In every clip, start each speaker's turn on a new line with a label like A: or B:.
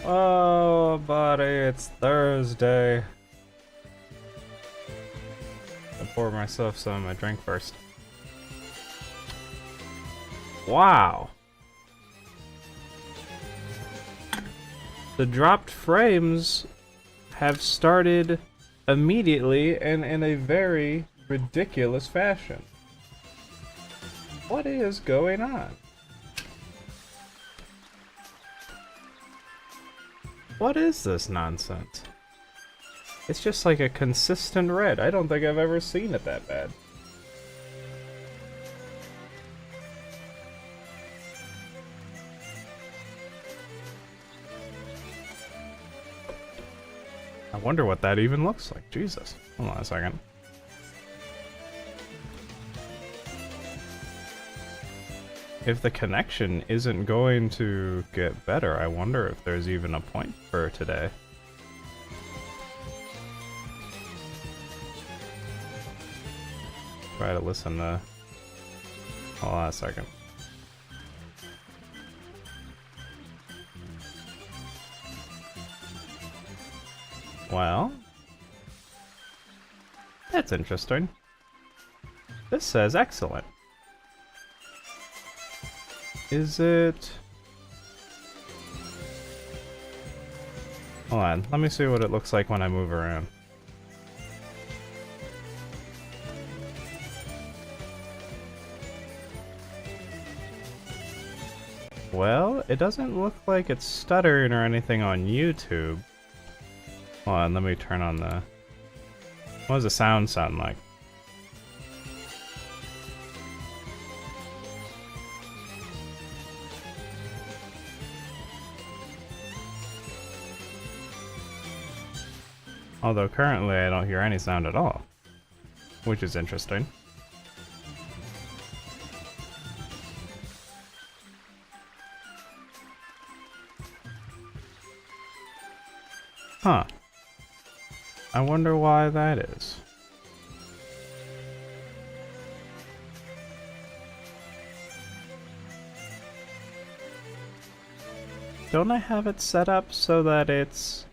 A: Oh, buddy, it's Thursday. I'll pour myself some of my drink first. Wow. The dropped frames have started immediately and in a very ridiculous fashion. What is going on? What is this nonsense? It's just like a consistent red. I don't think I've ever seen it that bad. I wonder what that even looks like. Jesus. Hold on a second. If the connection isn't going to get better, I wonder if there's even a point for today. Try to listen to... Hold on a second. Well... That's interesting. This says excellent. Is it... Hold on, let me see what it looks like when I move around. Well, it doesn't look like it's stuttering or anything on YouTube. Hold on, let me turn on the... What does the sound sound like? Although currently I don't hear any sound at all, which is interesting. Huh. I wonder why that is. Don't I have it set up so that it's...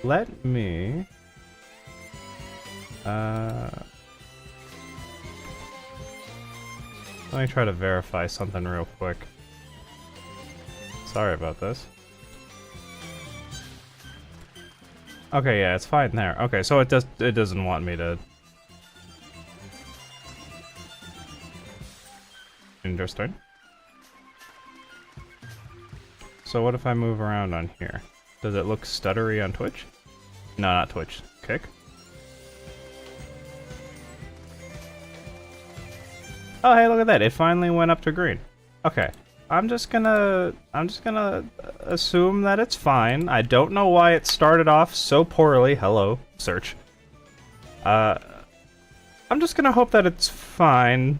A: Let me... Let me try to verify something real quick. Sorry about this. Okay, yeah, it's fine there. Okay, so it doesn't want me to... Interesting. So what if I move around on here? Does it look stuttery on Twitch? No, not Twitch. Kick? Oh, hey, look at that. It finally went up to green. Okay. I'm just gonna assume that it's fine. I don't know why it started off so poorly. Hello, search. I'm just gonna hope that it's fine.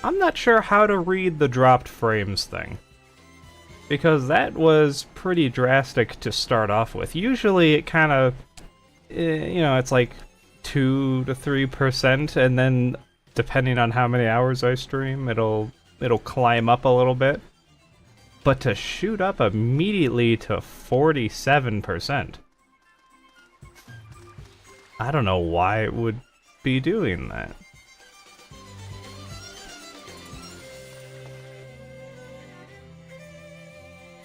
A: I'm not sure how to read the dropped frames thing, because that was pretty drastic to start off with. Usually it kind of, you know, it's like 2 to 3%, and then depending on how many hours I stream, it'll climb up a little bit. But to shoot up immediately to 47%, I don't know why it would be doing that.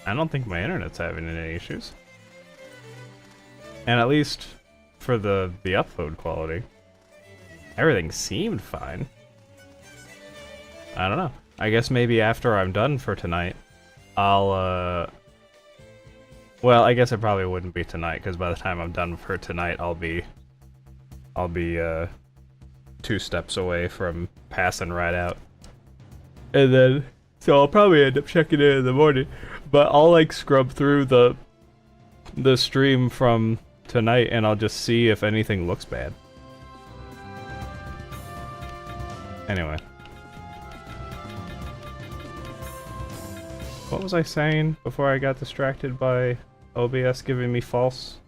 A: I don't think my internet's having any issues. And at least for the upload quality, everything seemed fine. I don't know. I guess maybe after I'm done for tonight, I'll, well, I guess it probably wouldn't be tonight, because by the time I'm done for tonight, I'll be 2 steps away from passing right out. And then, so I'll probably end up checking it in the morning, but I'll like scrub through the stream from tonight and I'll just see if anything looks bad. Anyway. What was I saying before I got distracted by OBS giving me false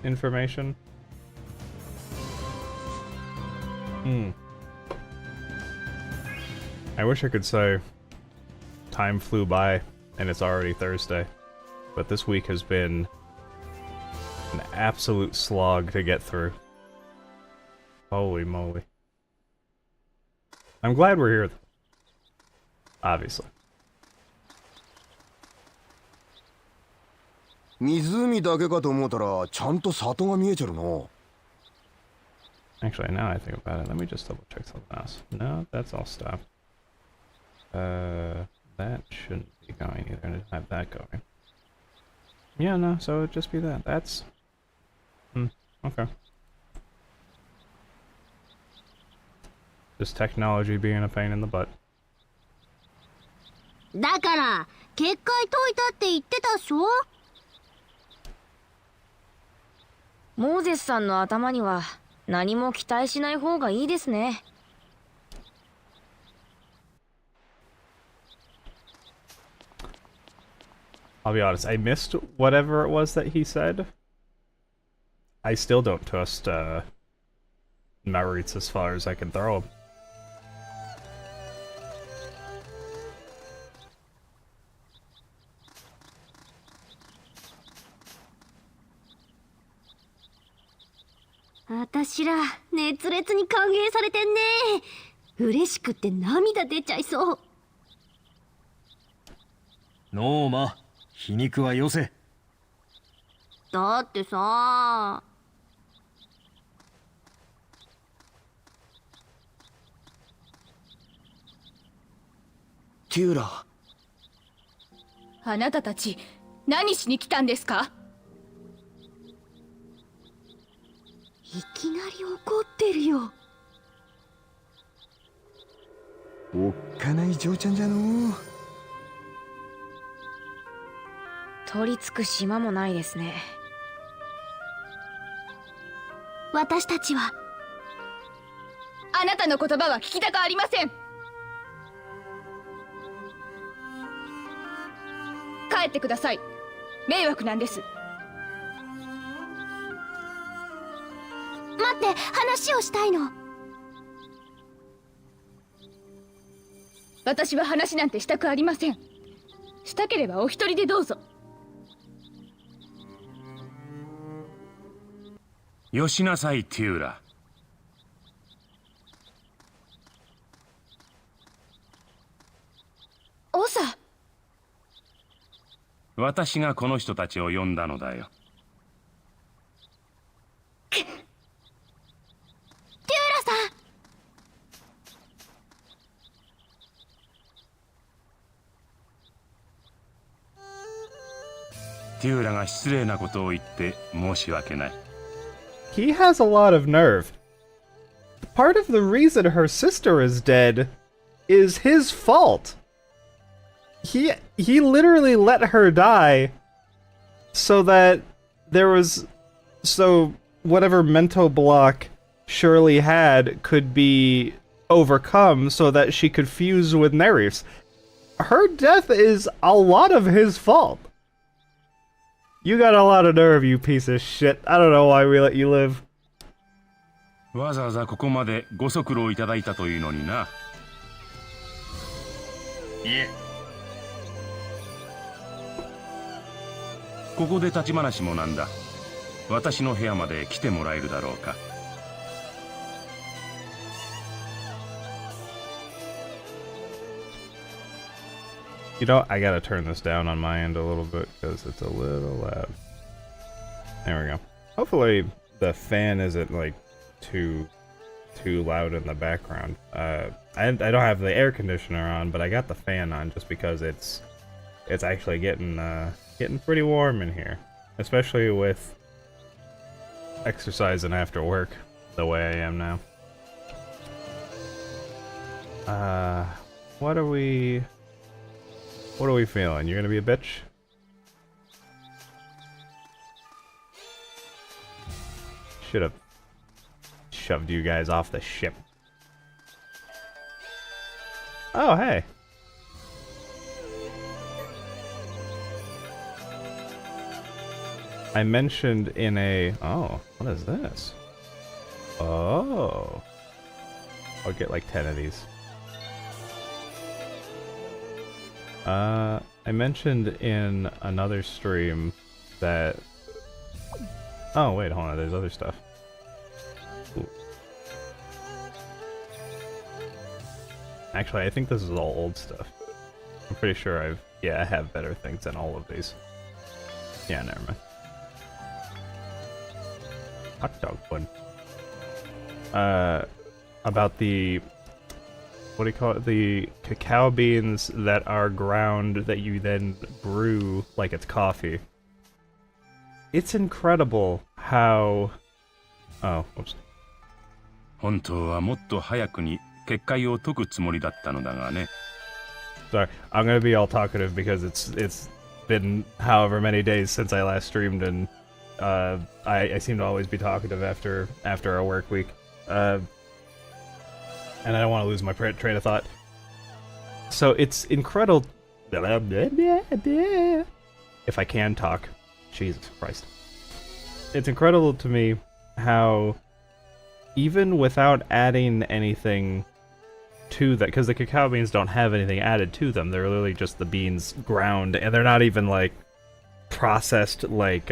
A: information? Hmm. I wish I could say time flew by and it's already Thursday, but this week has been an absolute slog to get through. Holy moly. I'm glad we're here, obviously.
B: 湖だけかと思ったらちゃんと里が見えちゃるの。
A: Actually, now I think about it, let me just double check something else. No, that's all stopped. That shouldn't be going either. I didn't have that going. Yeah, no, so it'd just be that. That's... okay. Just technology being a pain in the butt.
C: だから結界解いたって言ってたっしょ。モーゼスさんの頭には何も期待しない方がいいですね。
A: I'll be honest, I missed whatever it was that he said. I still don't trust, Maritz as far as I can throw him.
C: "あたしら熱烈に歓迎されてんね。嬉しくって涙出ちゃいそう。
D: ノーマ、皮肉はよせ。
C: だってさ。
B: テューラ。
E: あなたたち何しに来たんですか？
C: いきなり怒ってるよ。
B: おっかない嬢ちゃんじゃの。
C: 取り付く島もないですね。私たちは。
E: あなたの言葉は聞きたくありません。帰ってください。迷惑なんです。
C: 待って、話をしたいの。
E: 私は話なんてしたくありません。したければお一人でどうぞ。
F: よしなさい、テューラ。
E: オサ。
F: 私がこの人たちを呼んだのだよ。
C: テューラさん。
F: テューラが失礼なことを言って申し訳ない。
A: He has a lot of nerve. Part of the reason her sister is dead is his fault. He literally let her die so that so whatever mental block Shirley had could be overcome so that she could fuse with Nerys. Her death is a lot of his fault. You got a lot of nerve, you piece of shit. I don't know why we let you live.
F: わざわざここまでご足労いただいたというのにな。
D: いえ。
F: ここで立ち話もなんだ。私の部屋まで来てもらえるだろうか。
A: You know, I gotta turn this down on my end a little bit because it's a little loud. There we go. Hopefully the fan isn't like too loud in the background. I don't have the air conditioner on, but I got the fan on just because it's actually getting pretty warm in here, especially with exercising after work the way I am now. What are we feeling? You're gonna be a bitch? Should have shoved you guys off the ship. Oh, hey. I mentioned in a... Oh, what is this? Oh. I'll get like 10 of these. I mentioned in another stream that... Oh, wait, hold on, there's other stuff. Ooh. Actually, I think this is all old stuff. I'm pretty sure I have better things than all of these. Yeah, never mind. Hot dog bun. About the... What do you call it? The cacao beans that are ground that you then brew like it's coffee. It's incredible how... Oh, oops.
F: 本当はもっと早くに結界を解くつもりだったのだがね。
A: Sorry, I'm gonna be all talkative because it's been however many days since I last streamed, and I seem to always be talkative after a work week. And I don't want to lose my train of thought. So it's incredible. If I can talk. Jesus Christ. It's incredible to me how, even without adding anything to that, because the cacao beans don't have anything added to them, they're literally just the beans ground, and they're not even like processed like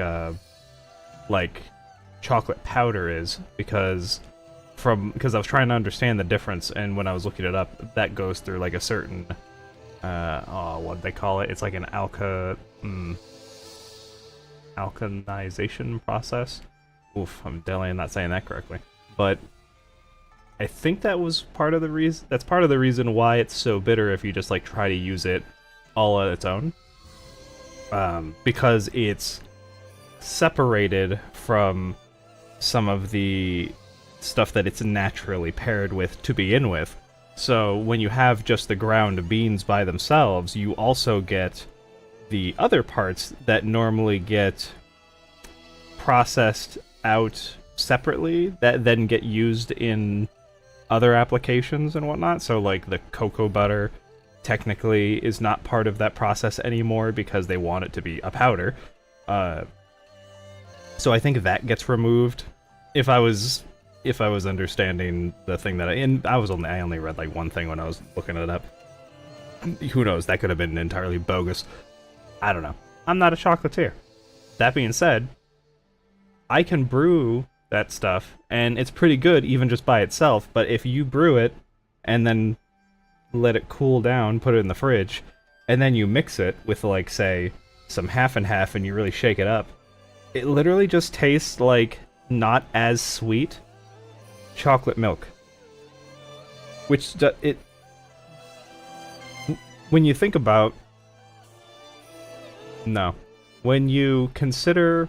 A: chocolate powder is, because I was trying to understand the difference, and when I was looking it up, that goes through like a certain what they call it? It's like an alkanization process. Oof, I'm definitely not saying that correctly. But I think that was part of the reason. That's part of the reason why it's so bitter if you just like try to use it all on its own, because it's separated from some of the stuff that it's naturally paired with to begin with. So when you have just the ground beans by themselves, you also get the other parts that normally get processed out separately that then get used in other applications and whatnot. So like the cocoa butter technically is not part of that process anymore because they want it to be a powder. So I think that gets removed. If I was understanding the thing that I only read like one thing when I was looking it up. Who knows? That could have been entirely bogus. I don't know. I'm not a chocolatier. That being said, I can brew that stuff, and it's pretty good even just by itself, but if you brew it and then let it cool down, put it in the fridge, and then you mix it with, like, say, some half and half, and you really shake it up, it literally just tastes like not as sweet chocolate milk. Which, when you think about... No. When you consider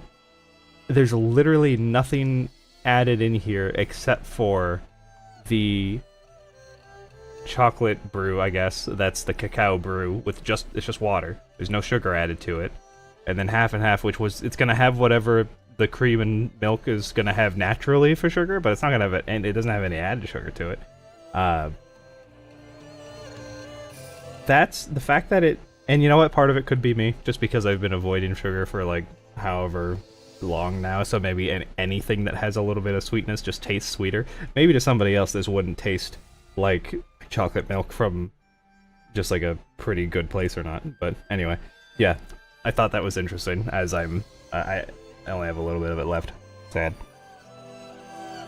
A: there's literally nothing added in here except for the chocolate brew, I guess. That's the cacao brew with it's just water. There's no sugar added to it. And then half and half, it's gonna have whatever the cream and milk is gonna have naturally for sugar, but it's not gonna have it, and it doesn't have any added sugar to it. That's the fact that it, and you know what, part of it could be me, just because I've been avoiding sugar for like however long now, so maybe anything that has a little bit of sweetness just tastes sweeter. Maybe to somebody else this wouldn't taste like chocolate milk from just like a pretty good place or not, but anyway, yeah, I thought that was interesting, as I only have a little bit of it left. Sad.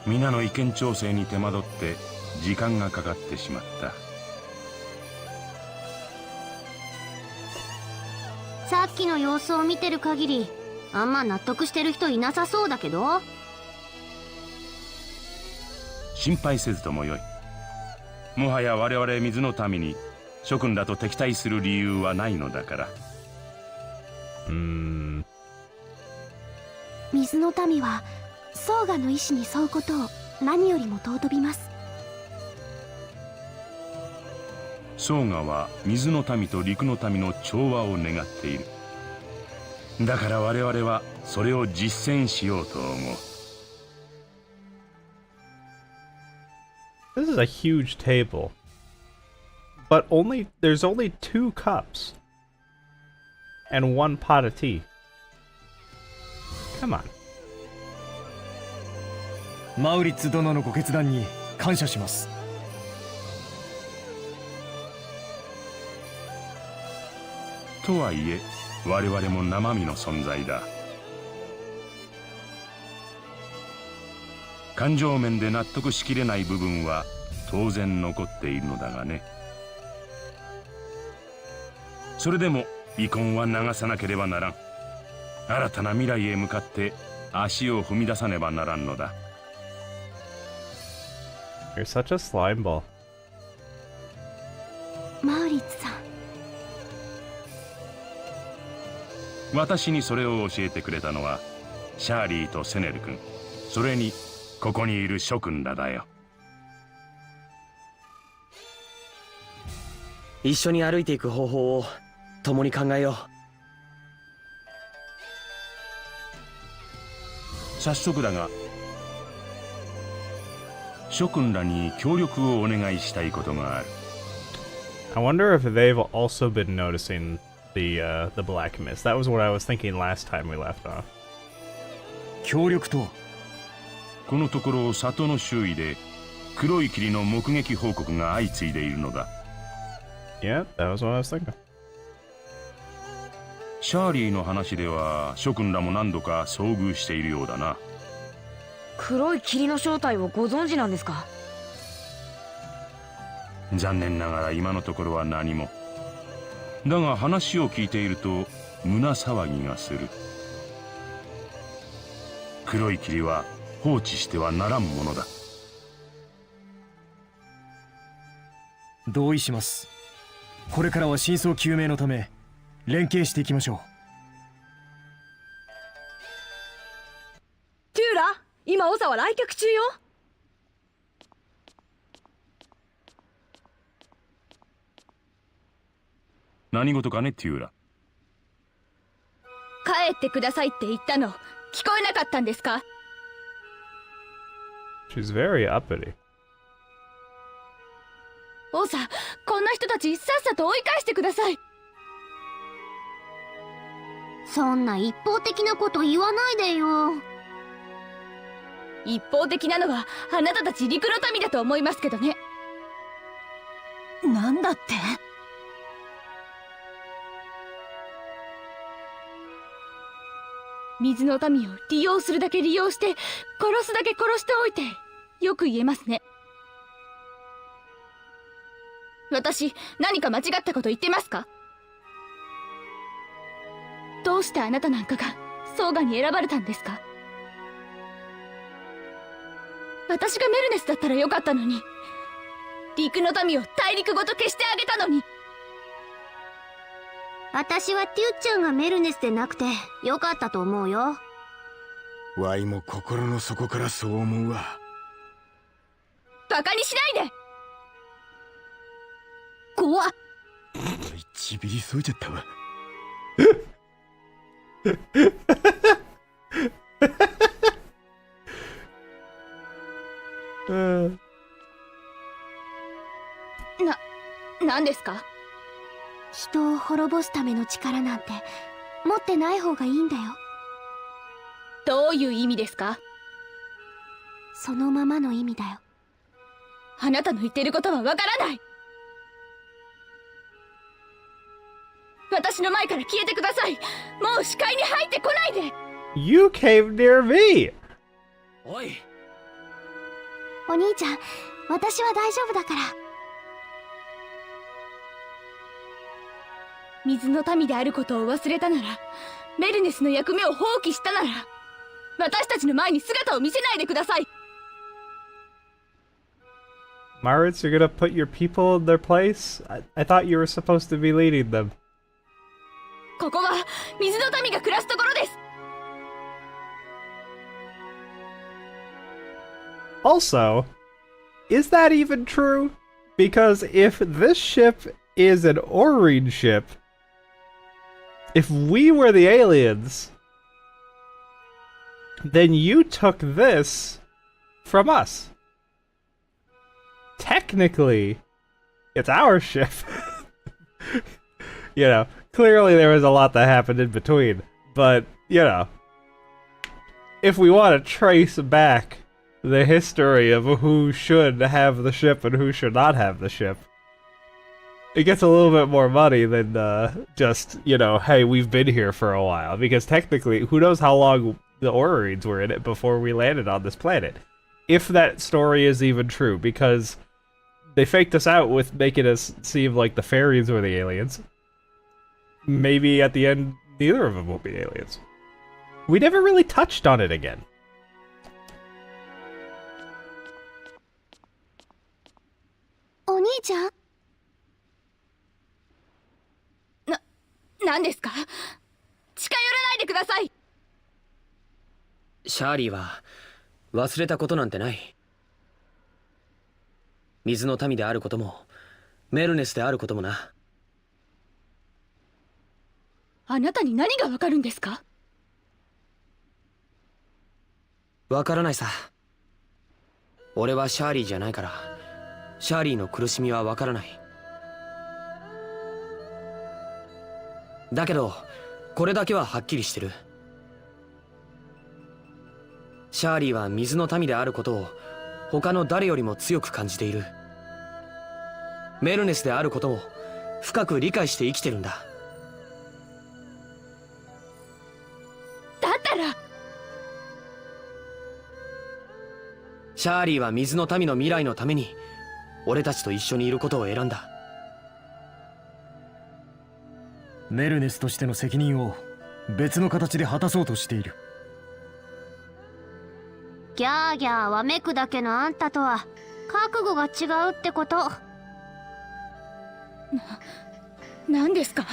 F: 皆の意見調整に手間取って時間がかかってしまった。
C: さっきの様子を見てる限りあんま納得してる人いなさそうだけど。
F: 心配せずともよい。もはや我々水の民に諸君らと敵対する理由はないのだから。
C: 水の民はソーガの意志に沿うことを何よりも尊びます。
F: ソーガは水の民と陸の民の調和を願っている。だから我々はそれを実践しようと思う。
A: This is a huge table. But there's only 2 cups. And 1 pot of tea. Come on.
D: マウリッツ殿のご決断に感謝します。
F: とはいえ我々も生身の存在だ。感情面で納得しきれない部分は当然残っているのだがね。それでも遺恨は流さなければならん。新たな未来へ向かって足を踏み出さねばならんのだ。
A: You're such a slime ball.
C: マーリッツさん、
F: 私にそれを教えてくれたのはシャーリーとセネル君、それにここにいる諸君らだよ。
G: 一緒に歩いていく方法を共に考えよ
F: う。早速だが諸君らに協力をお願いしたいことがある。
A: I wonder if they've also been noticing the black mist. That was what I was thinking last time we left off.
D: 協力とは。
F: このところ里の周囲で黒い霧の目撃報告が相次いでいるのだ。
A: Yeah, that was what I was thinking.
F: シャーリーの話では諸君らも何度か遭遇しているようだな。
H: 黒い霧の正体をご存知なんですか？
F: 残念ながら今のところは何も。だが話を聞いていると胸騒ぎがする。黒い霧は放置してはならんものだ。
D: 同意します。これからは真相究明のため連携していきましょう。
H: テューラ、今オサは来客中よ。
F: 何事かねテューラ。
E: 帰ってくださいって言ったの聞こえなかったんですか？
A: She's very uppity.
E: 王さん、こんな人たちさっさと追い返してください。
C: そんな一方的なこと言わないでよ。
E: 一方的なのはあなたたち陸の民だと思いますけどね。
C: なんだって？
E: 水の民を利用するだけ利用して殺すだけ殺しておいてよく言えますね。私何か間違ったこと言ってますか？どうしてあなたなんかがソーガに選ばれたんですか？私がメルネスだったらよかったのに、陸の民を大陸ごと消してあげたのに。
C: 私はテュッちゃんがメルネスでなくてよかったと思うよ。
B: ワイも心の底からそう思うわ。
E: バカにしないで。
C: 怖っ。
B: ちびりそういちゃったわ。
E: 何ですか？
C: 人を滅ぼすための力なんて持ってない方がいいんだよ。
E: どういう意味ですか？
C: そのままの意味だよ。
E: あなたの言ってることはわからない。私の前から消えてください。もう視界に入ってこないで。
A: You came near me!
G: おい。
C: お兄ちゃん、私は大丈夫だから。
E: 水の民であることを忘れたなら、メルネスの役目を放棄したなら、私たちの前に姿を見せないでください。
A: Maritz, you're gonna put your people in their place? I thought you were supposed to be leading them.
E: ここは水の民が暮らすところです。
A: Also, is that even true? Because if this ship is an Orange ship, if we were the aliens, then you took this from us. Technically, it's our ship. You know, clearly there was a lot that happened in between, but, you know, if we want to trace back the history of who should have the ship and who should not have the ship, it gets a little bit more money than just, you know, hey, we've been here for a while. Because technically, who knows how long the Orreries were in it before we landed on this planet. If that story is even true, because they faked us out with making us seem like the fairies were the aliens. Maybe at the end, neither of them will be aliens. We never really touched on it again.
C: お兄ちゃん、
E: 何ですか？近寄らないでください。
G: シャーリーは忘れたことなんてない。水の民であることもメルネスであることもな。
E: あなたに何がわかるんですか？
G: わからないさ。俺はシャーリーじゃないから、シャーリーの苦しみはわからない。だけどこれだけははっきりしてる。シャーリーは水の民であることを他の誰よりも強く感じている。メルネスであることを深く理解して生きてるんだ。
E: だったら
G: シャーリーは水の民の未来のために俺たちと一緒にいることを選んだ。
D: メルネスとしての責任を別の形で果たそうとしている。
C: ギャーギャーわめくだけのあんたとは覚悟が違うってこと。
E: 何ですか？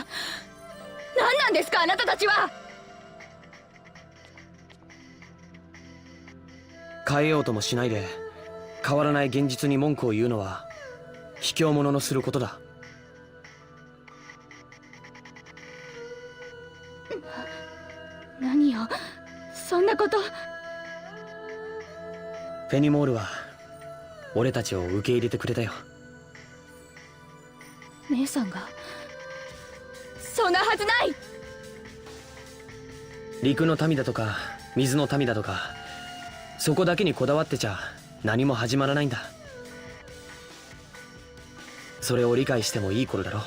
E: 何なんですかあなたたちは。
G: 変えようともしないで変わらない現実に文句を言うのは卑怯者のすることだ。
E: 何よ、そんなこと。
G: フェニモールは俺たちを受け入れてくれたよ。
E: 姉さんが。そんなはずない。
G: 陸の民だとか水の民だとかそこだけにこだわってちゃ何も始まらないんだ。それを理解してもいい頃だろ。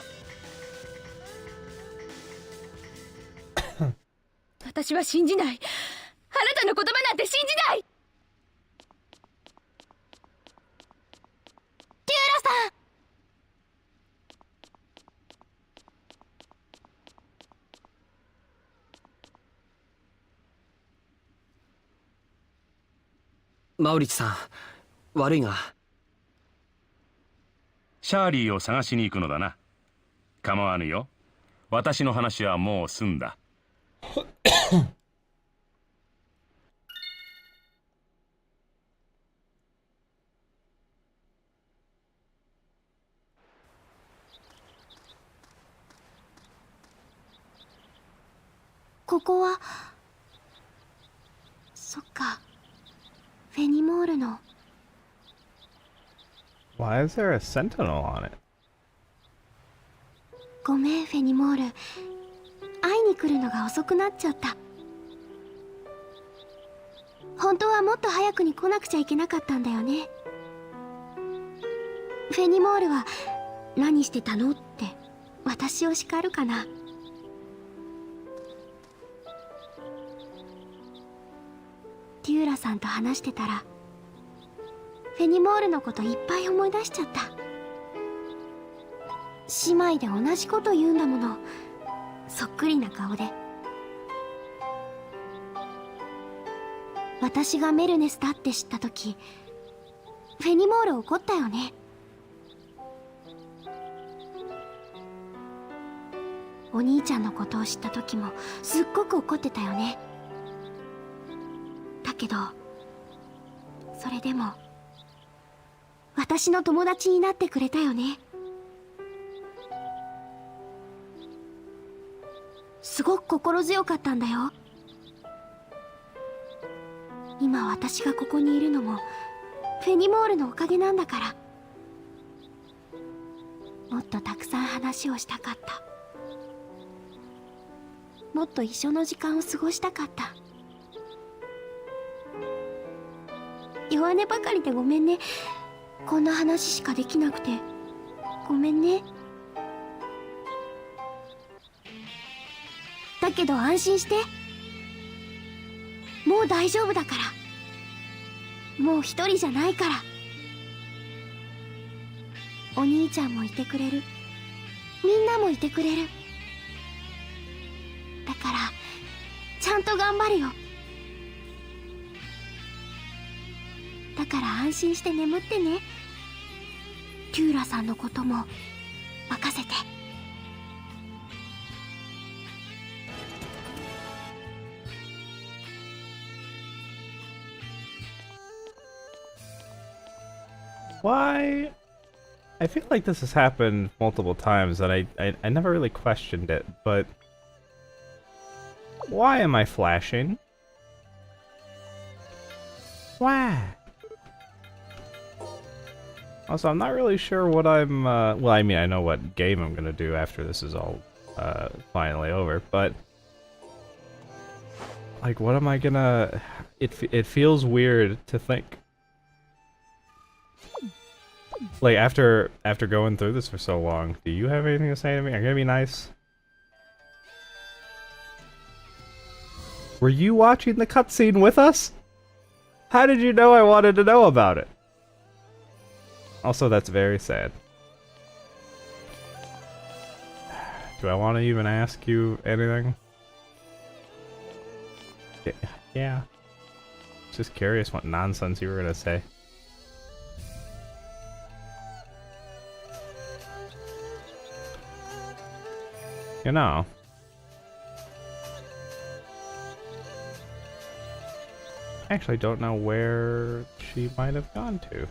E: 私は信じない。あなたの言葉なんて信じない。
C: テューラさん、
G: マウリッチさん、悪いが。
F: シャーリーを探しに行くのだな。構わぬよ。私の話はもう済んだ。
C: ここは、そっか、フェニモールの。
A: Why is there a sentinel on it?
C: ごめんフェニモール、会いに来るのが遅くなっちゃった。本当はもっと早くに来なくちゃいけなかったんだよね。フェニモールは何してたのって私を叱るかな。テューラさんと話してたらフェニモールのこといっぱい思い出しちゃった。姉妹で同じこと言うんだもの、そっくりな顔で。私がメルネスだって知った時フェニモール怒ったよね。お兄ちゃんのことを知った時もすっごく怒ってたよね。だけどそれでも私の友達になってくれたよね。すごく心強かったんだよ。今私がここにいるのもフェニモールのおかげなんだから。もっとたくさん話をしたかった。もっと一緒の時間を過ごしたかった。弱音ばかりでごめんね。こんな話しかできなくてごめんね。だけど安心して。もう大丈夫だから。もう一人じゃないから。お兄ちゃんもいてくれる。みんなもいてくれる。だからちゃんと頑張るよ。だから安心して眠ってね。テューラさんのことも任せて。
A: Why? I feel like this has happened multiple times and I never really questioned it, but why am I flashing? Why? Also, I'm not really sure what I'm, well, I mean, I know what game I'm gonna do after this is all, finally over, but like, what am I gonna, it feels weird to think. Like, after going through this for so long, do you have anything to say to me? Are you gonna be nice? Were you watching the cutscene with us? How did you know I wanted to know about it? Also, that's very sad. Do I want to even ask you anything? Yeah. Just curious what nonsense you were gonna say. You know. I actually don't know where she might have gone to.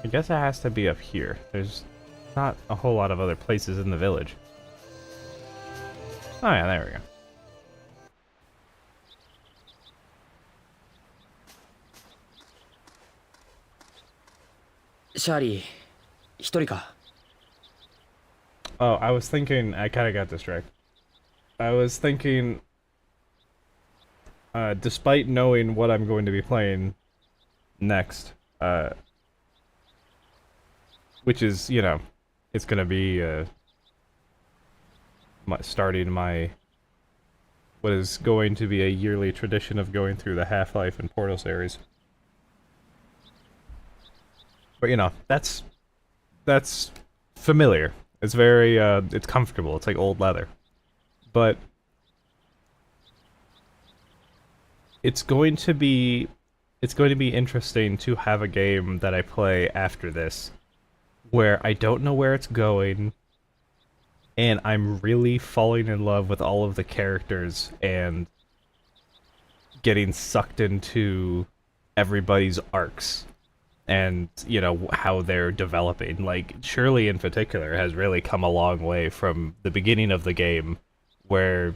A: I guess it has to be up here. There's not a whole lot of other places in the village. Oh yeah, there we go.
G: Shari, 一人か?
A: Oh, I was thinking, I kinda got distracted. I was thinking, despite knowing what I'm going to be playing next, which is, you know, it's gonna be, starting my, what is going to be a yearly tradition of going through the Half-Life and Portal series. But, you know, that's familiar. It's very, it's comfortable. It's like old leather. But it's going to be interesting to have a game that I play after this where I don't know where it's going and I'm really falling in love with all of the characters and getting sucked into everybody's arcs. And, you know, how they're developing. Like, Shirley in particular has really come a long way from the beginning of the game, where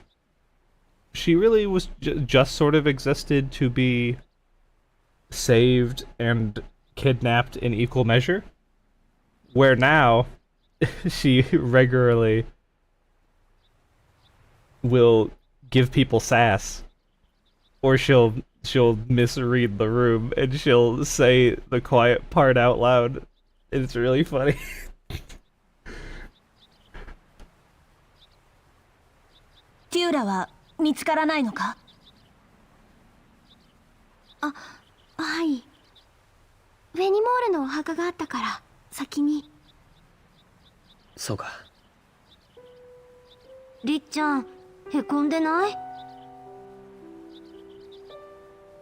A: she really was just sort of existed to be saved and kidnapped in equal measure, where now she regularly will give people sass, or she'll misread the room and she'll say the quiet part out loud. It's really funny.
E: ティウラは見つからないのか?
C: あ、はい。フェニモールのお墓があったから先に。
G: そうか。
H: りっちゃん、へこんでない？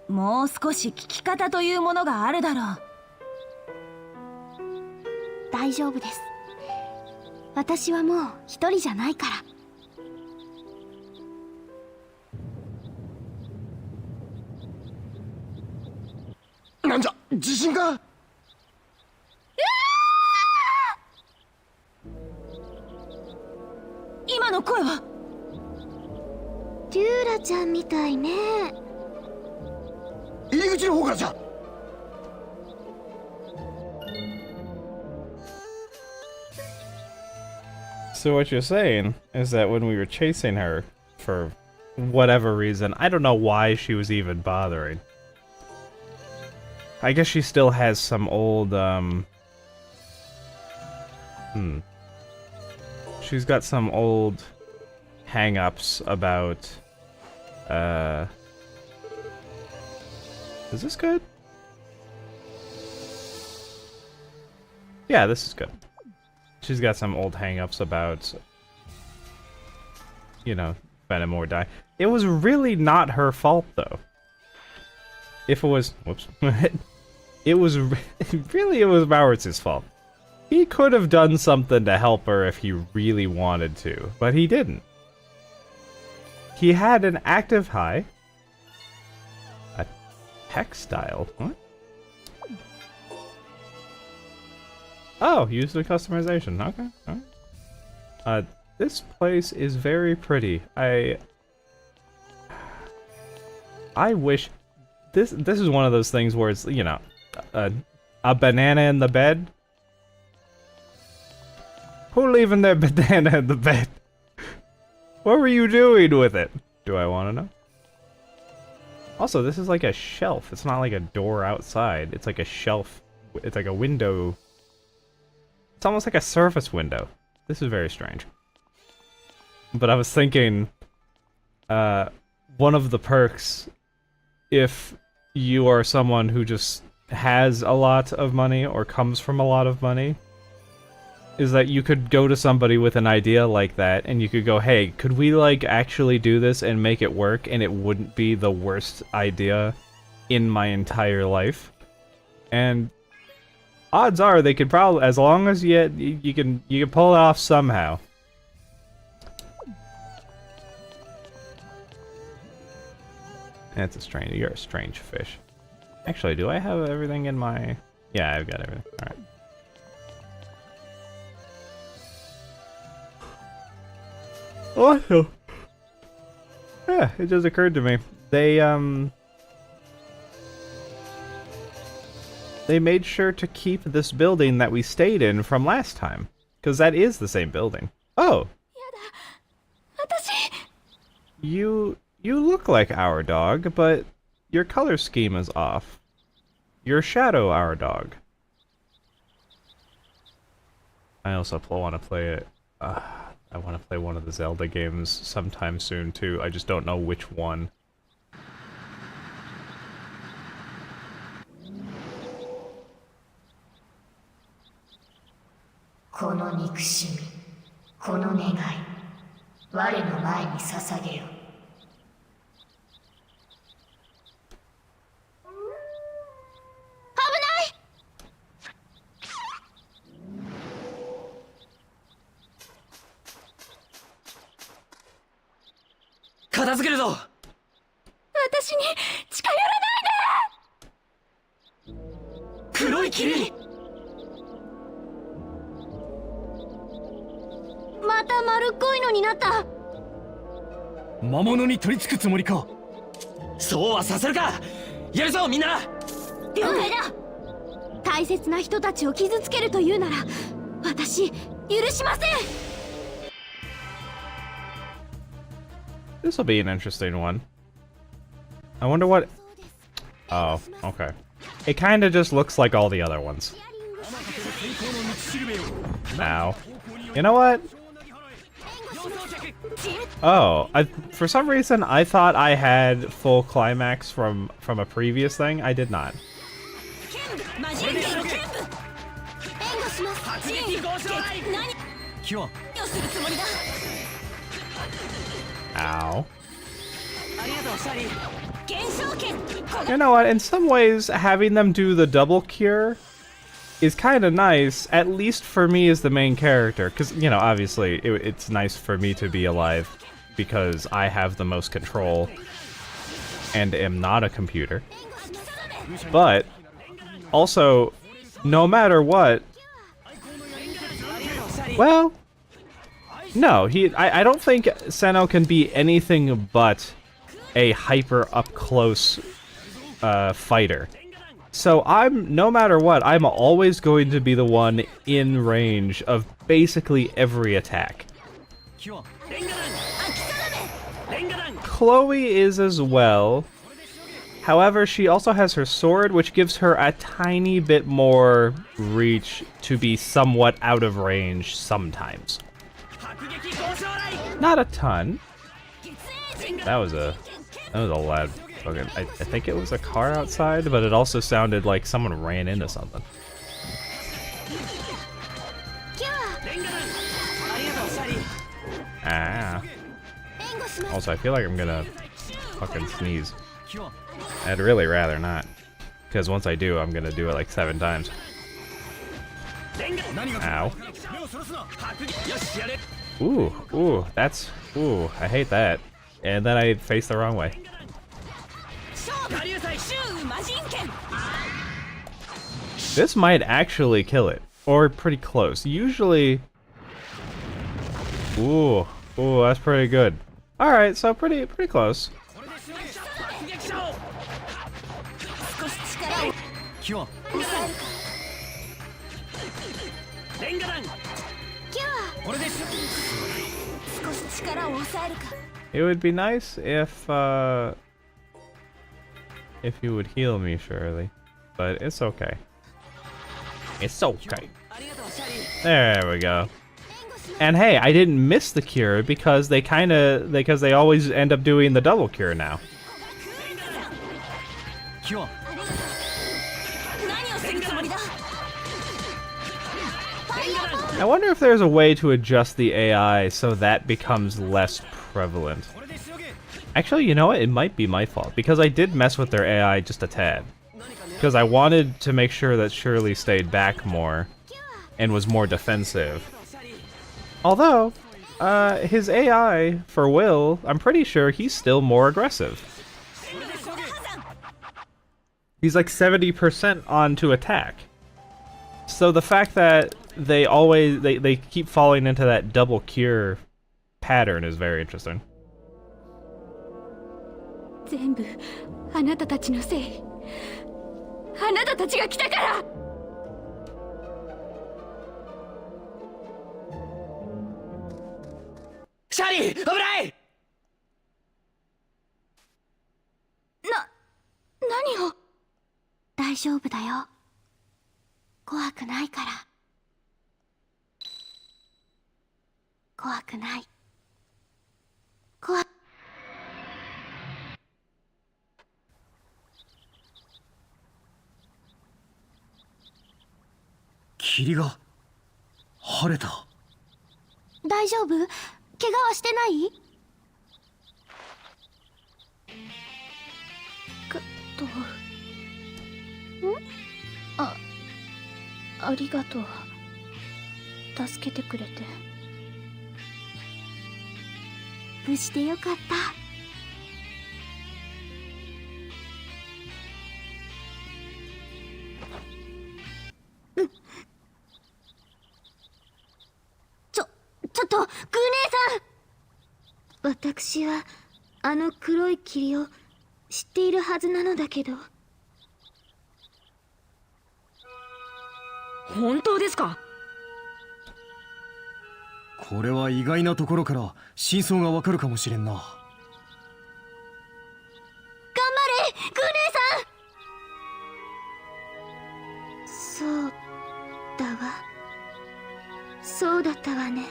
E: もう少し聞き方というものがあるだろう。
C: 大丈夫です。私はもう一人じゃないから。
B: なんじゃ、地震か？
E: 今の声は？
C: テューラちゃんみたいね。
B: 入り口の方からじゃ。
A: So what you're saying is that when we were chasing her, for whatever reason, I don't know why she was even bothering. I guess she still has some old, She's got some old hang-ups about... Is this good? Yeah, this is good. She's got some old hang-ups about, you know, Venom or die. It was really not her fault, though. If it was... Whoops. It was... Really, it was Mauritz's fault. He could have done something to help her if he really wanted to, but he didn't. He had an active high. A textile? What? Oh, use the customization. Okay. Alright. This place is very pretty. I wish... This is one of those things where it's, you know, a banana in the bed. Who leaving their banana in the bed? What were you doing with it? Do I want to know? Also, this is like a shelf. It's not like a door outside. It's like a shelf. It's like a window. It's almost like a surface window. This is very strange. But I was thinking, one of the perks, if you are someone who just has a lot of money or comes from a lot of money, is that you could go to somebody with an idea like that and you could go, hey, could we like actually do this and make it work, and it wouldn't be the worst idea in my entire life. And odds are they could probably, as long as you can pull it off somehow. That's a strange, you're a strange fish. Actually, do I have everything in my... Yeah, I've got everything. Alright. Also, yeah, it just occurred to me. They made sure to keep this building that we stayed in from last time. Because that is the same building. Oh! You look like our dog, but your color scheme is off. You're Shadow our dog. I also want to play it. I want to play one of the Zelda games sometime soon too. I just don't know which one. This will be an interesting one. I wonder what... Oh, okay. It kind of just looks like all the other ones. Now, you know what? Oh, for some reason I thought I had full climax from a previous thing. I did not. Ow. You know what, in some ways, having them do the double cure is kind of nice, at least for me as the main character, because, you know, obviously, it's nice for me to be alive, because I have the most control, and am not a computer. But, also, no matter what... Well... No, I don't think Senno can be anything but a hyper up-close fighter. So no matter what, I'm always going to be the one in range of basically every attack. Chloe is as well. However, she also has her sword, which gives her a tiny bit more reach to be somewhat out of range sometimes. Not a ton. That was a loud fucking. I think it was a car outside, but it also sounded like someone ran into something. Ah. Also, I feel like I'm gonna fucking sneeze. I'd really rather not, because once I do, I'm gonna do it like 7 times. Ow. Ooh, that's... Ooh, I hate that. And then I face the wrong way. This might actually kill it. Or pretty close. Usually... Ooh, that's pretty good. Alright, so pretty close. It would be nice if you would heal me, Shirley. But it's okay. It's okay. There we go. And hey, I didn't miss the cure because they always end up doing the double cure now. I wonder if there's a way to adjust the AI so that becomes less prevalent. Actually, you know what? It might be my fault, because I did mess with their AI just a tad. Because I wanted to make sure that Shirley stayed back more and was more defensive. Although, his AI for Will, I'm pretty sure he's still more aggressive. He's like 70% on to attack. So the fact that they keep falling into that double cure pattern is very interesting.
E: 全部あなたたちのせい。あなたたちが来たから。
G: シャリー、危ない！
E: 何を？
C: 大丈夫だよ。怖くないから。怖くない。
D: 霧が晴れた。
C: 大丈夫？怪我はしてない？
E: ありがとう。助けてくれて。
C: 無事でよかった。ちょっとグー姉さん。私はあの黒い霧を知っているはずなのだけど。
H: 本当ですか？
D: これは意外なところから真相がわかるかもしれんな。
C: 頑張れグー姉さん。そうだわ。そうだったわね。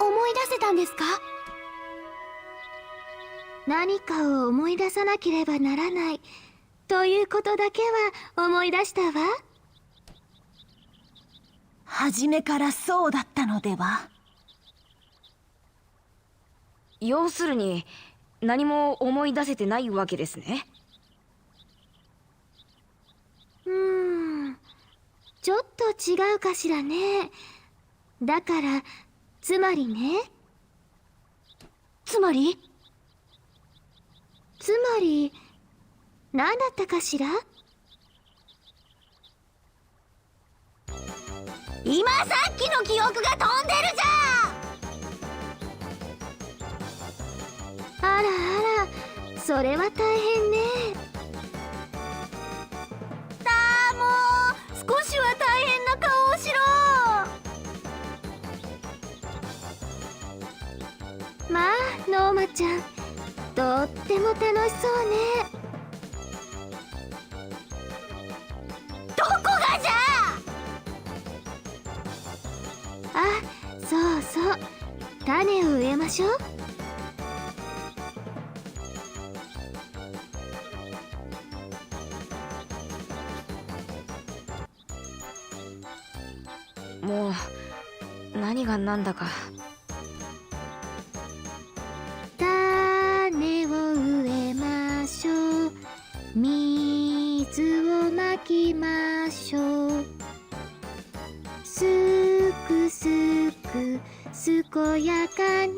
C: 思い出せたんですか？何かを思い出さなければならないということだけは思い出したわ。
I: 初めからそうだったのでは？
H: 要するに何も思い出せてないわけですね。
C: ちょっと違うかしらね。だからつまりね。
E: つまり
C: 何だったかしら？今さっきの記憶が飛んでるじゃん。あらあら、それは大変ね。もう少しは大変な顔をしろ。まあノーマちゃん、とっても楽しそうね。どこがじゃ？あ、そうそう、種を植えましょう。
H: もう何が何だか。
C: 種を植えましょう。水をまきましょう。すくすく健やかに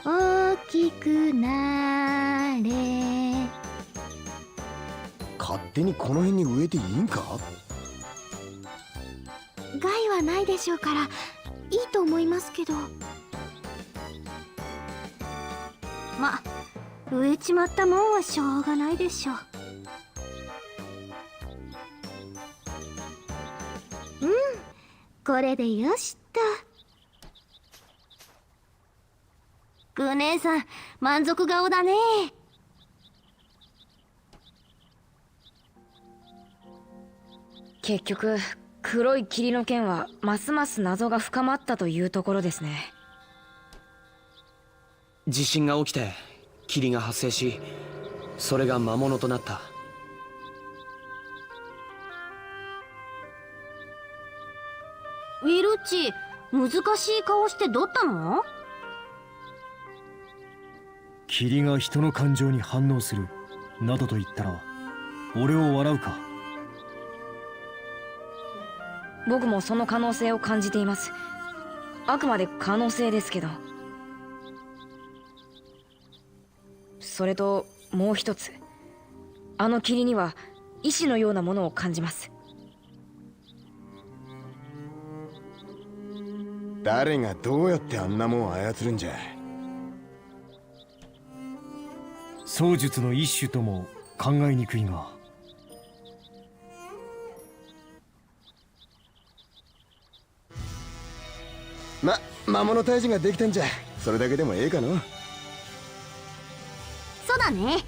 C: 大きくなれ。
B: 勝手にこの辺に植えていいんか？
C: 害はないでしょうからいいと思いますけど。ま、植えちまったもんはしょうがないでしょう。これでよしっと。グ姉さん満足顔だね。
H: 結局黒い霧の件はますます謎が深まったというところですね。
G: 地震が起きて霧が発生し、それが魔物となった。
C: ウィルッチ、難しい顔してどったの？
D: 霧が人の感情に反応するなどと言ったら俺を笑うか？
H: 僕もその可能性を感じています。あくまで可能性ですけど。それともう一つ、あの霧には意志のようなものを感じます。
B: 誰がどうやってあんなもん操るんじゃ？
D: 槍術の一種とも考えにくいが。
B: 魔物退治ができたんじゃ、それだけでもええかの。
C: そうだね。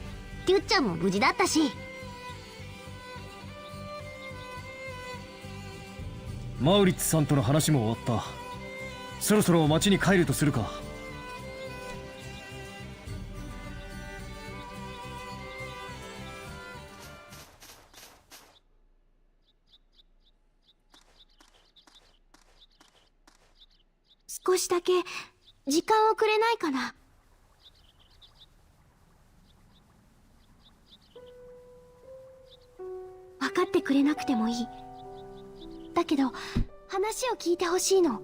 C: リュッちゃんも無事だったし。
D: マウリッツさんとの話も終わった。そろそろ町に帰るとするか。
C: 少しだけ時間をくれないかな。分かってくれなくてもいい。だけど話を聞いてほしいの。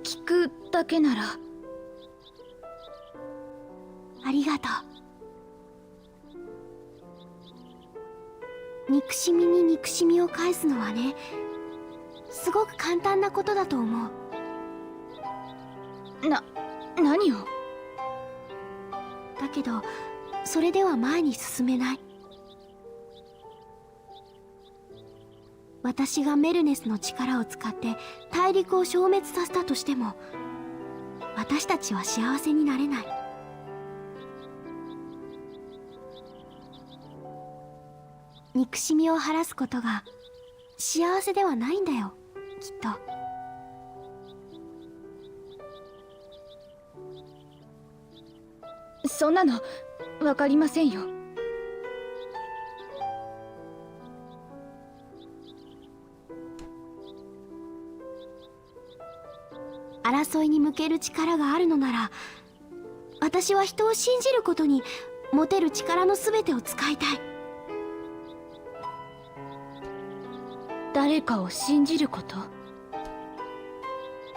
E: 聞くだけなら。
C: ありがとう。憎しみに憎しみを返すのはね、すごく簡単なことだと思う。
E: 何を？
C: だけどそれでは前に進めない。私がメルネスの力を使って大陸を消滅させたとしても、私たちは幸せになれない。憎しみを晴らすことが幸せではないんだよ、きっと。
E: そんなのわかりませんよ。
C: 争いに向ける力があるのなら、私は人を信じることに持てる力の全てを使いたい。
E: 誰かを信じること？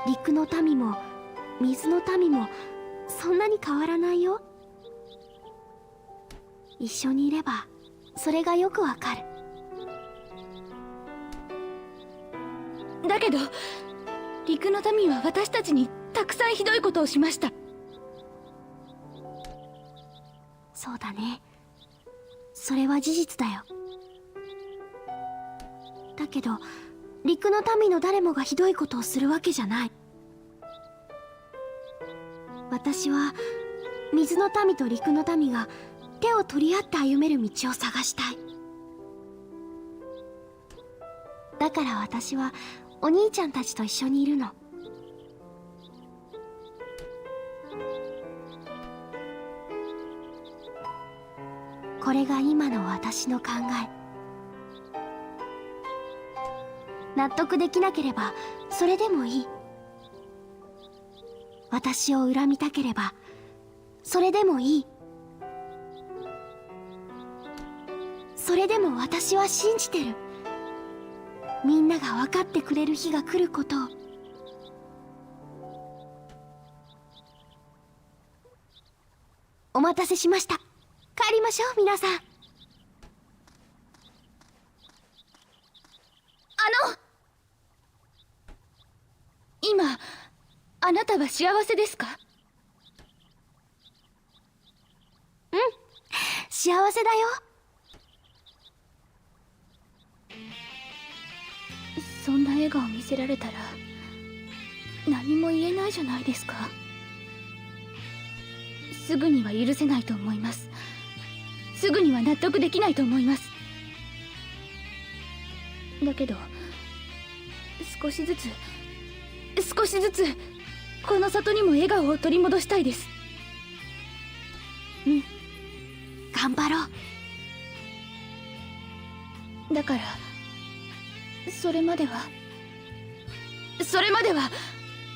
C: 陸の民も水の民もそんなに変わらないよ。一緒にいればそれがよくわかる。
E: だけど陸の民は私たちにたくさんひどいことをしました。
C: そうだね、それは事実だよ。だけど陸の民の誰もがひどいことをするわけじゃない。私は水の民と陸の民が手を取り合って歩める道を探したい。だから私はお兄ちゃんたちと一緒にいるの。これが今の私の考え。納得できなければそれでもいい。私を恨みたければそれでもいい。それでも私は信じてる。みんなが分かってくれる日が来ることを。お待たせしました。帰りましょう、皆さん。
E: 今あなたは幸せですか？
C: うん、幸せだよ。
E: そんな笑顔見せられたら何も言えないじゃないですか。すぐには許せないと思います。すぐには納得できないと思います。だけど少しずつこの里にも笑顔を取り戻したいです。
C: うん、頑張ろう。
E: だからそれまでは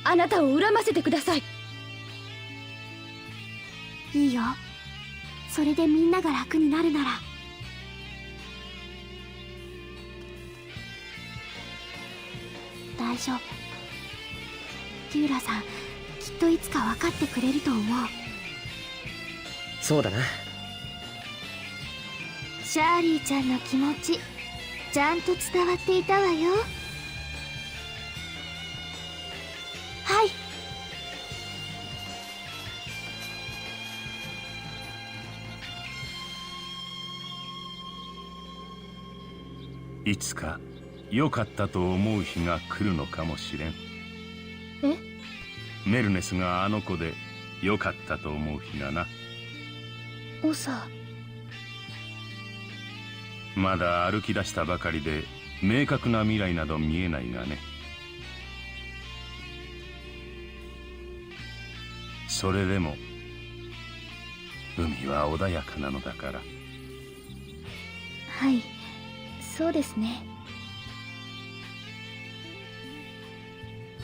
E: あなたを恨ませてください。
C: いいよ。それでみんなが楽になるなら。大丈夫。ティーラさん、きっといつか分かってくれると思う。
G: そうだな。
C: シャーリーちゃんの気持ちちゃんと伝わっていたわよ。はい。
F: いつか良かったと思う日が来るのかもしれん。
E: え？
F: メルネスがあの子で良かったと思う日がな。
E: オサ。
F: まだ歩き出したばかりで明確な未来など見えないがね。それでも海は穏やかなのだから。
E: はい、そうですね。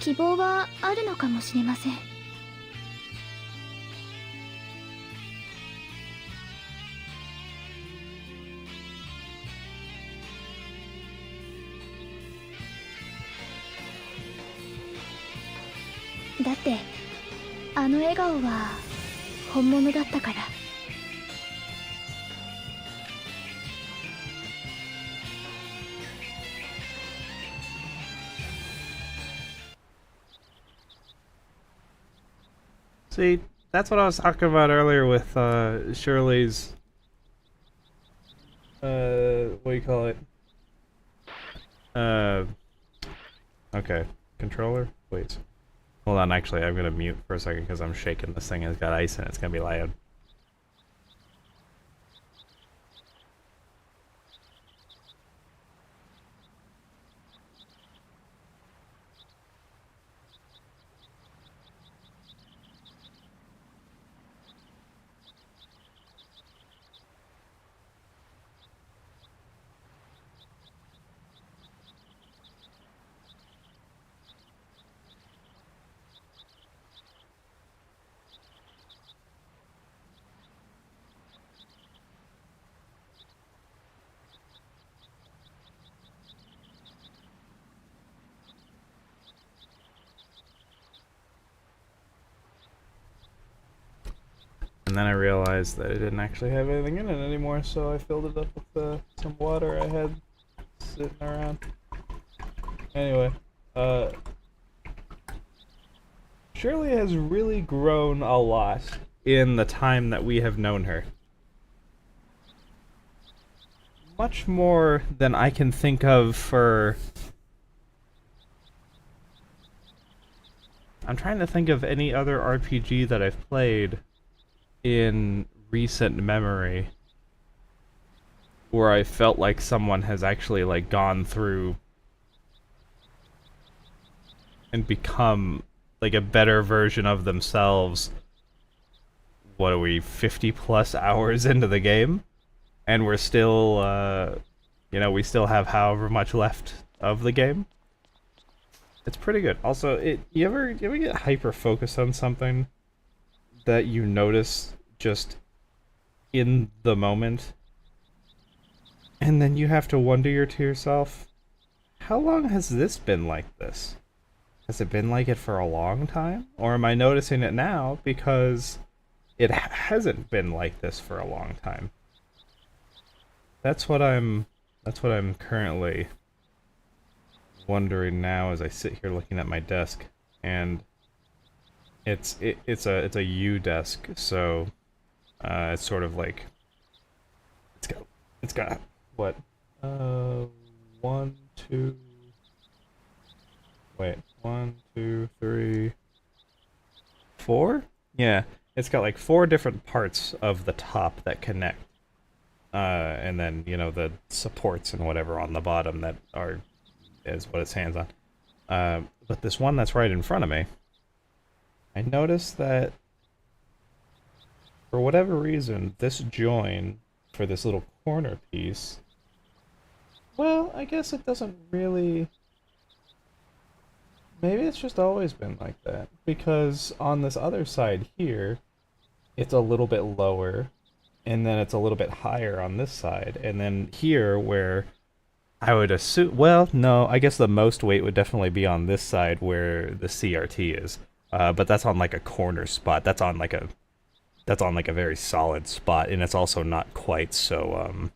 E: 希望はあるのかもしれません。だってあの笑顔は本物だったから。
A: See, that's what I was talking about earlier with Shirley's what do you call it? Okay, controller? Wait. Hold on, actually, I'm gonna mute for a second because I'm shaking this thing. It's got ice in it, it's gonna be loud. And then I realized that it didn't actually have anything in it anymore, so I filled it up with some water I had sitting around. Anyway, Shirley has really grown a lot in the time that we have known her. Much more than I can think of for... I'm trying to think of any other RPG that I've played in recent memory where I felt like someone has actually like gone through and become like a better version of themselves. What are we, 50 plus hours into the game? And we're still, you know, we still have however much left of the game. It's pretty good. Also, you ever get hyper focused on something that you notice just in the moment, and then you have to wonder to yourself, how long has this been like this? Has it been like it for a long time? Or am I noticing it now because it hasn't been like this for a long time? That's what I'm currently wondering now as I sit here looking at my desk, and it's a U desk, so it's sort of like it's got what 1 2 wait 1 2 3 4, yeah, it's got like 4 different parts of the top that connect, and then, you know, the supports and whatever on the bottom that is what it stands on. But this one that's right in front of me, I noticed that for whatever reason, this join for this little corner piece, well, I guess it doesn't really... Maybe it's just always been like that, because on this other side here, it's a little bit lower, and then it's a little bit higher on this side, and then here where I would assume, well, no, I guess the most weight would definitely be on this side where the CRT is, but that's on like a corner spot. That's on like a very solid spot, and it's also not quite so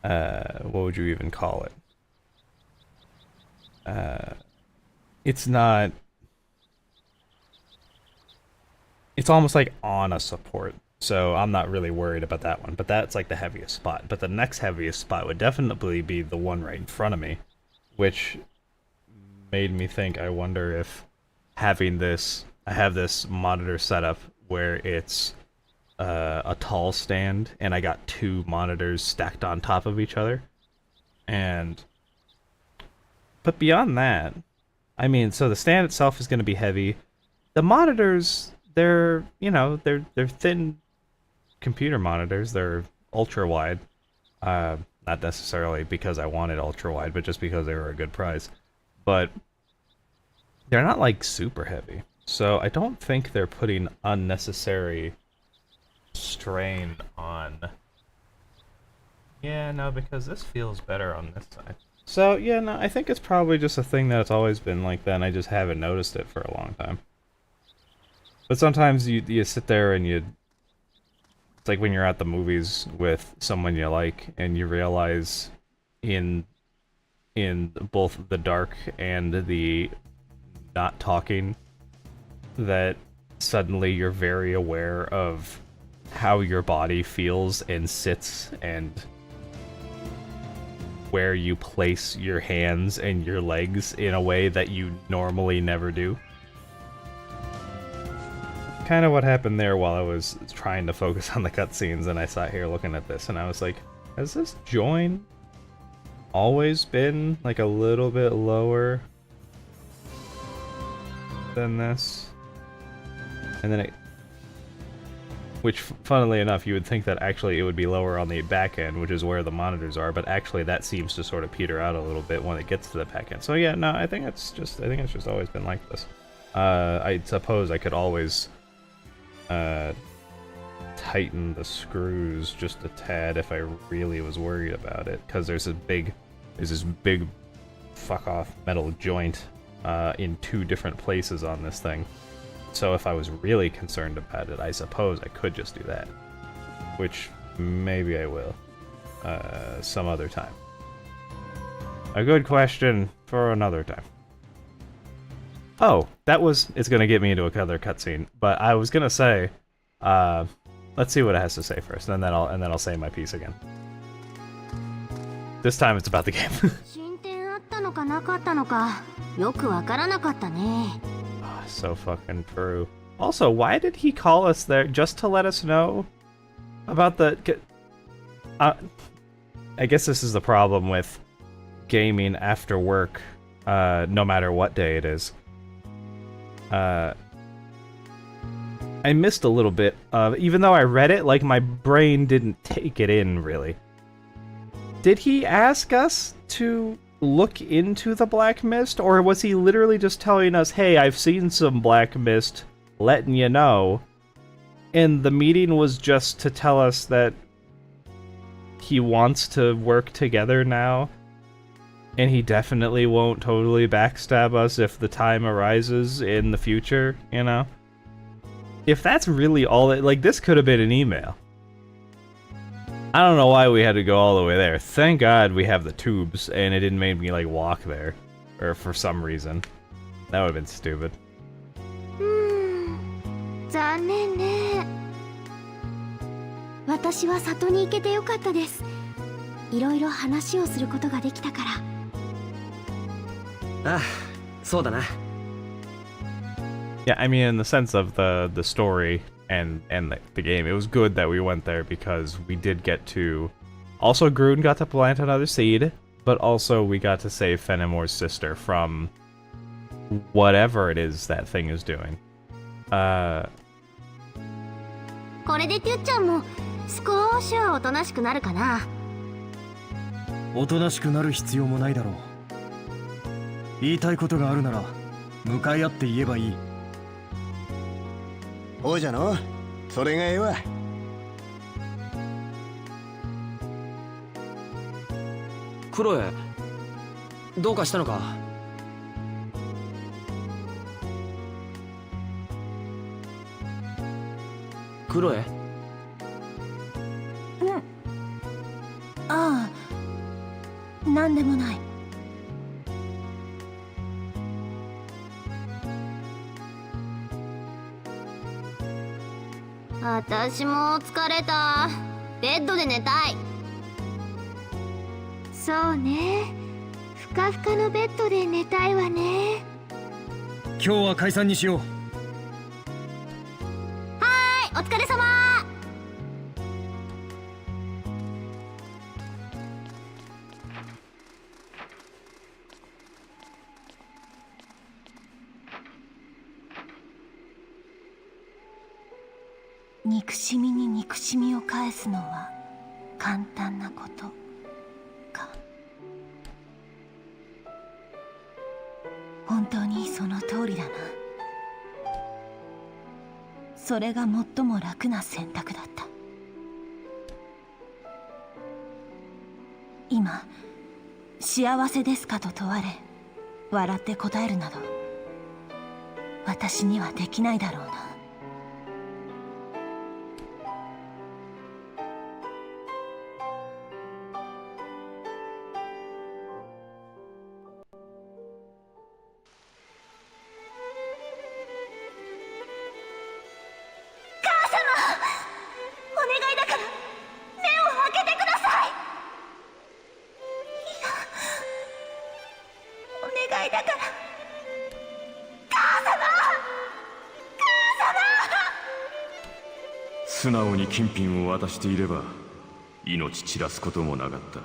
A: what would you even call it? It's not. It's almost like on a support. So I'm not really worried about that one, but that's like the heaviest spot. But the next heaviest spot would definitely be the one right in front of me, which made me think, I wonder if having this, I have this monitor setup where it's a tall stand, and I got 2 monitors stacked on top of each other. But beyond that, I mean, so the stand itself is going to be heavy. The monitors, they're, you know, they're thin computer monitors. They're ultra wide, not necessarily because I wanted ultra wide, but just because they were a good price. But they're not like super heavy, so I don't think they're putting unnecessary strain on. Yeah, no, because this feels better on this side. So yeah, no, I think it's probably just a thing that's always been like that, and I just haven't noticed it for a long time. But sometimes you sit there and it's like when you're at the movies with someone you like, and you realize in both the dark and the not talking that suddenly you're very aware of how your body feels and sits, and where you place your hands and your legs in a way that you normally never do. Kind of what happened there while I was trying to focus on the cutscenes, and I sat here looking at this, and I was like, has this join always been like a little bit lower than this? And then which, funnily enough, you would think that actually it would be lower on the back end, which is where the monitors are, but actually that seems to sort of peter out a little bit when it gets to the back end. So yeah, no, I think it's just always been like this. I suppose I could always tighten the screws just a tad if I really was worried about it, because there's this big fuck off metal joint in 2 different places on this thing. So if I was really concerned about it, I suppose I could just do that, which maybe I will some other time. A good question for another time. Oh, it's gonna get me into another cutscene, but I was gonna say, let's see what it has to say first, and then I'll say my piece again. This time it's about the game. So fucking true. Also, why did he call us there? Just to let us know about the... I guess this is the problem with gaming after work, no matter what day it is. I missed a little bit of... Even though I read it, like, my brain didn't take it in, really. Did he ask us to look into the black mist, or was he literally just telling us, hey, I've seen some black mist, letting you know, and the meeting was just to tell us that he wants to work together now, and he definitely won't totally backstab us if the time arises in the future, you know? If that's really all it... Like, this could have been an email. I don't know why we had to go all the way there. Thank God we have the tubes, and it didn't make me, like, walk there. Or for some reason. That would have been stupid.
C: 残念ね。私は里に行けてよかったです。いろいろ話をすることができたから。
G: ああ、そうだな。
A: Yeah, I mean, in the sense of the story and the game, it was good that we went there because we did get to... Also, Grun got to plant another seed, but also we got to save Fenimor's sister from whatever it is that thing is doing.
C: これでテュッちゃんも少しはおとなしくなるかな。
D: おとなしくなる必要もないだろう。言いたいことがあるなら向かい合って言えばいい。
B: おいじゃの、それがええわ。
G: クロエ、どうかしたのか？クロエ？
I: うん。ああ、なんでもない。
C: 私も疲れた。ベッドで寝たい。そうね。ふかふかのベッドで寝たいわね。
D: 今日は解散にしよう。
C: お疲れ様。
I: 憎しみに憎しみを返すのは簡単なことか。本当にその通りだな。それが最も楽な選択だった。今幸せですかと問われ笑って答えるなど私にはできないだろうな。
F: 素直に金品を渡していれば命散らすこともなかった。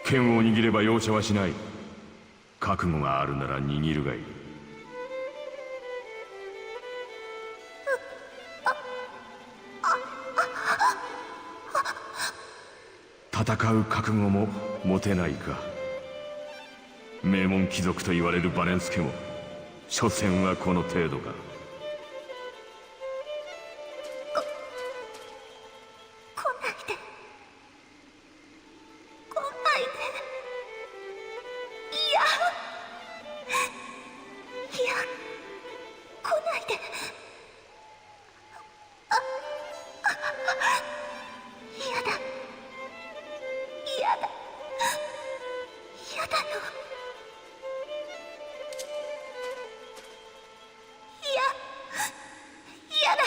F: 剣を握れば容赦はしない。覚悟があるなら握るがいい。戦う覚悟も持てないか。名門貴族と言われるバレンス家も所詮はこの程度か。
C: で。嫌だ嫌だ嫌だよ。嫌だ嫌だ嫌だ。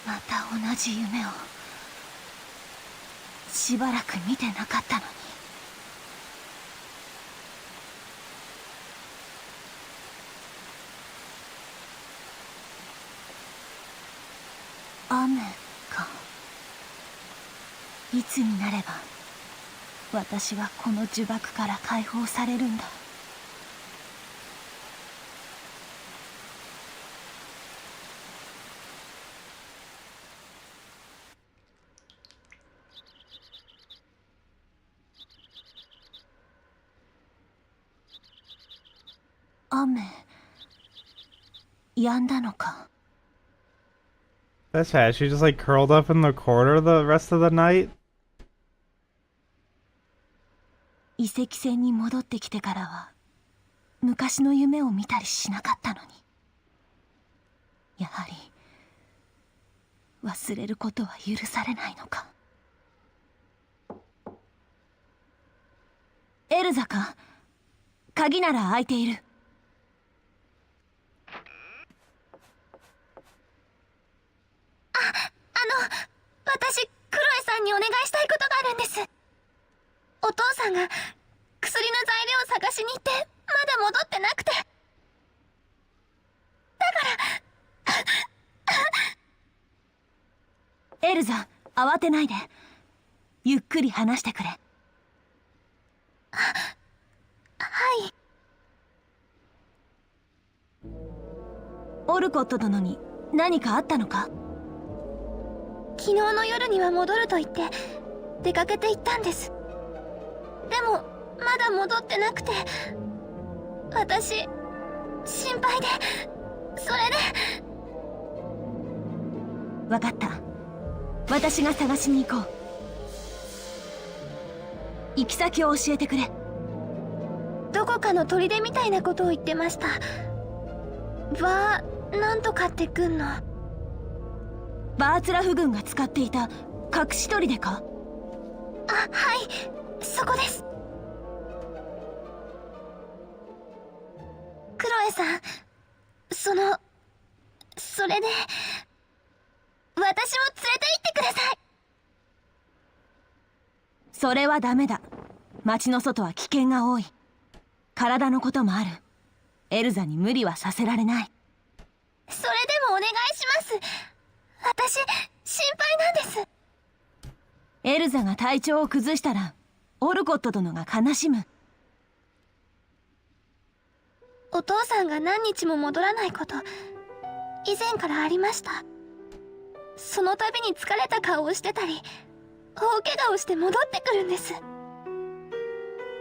C: また同じ夢をしばらく見てなかったのに。雨か。いつになれば私はこの呪縛から解放されるんだ。雨止んだのか。
A: That's sad. She just like curled up in the corner the rest of the night.
C: 遺跡船に戻ってきてからは昔の夢を見たりしなかったのに、やはり忘れることは許されないのか。エルザか。鍵なら開いている。私、クロエさんにお願いしたいことがあるんです。お父さんが薬の材料を探しに行ってまだ戻ってなくて、だからエルザ、慌てないで。ゆっくり話してくれ。はい。オルコット殿に何かあったのか。昨日の夜には戻ると言って出かけて行ったんです。でもまだ戻ってなくて、私心配で、それで。分かった、私が探しに行こう。行き先を教えてくれ。どこかの砦みたいなことを言ってました。なんとかって軍の。バーツラフ軍が使っていた隠し砦か。あ、はい、そこです。クロエさん、それで私も連れて行ってください。それはダメだ。町の外は危険が多い。体のこともある。エルザに無理はさせられない。それでもお願いします。私心配なんです。エルザが体調を崩したらオルコット殿が悲しむ。お父さんが何日も戻らないこと、以前からありました。その度に疲れた顔をしてたり、大怪我をして戻ってくるんです。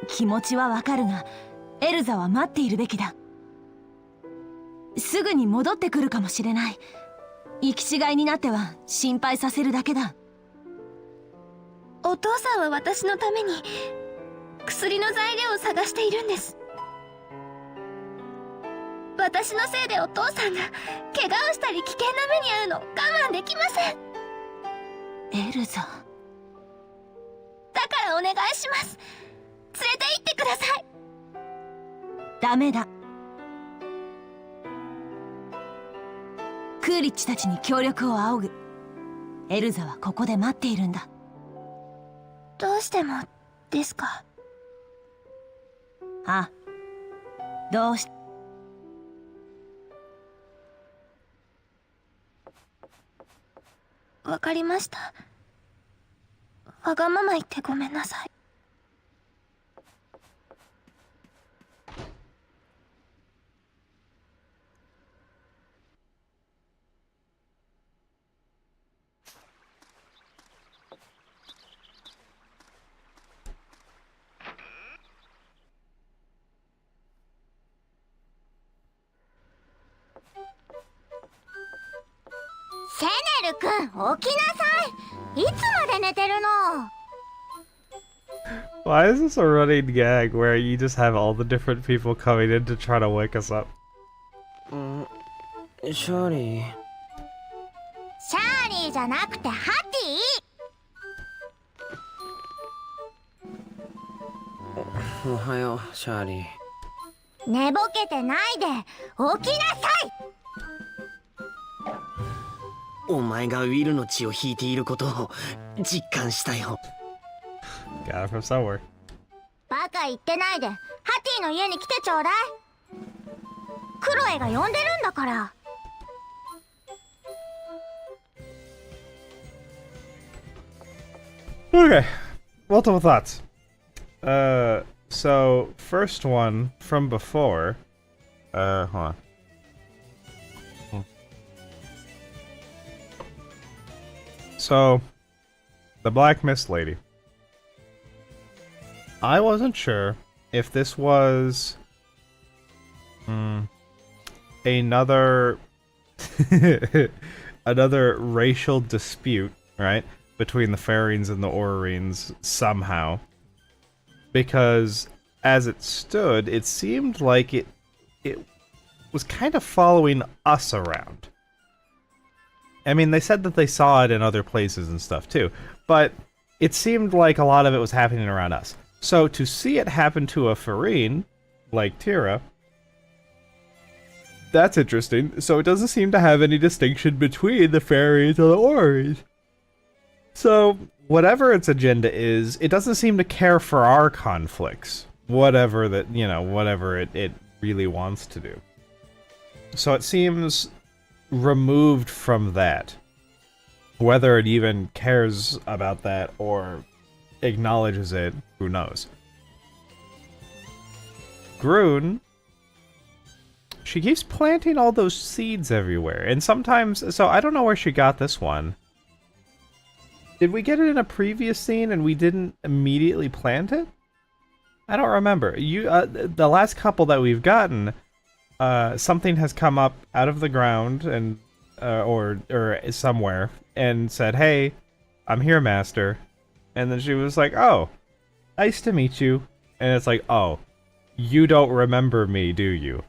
C: 気持ちはわかるが、エルザは待っているべきだ。すぐに戻ってくるかもしれない。行き違いになっては心配させるだけだ。お父さんは私のために薬の材料を探しているんです。私のせいでお父さんが怪我をしたり危険な目に遭うの我慢できません。エルザ、だからお願いします。連れて行ってください。ダメだ。クーリッチたちに協力を仰ぐ。エルザはここで待っているんだ。どうしてもですか。あ、どうし。わかりました。わがまま言ってごめんなさい。セネル君、起きなさい。いつまで寝てるの。
A: Why is this a running gag where you just have all the different people coming in to try to wake us up?
G: シャーリー。
C: シャーリーじゃなくてハテ
G: おはよう、シャーリー。
C: ィ。寝ぼけてないで起きなさい。
G: お前がウィルの血を引いていることを実感したよ。
A: Got it from somewhere.
C: バカ言ってないでハティの家に来てちょうだい。クロエが呼んでるんだから。
A: Okay, multiple thoughts. So first one from before. Hold on. So, the Black Mist Lady. I wasn't sure if this was another another racial dispute, right, between the Faerines and the Aurorines somehow, because as it stood, it seemed like it was kind of following us around. I mean, they said that they saw it in other places and stuff too, but it seemed like a lot of it was happening around us. So to see it happen to a Faerine, like Tira, that's interesting. So it doesn't seem to have any distinction between the Faerines and the Aurorines. So, whatever its agenda is, it doesn't seem to care for our conflicts. Whatever that, you know, whatever it really wants to do. So it seems removed from that. Whether it even cares about that or acknowledges it, who knows. Groon, she keeps planting all those seeds everywhere, and sometimes, so I don't know where she got this one. Did we get it in a previous scene and we didn't immediately plant it? I don't remember. The last couple that we've gotten, something has come up out of the ground and or somewhere and said, "Hey, I'm here, Master." And then she was like, "Oh, nice to meet you." And it's like, "Oh, you don't remember me, do you?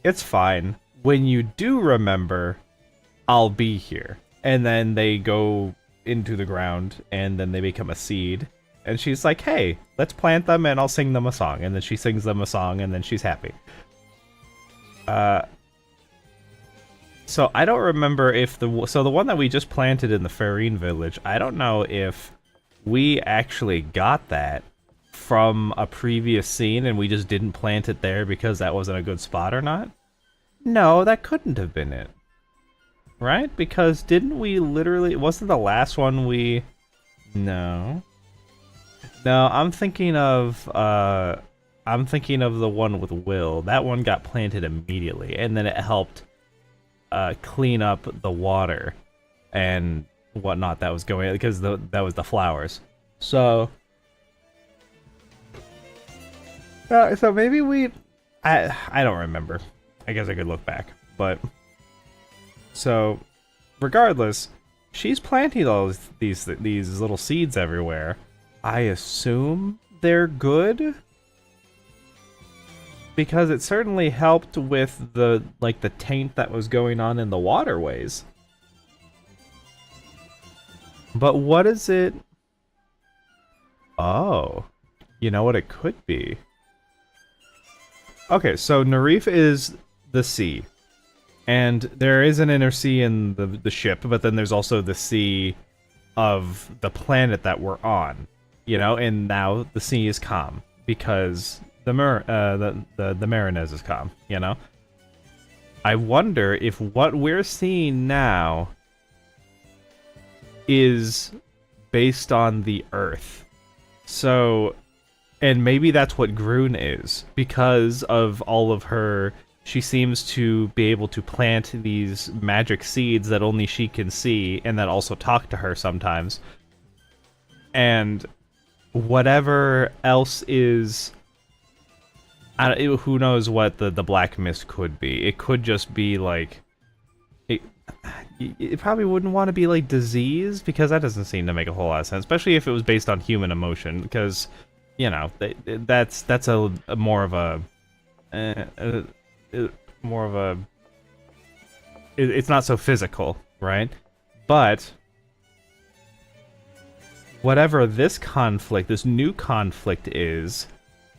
A: It's fine. When you do remember, I'll be here." And then they go into the ground and then they become a seed. And she's like, "Hey, let's plant them and I'll sing them a song." And then she sings them a song and then she's happy. So I don't remember if the one that we just planted in the Faerine village, I don't know if we actually got that from a previous scene and we just didn't plant it there because that wasn't a good spot or not. No, that couldn't have been it. Right? Because didn't we literally... wasn't the last one we... No. No, I'm thinking of the one with Will. That one got planted immediately, and then it helped clean up the water and whatnot that was going... because that was the flowers. So... so maybe we... I don't remember. I guess I could look back, but... So, regardless, she's planting all these little seeds everywhere. I assume they're good? Because it certainly helped with the taint that was going on in the waterways. But what is it? Oh, you know what it could be? Okay, so Narif is the sea. And there is an inner sea in the ship, but then there's also the sea of the planet that we're on. You know, and now the sea is calm because the Marinez is calm, you know? I wonder if what we're seeing now is based on the Earth. So, and maybe that's what Groon is, because of all of her... She seems to be able to plant these magic seeds that only she can see, and that also talk to her sometimes. And whatever else is... who knows what the Black Mist could be. It could just be like... it probably wouldn't want to be like disease, because that doesn't seem to make a whole lot of sense, especially if it was based on human emotion, because, you know, that's a more of a it's not so physical, right? But whatever this conflict, this new conflict is,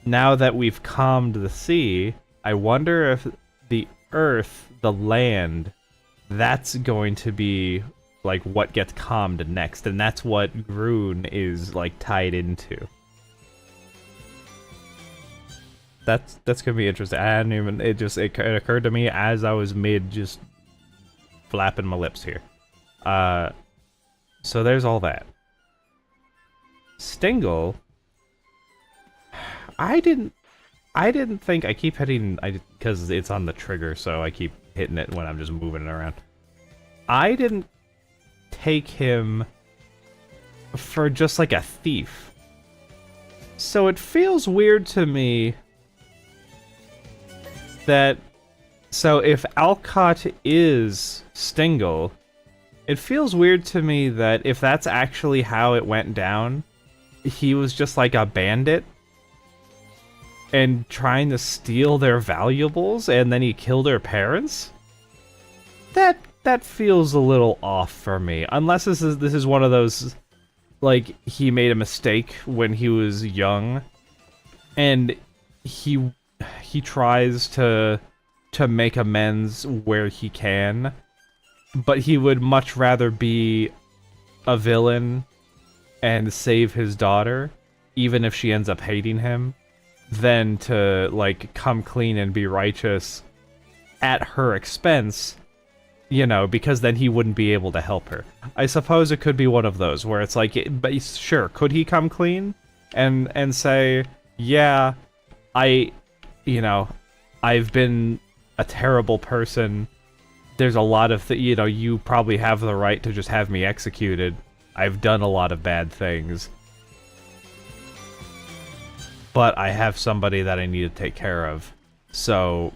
A: now that we've calmed the sea, I wonder if the earth, the land, that's going to be like what gets calmed next, and that's what Groon is like tied into. That's gonna be interesting. I hadn't even, it occurred to me as I was mid just flapping my lips here. So there's all that. Stingle, I didn't think, I keep hitting, because it's on the trigger, so I keep hitting it when I'm just moving it around. I didn't take him for just like a thief. So it feels weird to me that, so if Alcott is Stingle, it feels weird to me that if that's actually how it went down, he was just like a bandit and trying to steal their valuables, and then he killed their parents? That feels a little off for me. Unless this is one of those, like, he made a mistake when he was young, and he tries to make amends where he can, but he would much rather be a villain and save his daughter, even if she ends up hating him, than to, like, come clean and be righteous at her expense, you know, because then he wouldn't be able to help her. I suppose it could be one of those, where it's like, but sure, could he come clean and say, yeah, you know, I've been a terrible person, there's a lot of, you know, you probably have the right to just have me executed, I've done a lot of bad things, but I have somebody that I need to take care of, so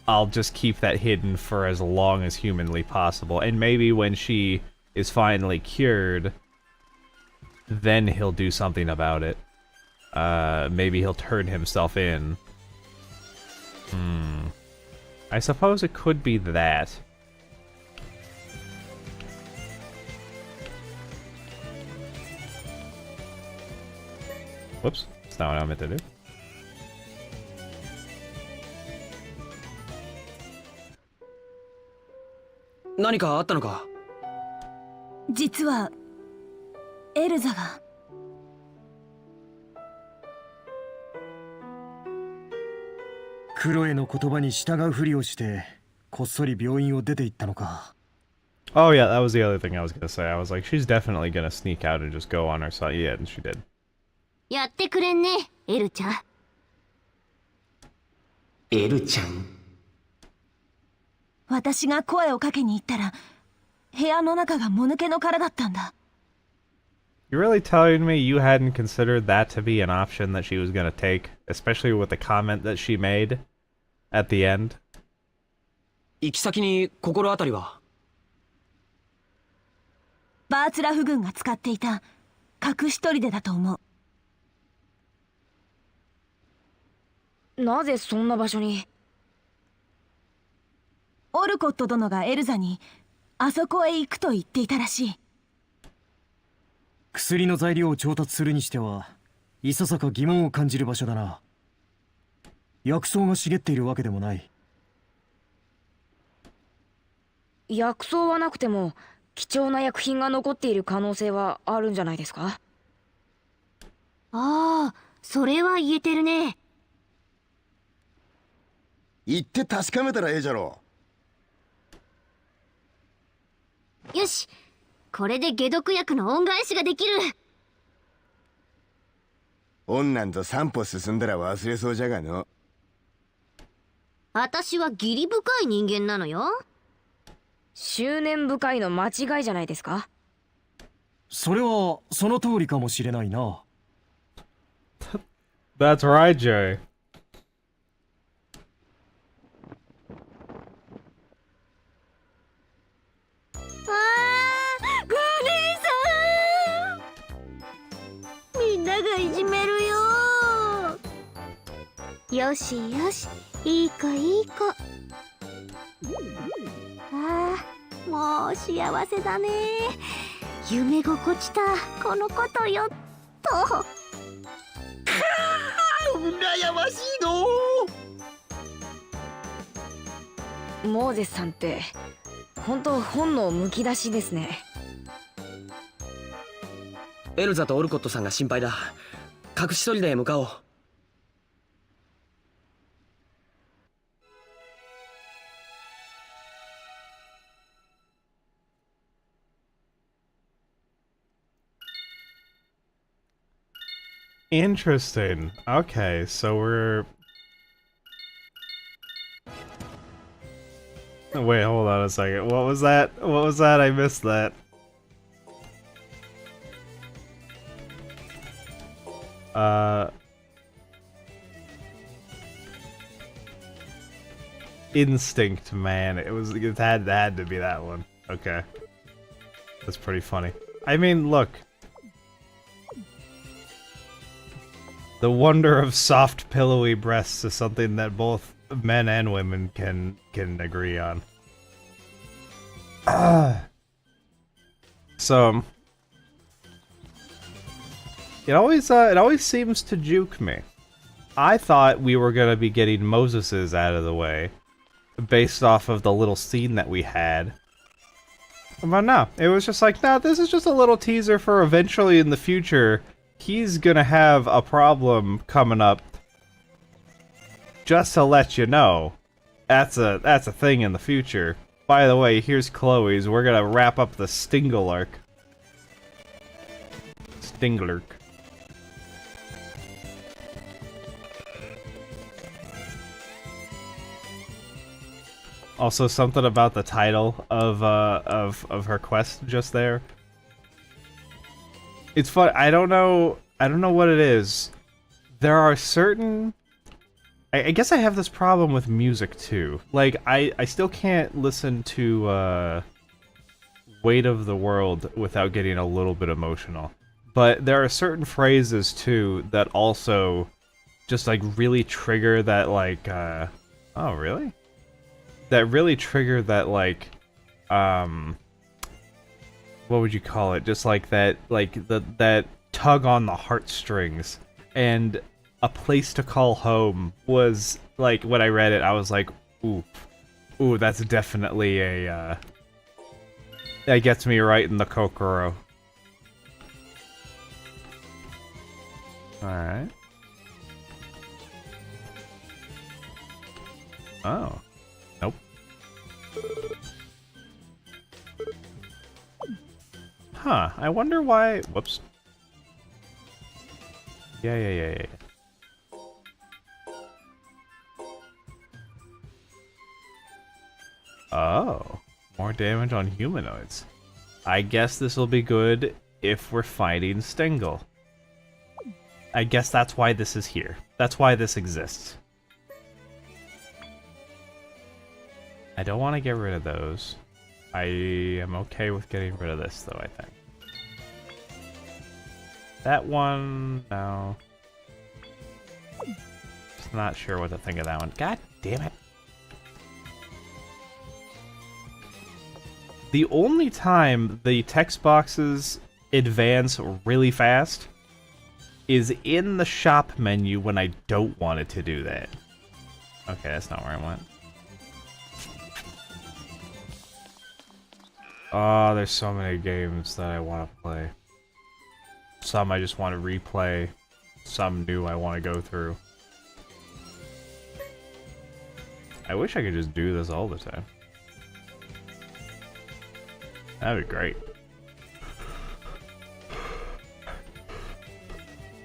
A: I'll just keep that hidden for as long as humanly possible, and maybe when she is finally cured, then he'll do something about it. Maybe he'll turn himself in. I suppose it could be that. Whoops, that's not what I meant to do.
C: 実はエルザが
D: クロエの言葉に従うふりをしてこっそり病院を出て行ったのか。
A: Oh yeah, that was the other thing I was gonna say. I was like, she's definitely gonna sneak out and just go on her side. Yeah, and she did.
C: やってくれんね、エルちゃん。
G: エルちゃん。
C: 私が声をかけに行ったら、部屋の中がもぬけの殻だったんだ。
A: You're really telling me you hadn't considered that to be an option that she was gonna take, especially with the comment that she made at the end?
G: 行き先に心当たりは？
C: バーツラフ軍が使っていた隠し砦だと思う。
H: なぜそんな場所に？
C: オルコット殿がエルザにあそこへ行くと言っていたらしい。
D: 薬の材料を調達するにしてはいささか疑問を感じる場所だな。薬草が茂っているわけでもない。
H: 薬草はなくても貴重な薬品が残っている可能性はあるんじゃないですか？
C: ああ、それは言えてるね。
B: 行って確かめたらええじゃろ。
C: よし、これで解毒薬の恩返しができる。
B: 恩なんぞ3歩進んだら忘れそうじゃがの。
C: 私は義理深い人間なのよ。
H: 執念深いの間違いじゃないですか？
D: それはその通りかもしれないな。
A: That's right, Jay.
C: あながいじめるよ。よしよし、いい子いい子。ああ、もう幸せだね。夢心地たこのことよっと。
B: 羨ましいの
H: モーゼスさんって本当本能むき出しですね。
G: エルザとオルコットさんが心配だ。隠し砦へ向かおう。
A: Interesting. Okay, so we're... Wait, hold on a second. What was that? What was that? I missed that. Instinct, man. It had to be that one. Okay. That's pretty funny. I mean, look. The wonder of soft, pillowy breasts is something that both men and women can agree on. So it always seems to juke me. I thought we were gonna be getting Moses's out of the way, based off of the little scene that we had. But no, it was just like, nah, this is just a little teaser for eventually in the future. He's gonna have a problem coming up. Just to let you know, that's a thing in the future. By the way, here's Chloe's. We're gonna wrap up the Stingle arc. Stinglerk. Also, something about the title of her quest just there. It's fun. I don't know what it is. There are certain... I guess I have this problem with music too. Like, I still can't listen to Weight of the World without getting a little bit emotional. But there are certain phrases too that also just like really trigger that like oh really? That really trigger that like what would you call it? Just like that, like that tug on the heartstrings. And A Place to Call Home was like, when I read it, I was like, ooh, that's definitely a that gets me right in the Kokoro. All right. Oh, nope. Huh, I wonder why... Whoops. Yeah. Oh, more damage on humanoids. I guess this will be good if we're fighting Stingle. I guess that's why this is here. That's why this exists. I don't want to get rid of those. I am okay with getting rid of this, though, I think. That one... no. Just not sure what to think of that one. God damn it. The only time the text boxes advance really fast is in the shop menu when I don't want it to do that. Okay, that's not where I went. Oh, there's so many games that I want to play. Some I just want to replay. Some new I want to go through. I wish I could just do this all the time. That'd be great.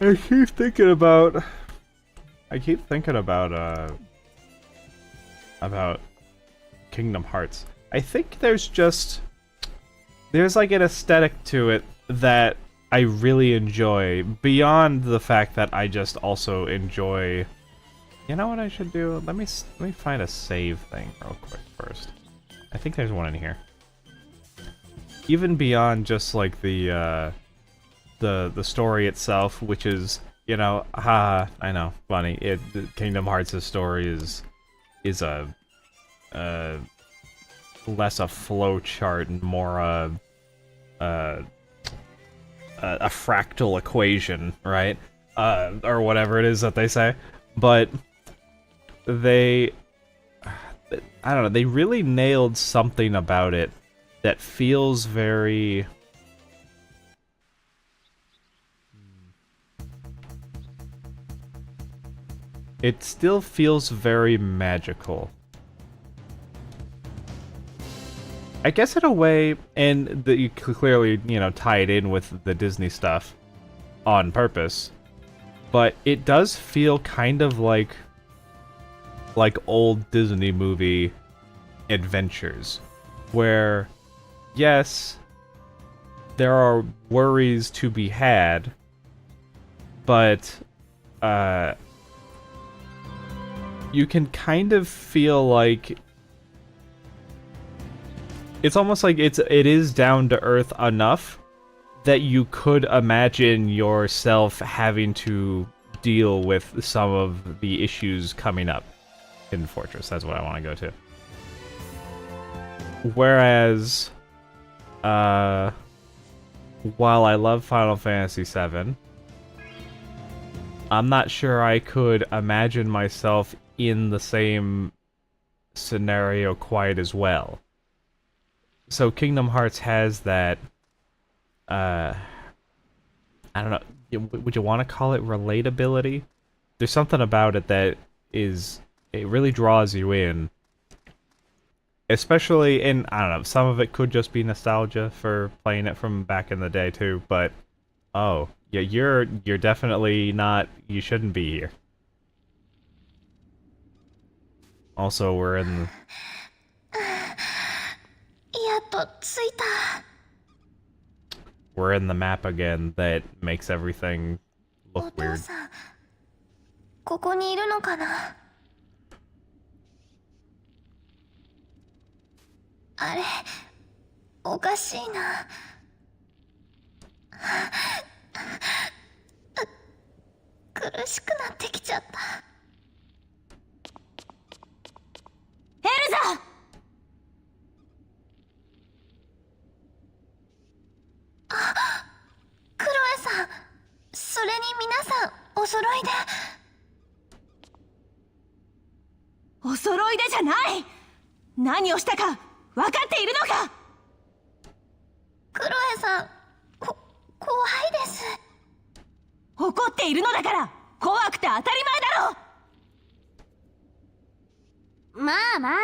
A: I keep thinking about Kingdom Hearts. I think there's like an aesthetic to it that I really enjoy, beyond the fact that I just also enjoy... You know what I should do? Let me find a save thing real quick first. I think there's one in here. Even beyond just like the the story itself, which is, you know, I know, funny. Kingdom Hearts' story is a less a flow chart and more a fractal equation, right? Or whatever it is that they say. But I don't know, they really nailed something about it that feels very... It still feels very magical. I guess in a way, and that you clearly, you know, tie it in with the Disney stuff on purpose, but it does feel kind of like old Disney movie adventures, where, yes, there are worries to be had, but, you can kind of feel like it's almost like it is down to earth enough that you could imagine yourself having to deal with some of the issues coming up in Fortress. That's what I want to go to. Whereas, while I love Final Fantasy VII, I'm not sure I could imagine myself in the same scenario quite as well. So Kingdom Hearts has that, I don't know, would you want to call it relatability? There's something about it that it really draws you in. Especially in, I don't know, some of it could just be nostalgia for playing it from back in the day too, but, oh, yeah, you're definitely not, you shouldn't be here. Also, we're in the...
C: やっと着いた。
A: We're in the map again that makes everything
C: お
A: look
C: 父
A: weird.
C: さん、ここにいるのかな。あれ、おかしいな。苦しくなってきちゃった。エルザ！あ、クロエさん、それに皆さんお揃いで。お揃いでじゃない。何をしたか分かっているのか。クロエさん、怖いです。怒っているのだから怖くて当たり前だろ。まあまあ、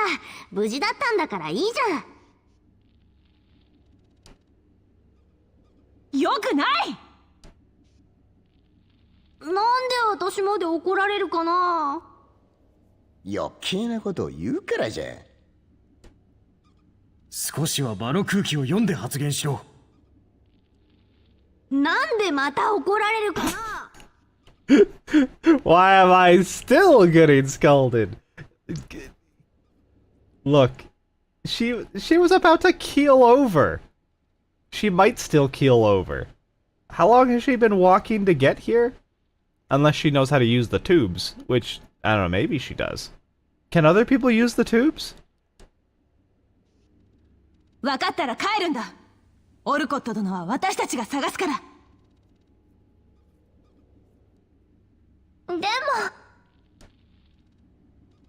C: 無事だったんだからいいじゃん。よくない。なんで私まで怒られるかな。
B: 余計なことを言うからじゃ。
D: 少しは場の空気を読んで発言しろ。
C: なんでまた怒られるかな。
A: Why am I still getting scolded? Look, she was about to keel over. She might still keel over. How long has she been walking to get here? Unless she knows how to use the tubes, which, I don't know, maybe she does. Can other people use the tubes?
C: 分かったら帰るんだ。オルコット殿は私たちが探すから。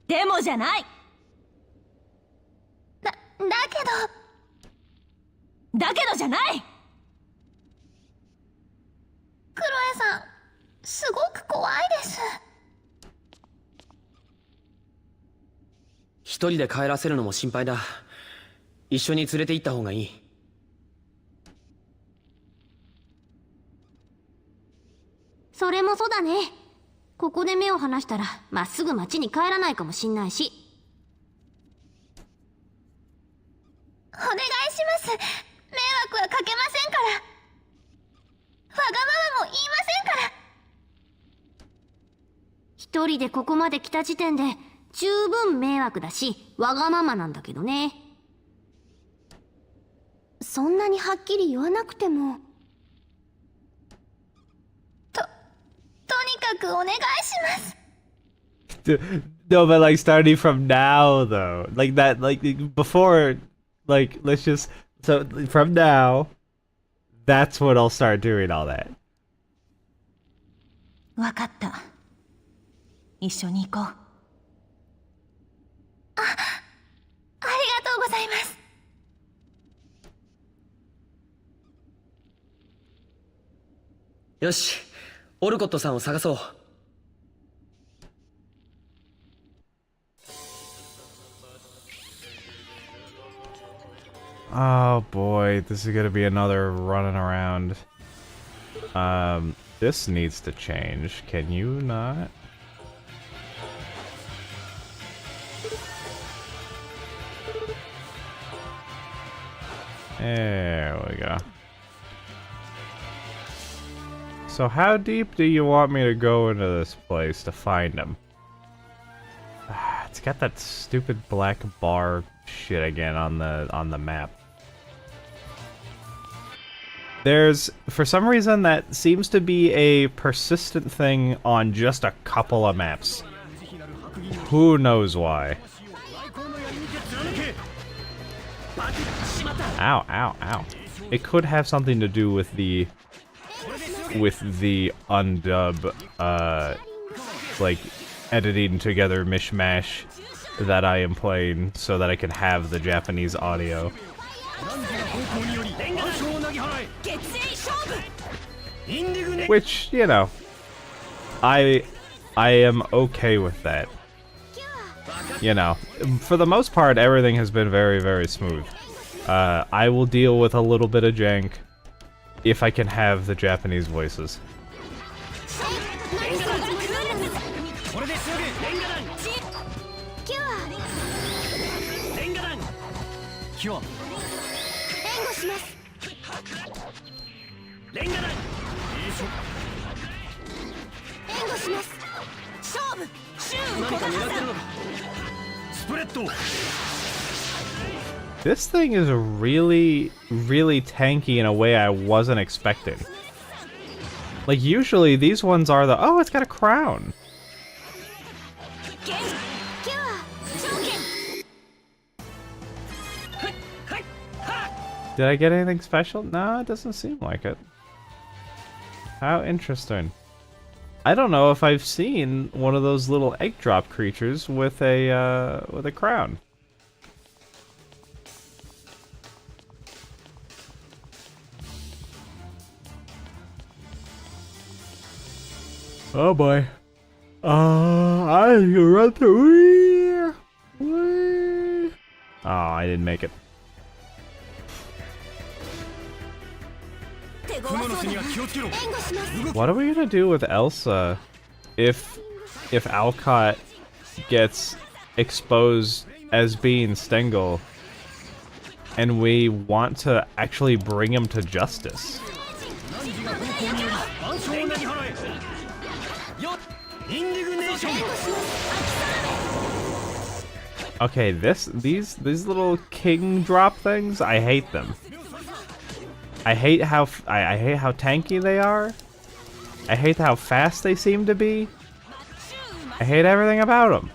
C: でもじゃない。だけどじゃない。クロエさん、すごく怖いです。
G: 一人で帰らせるのも心配だ。一緒に連れて行った方がいい。
C: それもそうだね。ここで目を離したらまっすぐ町に帰らないかもしんないし。お願いします。迷惑はかけませんから。わがままも言いませんから。一人でここまで来た時点で十分迷惑だしわがままなんだけどね。そんなにはっきり言わなくても。かくお願いします。
A: No, but like starting from now though, like that, like before, like let's just so from now, that's when I'll start doing all that.
I: わかった。一緒に行こう。
C: ありがとうございます。
G: よし、オルコットさんを探そう。
A: Oh boy, this is gonna be another running around. This needs to change. Can you not? There we go. So how deep do you want me to go into this place to find him? It's got that stupid black bar shit again on the map. There's, for some reason, that seems to be a persistent thing on just a couple of maps. Who knows why? Ow, ow, ow. It could have something to do with the undub, like, editing together mishmash that I am playing so that I can have the Japanese audio. Which, you know, I am okay with that. You know, for the most part, everything has been very, very smooth. I will deal with a little bit of jank if I can have the Japanese voices. This thing is really, really tanky in a way I wasn't expecting. Like, usually these ones are the, oh, it's got a crown. Did I get anything special? No, it doesn't seem like it. How interesting. I don't know if I've seen one of those little egg drop creatures with a crown. Oh boy. I can run through. Oh, I didn't make it. What are we gonna do with Elsa if Alcott gets exposed as being Stengel and we want to actually bring him to justice? Okay, these little king drop things, I hate them. I hate how tanky they are. I hate how fast they seem to be. I hate everything about them.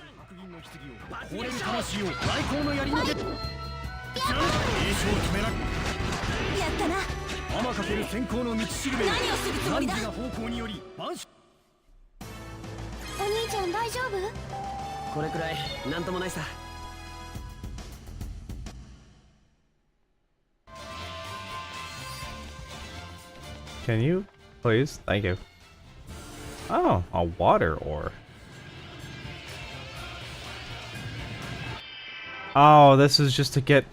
A: Can you, please? Thank you. Oh, a water ore. Oh, this is just to get,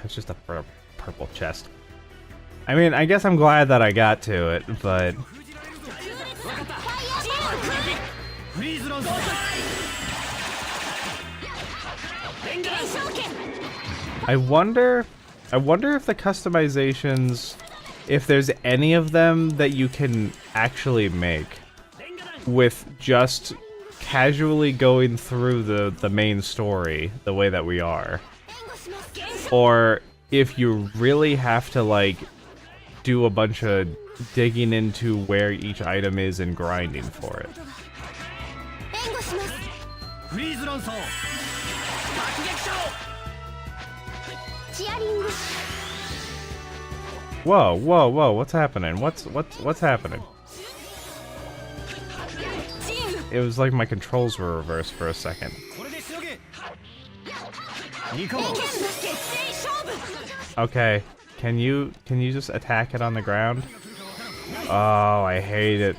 A: it's just a purple chest. I mean, I guess I'm glad that I got to it, but... I wonder if the customizations, if there's any of them that you can actually make with just casually going through the main story the way that we are. Or if you really have to, like, do a bunch of digging into where each item is and grinding for it.
C: 援護します。
D: フリーズランサー。
G: 爆撃
C: チアリング。
A: Whoa, whoa, whoa! What's happening? What's happening? It was like my controls were reversed for a second.
D: これでしのげ。ニカモン。
A: Okay, can you just attack it on the ground? Oh, I hate it.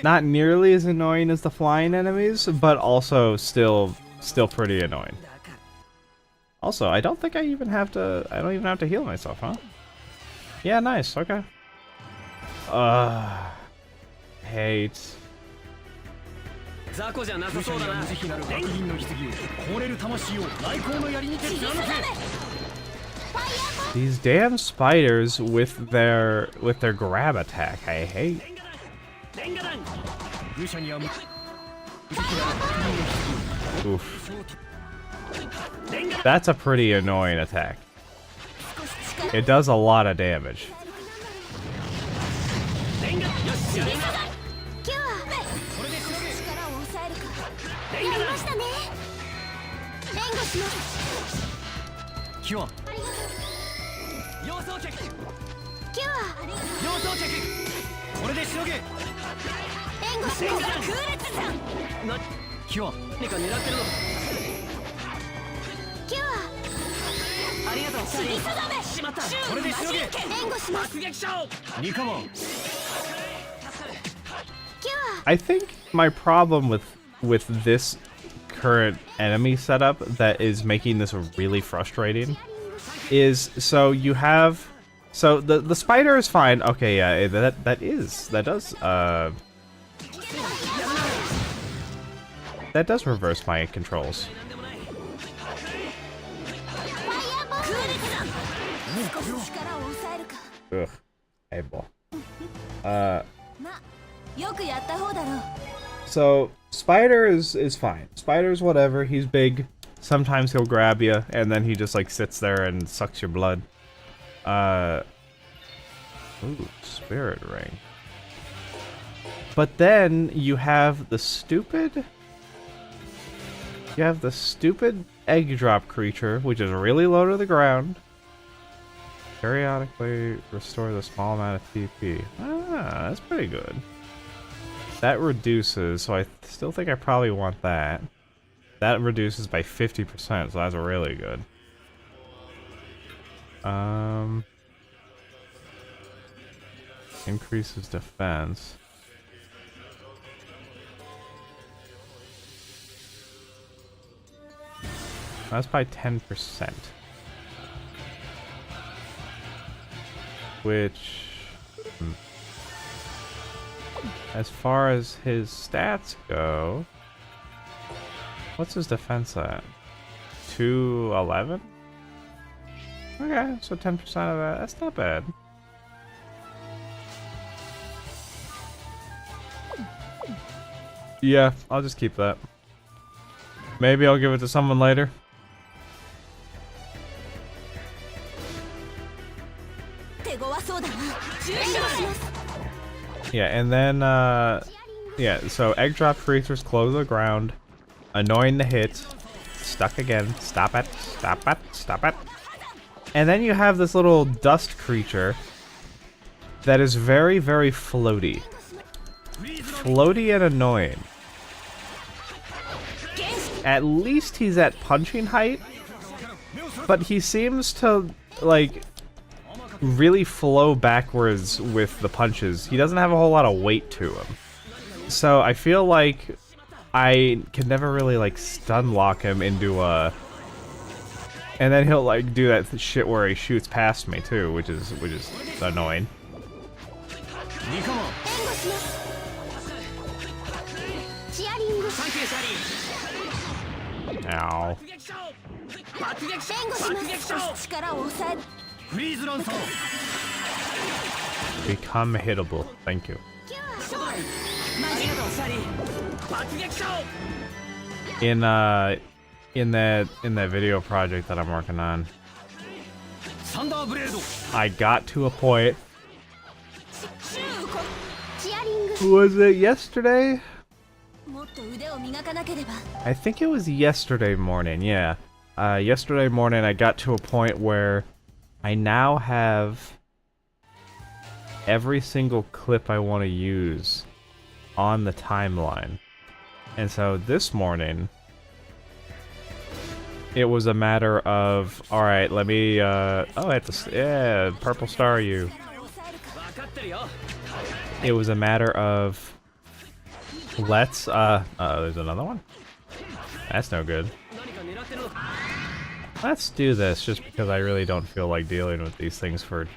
A: Not nearly as annoying as the flying enemies, but also still pretty annoying. Also, I don't think I don't even have to heal myself, huh? Yeah, nice. Okay. Hate.
G: 雑魚じゃなさそうだな。
D: 無慈悲なる白銀の棺を凍れる魂を来光の槍にて貫け。
A: These damn spiders with their grab attack. I hate.
D: 愚者には無慈悲なる白銀の棺を
A: Oof. That's a pretty annoying attack. It does a lot of damage.
D: キュア。
G: 様相客。
C: キュア。
G: 様相客。
D: これでしのげ。
C: 援護します。空列さん。
D: キュア。
G: 何か狙ってるのか。
C: キュア。
G: ありがとう。
C: 尻定め。
G: しまった。
D: これでしのげ。
C: 援護します。
G: 爆撃賞。
D: ニカモン。
C: キュ
A: I think my problem with this current enemy setup that is making this really frustrating is so the spider is fine. Okay, yeah, that does reverse my controls. Ugh, eyeball.
C: よくやった方だろう。
A: So Spider is fine. Spider's whatever. He's big. Sometimes he'll grab you, and then he just like sits there and sucks your blood. Ooh, Spirit Ring. But then you have the stupid. You have the stupid egg drop creature, which is really low to the ground. Periodically restore the small amount of TP. Ah, that's pretty good. That reduces, so I still think I probably want that. That reduces by 50%, so that's really good. Increases defense. That's by 10%. Which... as far as his stats go... what's his defense at? 211? Okay, so 10% of that. That's not bad. Yeah, I'll just keep that. Maybe I'll give it to someone later. Yeah, and then, yeah, so egg drop creatures close the ground, annoying to hit, stuck again, stop it, stop it, stop it. And then you have this little dust creature that is very, very floaty. Floaty and annoying. At least he's at punching height, but he seems to, like, really flow backwards with the punches. He doesn't have a whole lot of weight to him. So I feel like I can never really like stun lock him into a... and then he'll like do that shit where he shoots past me too, which is annoying. Ow. Become hittable. Thank you. In that video project that I'm working on, I got to a point. Was it yesterday? I think it was yesterday morning, yeah. Yesterday morning I got to a point where I now have every single clip I want to use on the timeline. And so this morning, it was a matter of, alright, let me, oh, yeah, purple star you. It was a matter of, let's, there's another one? That's no good. Let's do this, just because I really don't feel like dealing with these things for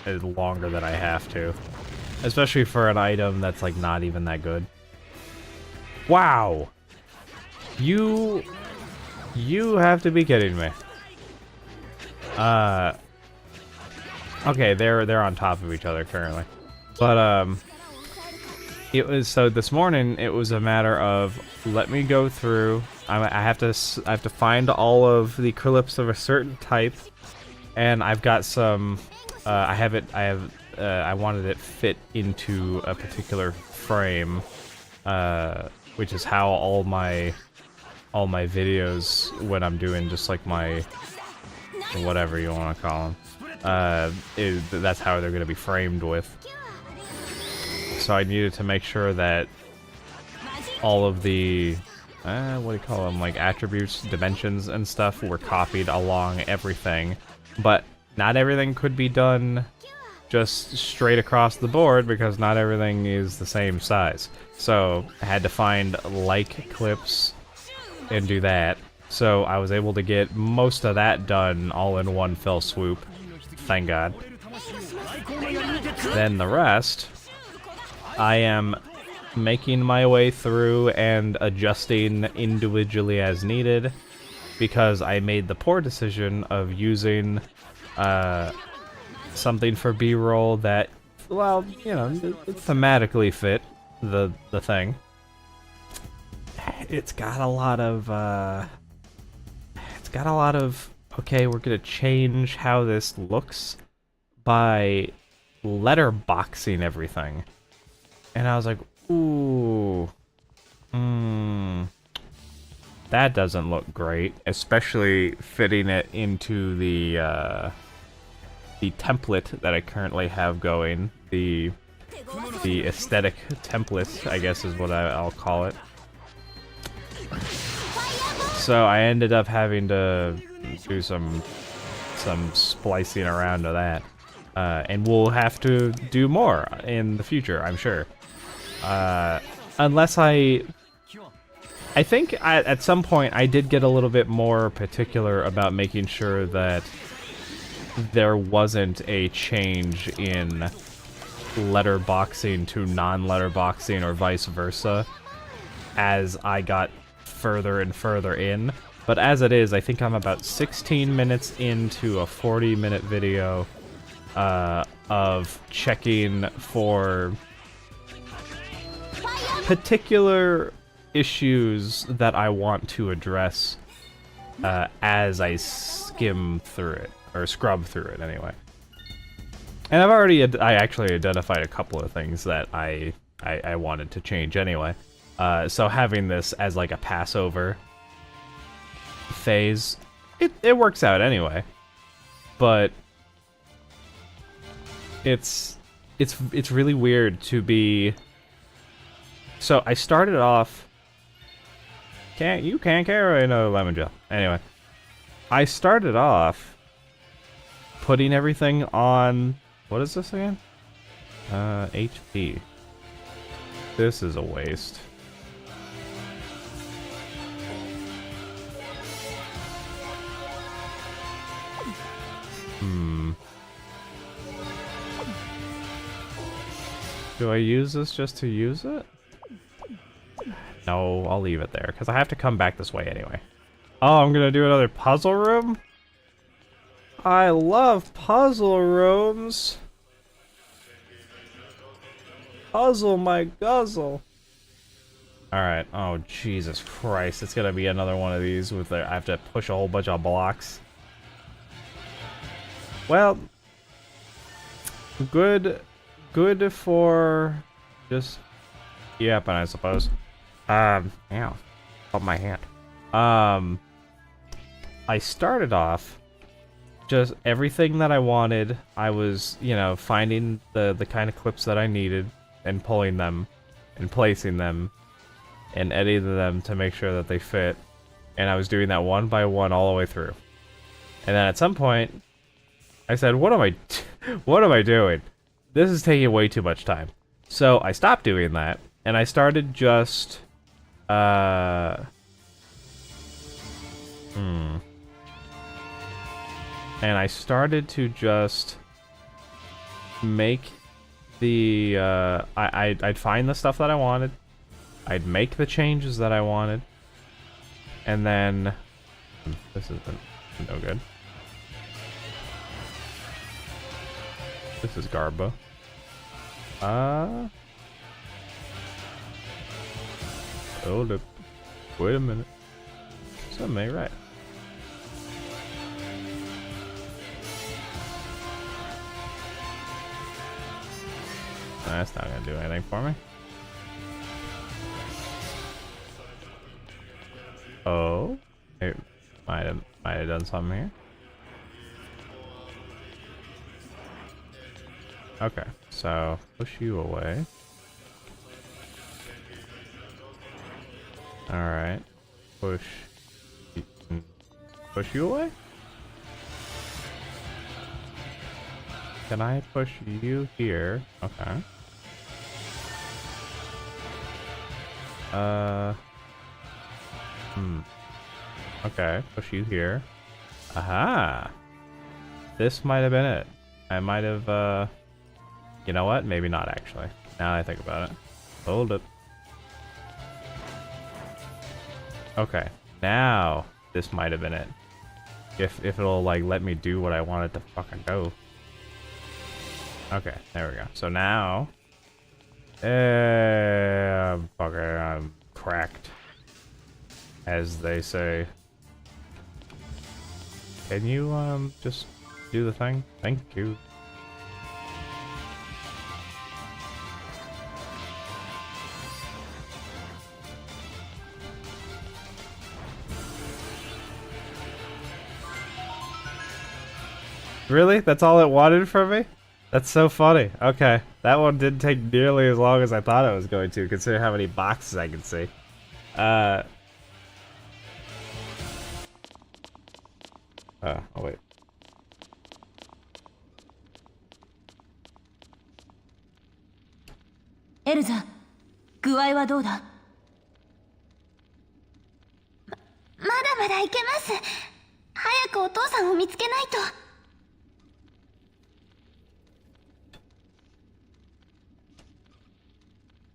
A: longer than I have to. Especially for an item that's, like, not even that good. Wow! You have to be kidding me. Okay, they're on top of each other currently. But, it was, so this morning, it was a matter of, let me go through, I have to find all of the clips of a certain type, and I've got some, I wanted it fit into a particular frame, which is how all my videos, when I'm doing just like my, whatever you want to call them, that's how they're going to be framed with. So I needed to make sure that all of the, what do you call them, like attributes, dimensions and stuff were copied along everything. But not everything could be done just straight across the board because not everything is the same size. So I had to find like clips and do that. So I was able to get most of that done all in one fell swoop. Thank God. Then the rest, I am making my way through and adjusting individually as needed because I made the poor decision of using something for B-roll that, well, you know, it thematically fit the thing. It's got a lot of, okay, we're gonna change how this looks by letterboxing everything. And I was like, ooh, that doesn't look great, especially fitting it into the template that I currently have going, the aesthetic template, I guess is what I'll call it. So I ended up having to do some splicing around to that, and we'll have to do more in the future, I'm sure. Unless I think at some point I did get a little bit more particular about making sure that there wasn't a change in letterboxing to non-letterboxing or vice versa as I got further and further in. But as it is, I think I'm about 16 minutes into a 40-minute video of checking for particular issues that I want to address as I skim through it, or scrub through it anyway. And I actually identified a couple of things that I wanted to change anyway. So having this as like a Passover phase, it works out anyway. But it's really weird to be. So I started off. You can't carry no lemon gel. Anyway, I started off putting everything on. What is this again? HP. This is a waste. Do I use this just to use it? No, I'll leave it there, because I have to come back this way anyway. Oh, I'm gonna do another puzzle room? I love puzzle rooms! Puzzle my guzzle! Alright, oh Jesus Christ, it's gonna be another one of these with I have to push a whole bunch of blocks. Well, good for just yapping, I suppose. Ow, up my hand. I started off just everything that I wanted. I was, you know, finding the kind of clips that I needed and pulling them and placing them and editing them to make sure that they fit. And I was doing that one by one all the way through. And then at some point, I said, what am I doing? This is taking way too much time. So I stopped doing that, and I started just, and I started to just make the, I'd find the stuff that I wanted, I'd make the changes that I wanted, and then, this isn't no good. This is Garbo. Hold up. Wait a minute. Something ain't right. That's not gonna do anything for me. Oh, it might have done something here. Okay, so push you away. All right, push you away. Can I push you here? Okay. Okay, push you here. Aha! This might have been it. I might have, you know what? Maybe not, actually. Now that I think about it. Hold up. Okay, now this might have been it. If it'll, like, let me do what I want it to fucking do. Okay, there we go. So now... fucker, I'm cracked. As they say. Can you, just do the thing? Thank you. Really? That's all it wanted from me? That's so funny. Okay, that one didn't take nearly as long as I thought it was going to, considering how many boxes I can see. Oh, wait.
C: Elsa, 具合はどうだ？まだまだいけます。早くお父さんを見つけないと。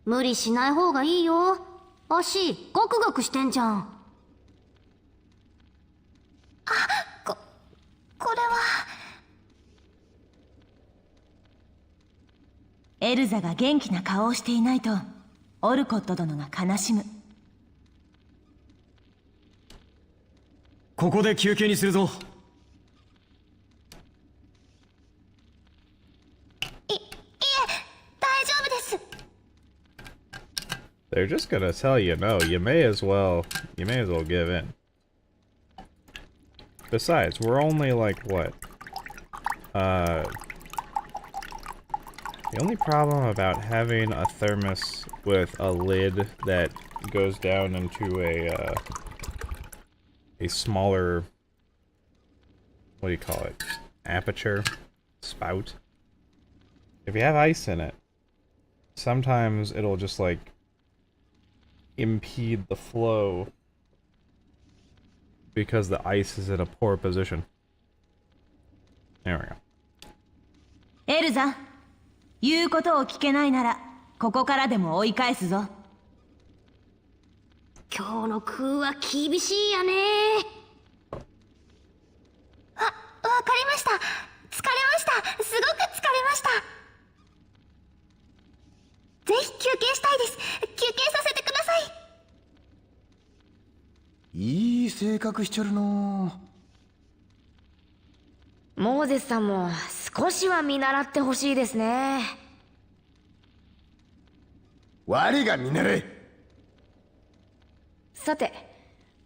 C: 無理しない方がいいよ。足ゴクゴクしてんじゃん。これは。エルザが元気な顔をしていないとオルコット殿が悲しむ。
D: ここで休憩にするぞ。
C: いえ、大丈夫です。
A: They're just gonna tell you no. You may as well give in. Besides, we're only like what? The only problem about having a thermos with a lid that goes down into a smaller, what do you call it? Aperture? Spout? If you have ice in it, sometimes it'll just like impede the flow because the ice is in a poor position. There we go.
C: エルザ、言うことを聞けないならここからでも追い返すぞ。今日の空は厳しいやね。わかりました。疲れました。すごく疲れました。ぜひ休憩したいです。休憩させてください。
B: いい性格しちょるの。
H: もモーゼスさんも少しは見習ってほしいですね。
B: 我が見習え。
H: さて、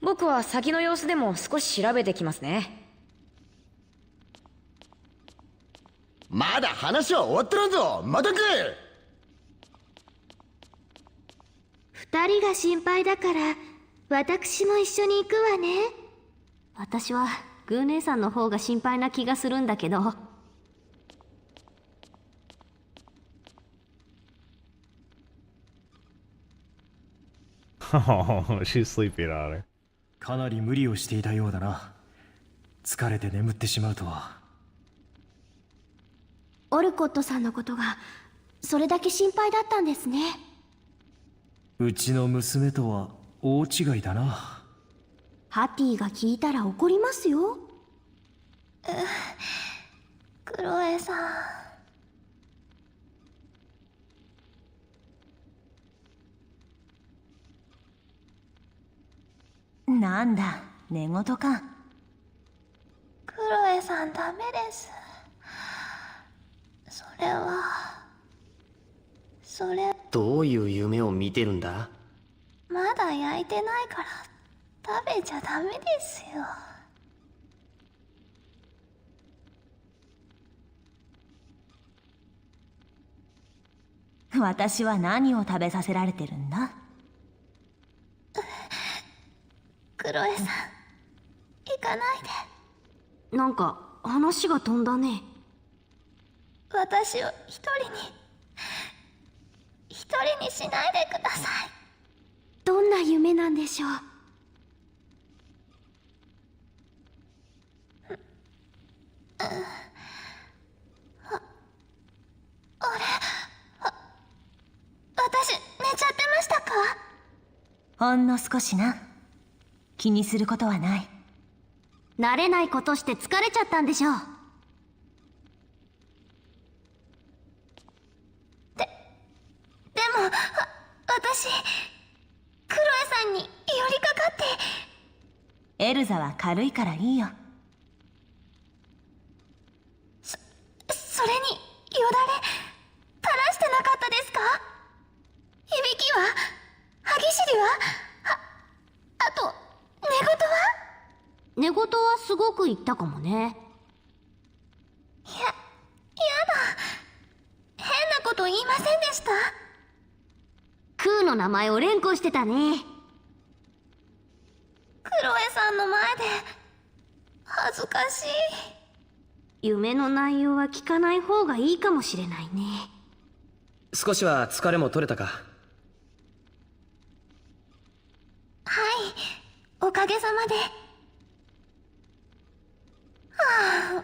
H: 僕は先の様子でも少し調べてきますね。
B: まだ話は終わってらんぞ。また来い。
C: 二人が心配だから私も一緒に行くわね。私はグー姉さんの方が心配な気がするんだけど。
A: Oh, she's sleeping on her.
D: かなり無理をしていたようだな。疲れて眠ってしまうとは。
C: オルコットさんのことがそれだけ心配だったんですね。
D: うちの娘とは大違いだな。
C: ハティが聞いたら怒りますよ。クロエさ
I: ん。なんだ、寝言か。
C: クロエさんダメです。それ
G: どういう夢を見てるんだ？
C: まだ焼いてないから食べちゃダメですよ。
I: 私は何を食べさせられてるんだ？
C: クロエさん、行かないで。なんか話が飛んだね。私を一人にしないでください。どんな夢なんでしょう。私寝ちゃってましたか？
I: ほんの少しな。気にすることはない。
C: 慣れないことして疲れちゃったんでしょう。でも私クロエさんに寄りかかって。
I: エルザは軽いからいいよ。
C: それによだれ垂らしてなかったですか？いびきは？歯ぎしりは？あと寝言はすごく言ったかもね。やだ。変なこと言いませんでした？クーの名前を連呼してたね。クロエさんの前で恥ずかしい。夢の内容は聞かない方がいいかもしれないね。
G: 少しは疲れも取れたか？
C: はい、おかげさまで。はあ、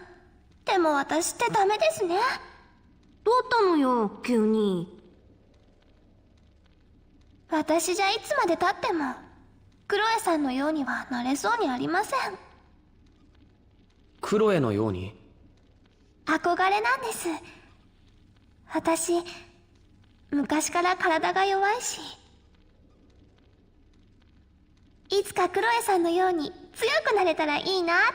C: でも私ってダメですね。どうったのよ、急に。私じゃいつまで経ってもクロエさんのようにはなれそうにありません。
G: クロエのように？
C: 憧れなんです。私昔から体が弱いし、いつかクロエさんのように強くなれたらいいなって。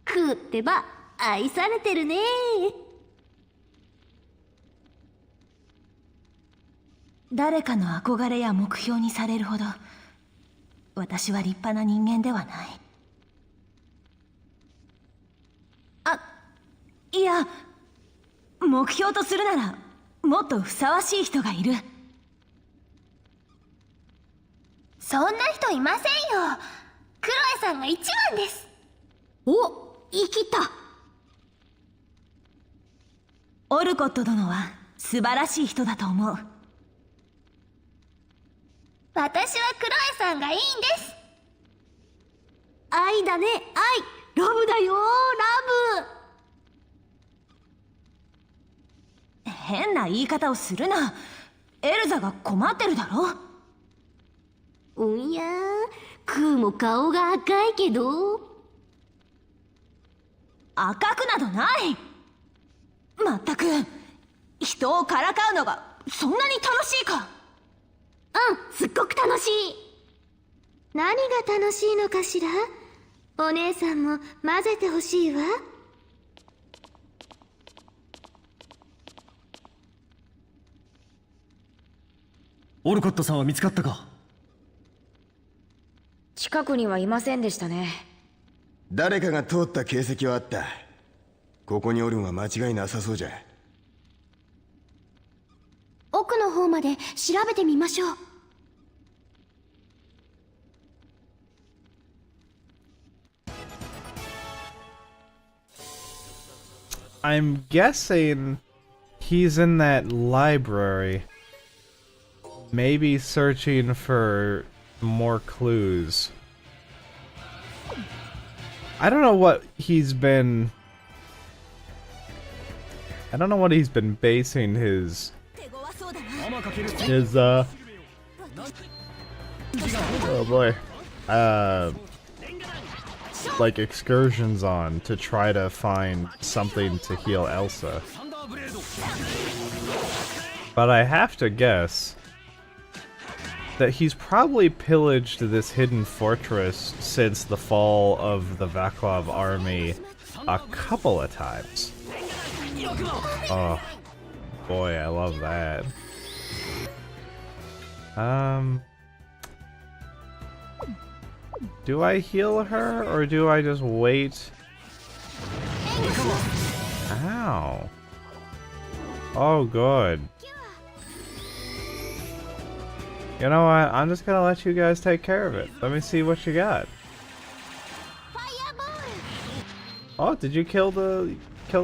C: クーってば愛されてるね。
I: 誰かの憧れや目標にされるほど私は立派な人間ではない。いや、目標とするならもっとふさわしい人がいる。
C: そんな人いませんよ。クロエさんが一番です。お、言い切った。
I: オルコット殿は素晴らしい人だと思う。
C: 私はクロエさんがいいんです。愛だね、愛。ラブだよ、ラブ。
I: 変な言い方をするな。エルザが困ってるだろ。
C: おや、クーも顔が赤いけど。
I: 赤くなどない。まったく人をからかうのがそんなに楽しいか。
C: うん、すっごく楽しい。何が楽しいのかしら？お姉さんも混ぜてほしいわ。
D: オルコットさんは見つかったか？
H: 近くにはいませんでしたね。
B: 誰かが通った形跡はあった。ここにおるんは間違いなさそうじゃ。
C: 奥の方まで調べてみましょう。
A: I'm guessing he's in that library. Maybe searching for more clues. I don't know what he's been... I don't know what he's been basing his oh boy. Like excursions on to try to find something to heal Elsa. But I have to guess that he's probably pillaged this hidden fortress since the fall of the Vaclav army a couple of times. Oh boy, I love that. Do I heal her or do I just wait? Ow. Oh, good. You know what? I'm just gonna let you guys take care of it. Let me see what you got. Oh, did you kill the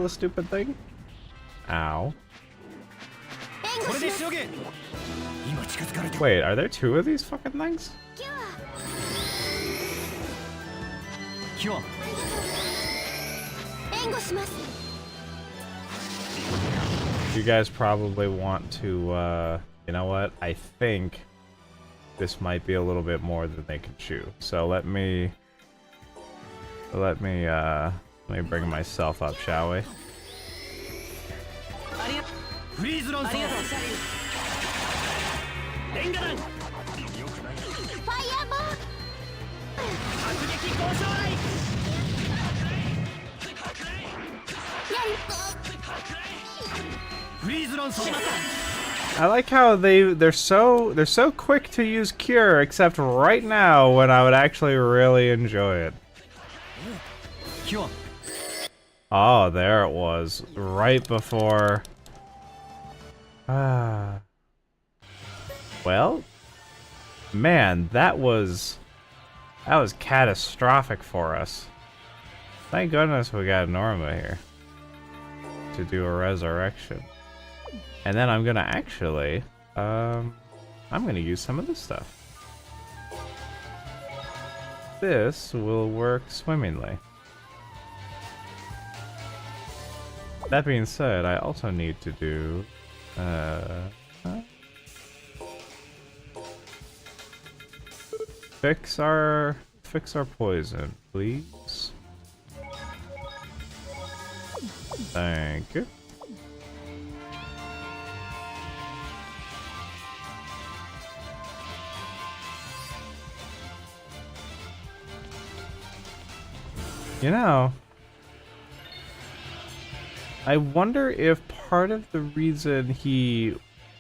A: stupid thing? Ow. Wait, are there two of these fucking things? You guys probably want to, you know what? I think this might be a little bit more than they can chew. So let me bring myself up, shall we? I like how they're so quick to use cure, except right now when I would actually really enjoy it. Oh, there it was, right before. Well, man, that was catastrophic for us. Thank goodness we got Norma here to do a resurrection. And then I'm gonna actually, I'm gonna use some of this stuff. This will work swimmingly. That being said, I also need to do, fix our poison, please. Thank you. You know, I wonder if part of the reason he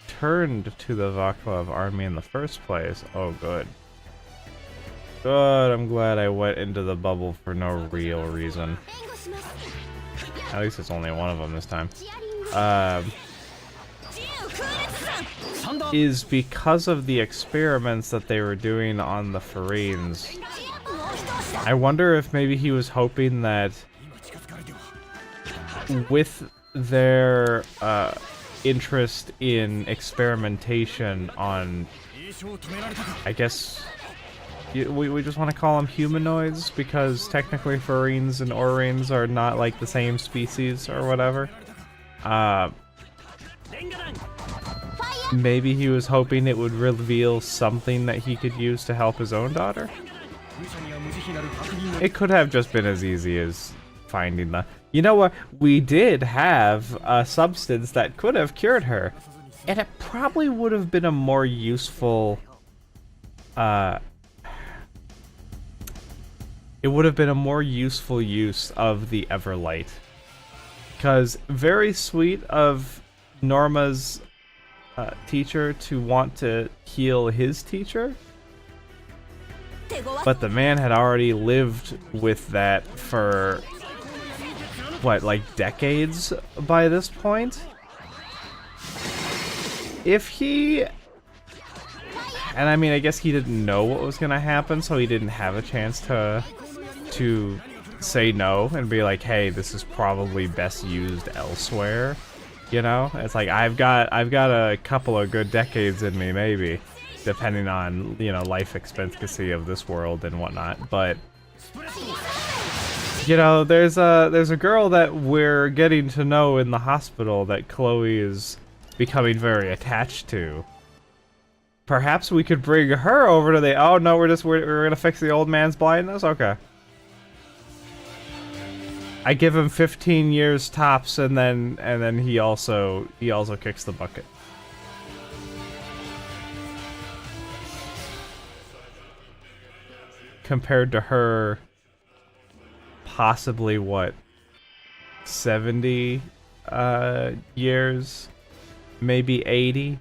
A: turned to the Vaclav army in the first place... Oh, good. Good, I'm glad I went into the bubble for no real reason. At least it's only one of them this time. Is because of the experiments that they were doing on the Fareens. I wonder if maybe he was hoping that with their interest in experimentation on, I guess, we just want to call them humanoids because technically Fareens and Oreens are not like the same species or whatever. Maybe he was hoping it would reveal something that he could use to help his own daughter. It could have just been as easy as finding the... You know what? We did have a substance that could have cured her. And it probably would have been a more useful... it would have been a more useful use of the Everlight. Because very sweet of Norma's teacher to want to heal his teacher, but the man had already lived with that for, what, like decades by this point? If he... And I mean, I guess he didn't know what was gonna happen, so he didn't have a chance to say no and be like, hey, this is probably best used elsewhere. You know? It's like, I've got a couple of good decades in me, maybe, depending on, you know, life expectancy of this world and whatnot, but you know, there's a girl that we're getting to know in the hospital that Chloe is becoming very attached to. Perhaps we could bring her over to the... Oh no, we're gonna fix the old man's blindness? Okay. I give him 15 years tops, and then he also kicks the bucket. Compared to her, possibly what, 70 years, maybe 80,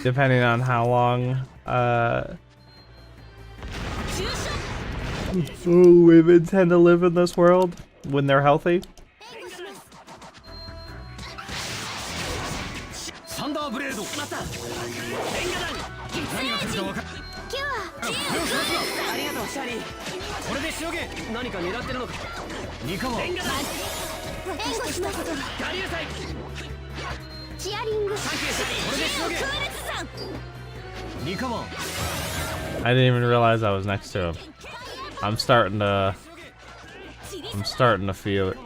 A: depending on how long women tend to live in this world when they're healthy. I didn't even realize I was next to him. I'm starting to feel it.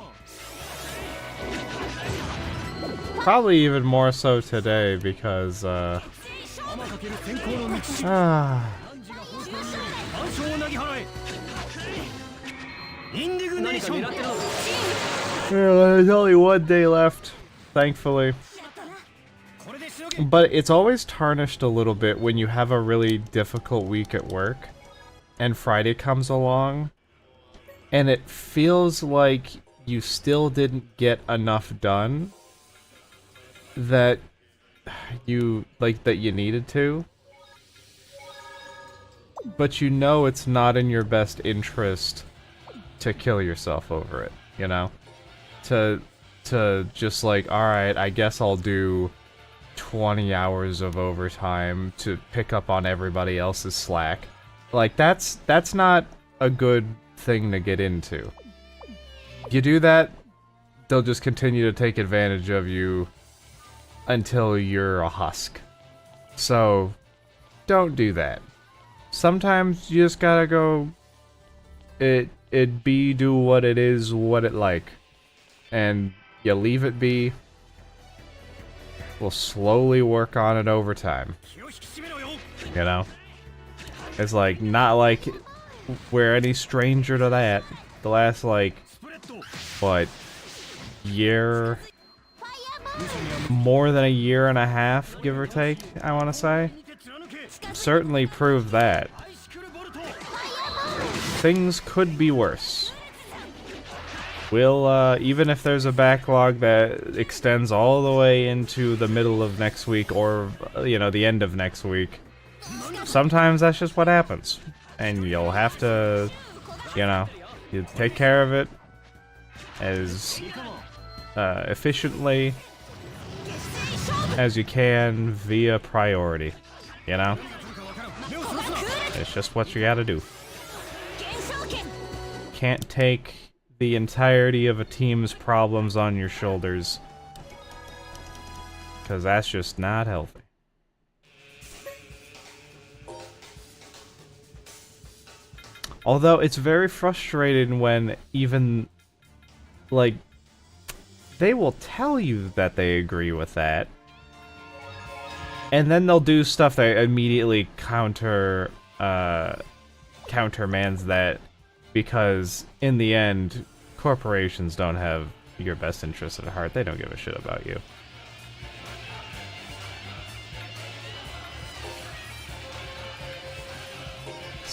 A: Probably even more so today because there's only one day left, thankfully. But it's always tarnished a little bit when you have a really difficult week at work and Friday comes along and it feels like you still didn't get enough done that you needed to, but you know it's not in your best interest to kill yourself over it, you know? To just like, alright, I guess I'll do 20 hours of overtime to pick up on everybody else's slack. Like, that's not a good thing to get into. You do that, they'll just continue to take advantage of you until you're a husk. So, don't do that. Sometimes you just gotta go, it be, do what it is, what it like. And you leave it be. We'll slowly work on it over time. You know? It's like, not like we're any stranger to that. The last, like, what, year? More than a year and a half, give or take, I want to say. Certainly proved that. Things could be worse. We'll, even if there's a backlog that extends all the way into the middle of next week or, you know, the end of next week, sometimes that's just what happens. And you'll have to, you know, you take care of it as efficiently as you can via priority, you know? It's just what you gotta do. Can't take the entirety of a team's problems on your shoulders, because that's just not healthy. Although it's very frustrating when even, like, they will tell you that they agree with that, and then they'll do stuff that immediately countermands that, because in the end, corporations don't have your best interest at heart. They don't give a shit about you.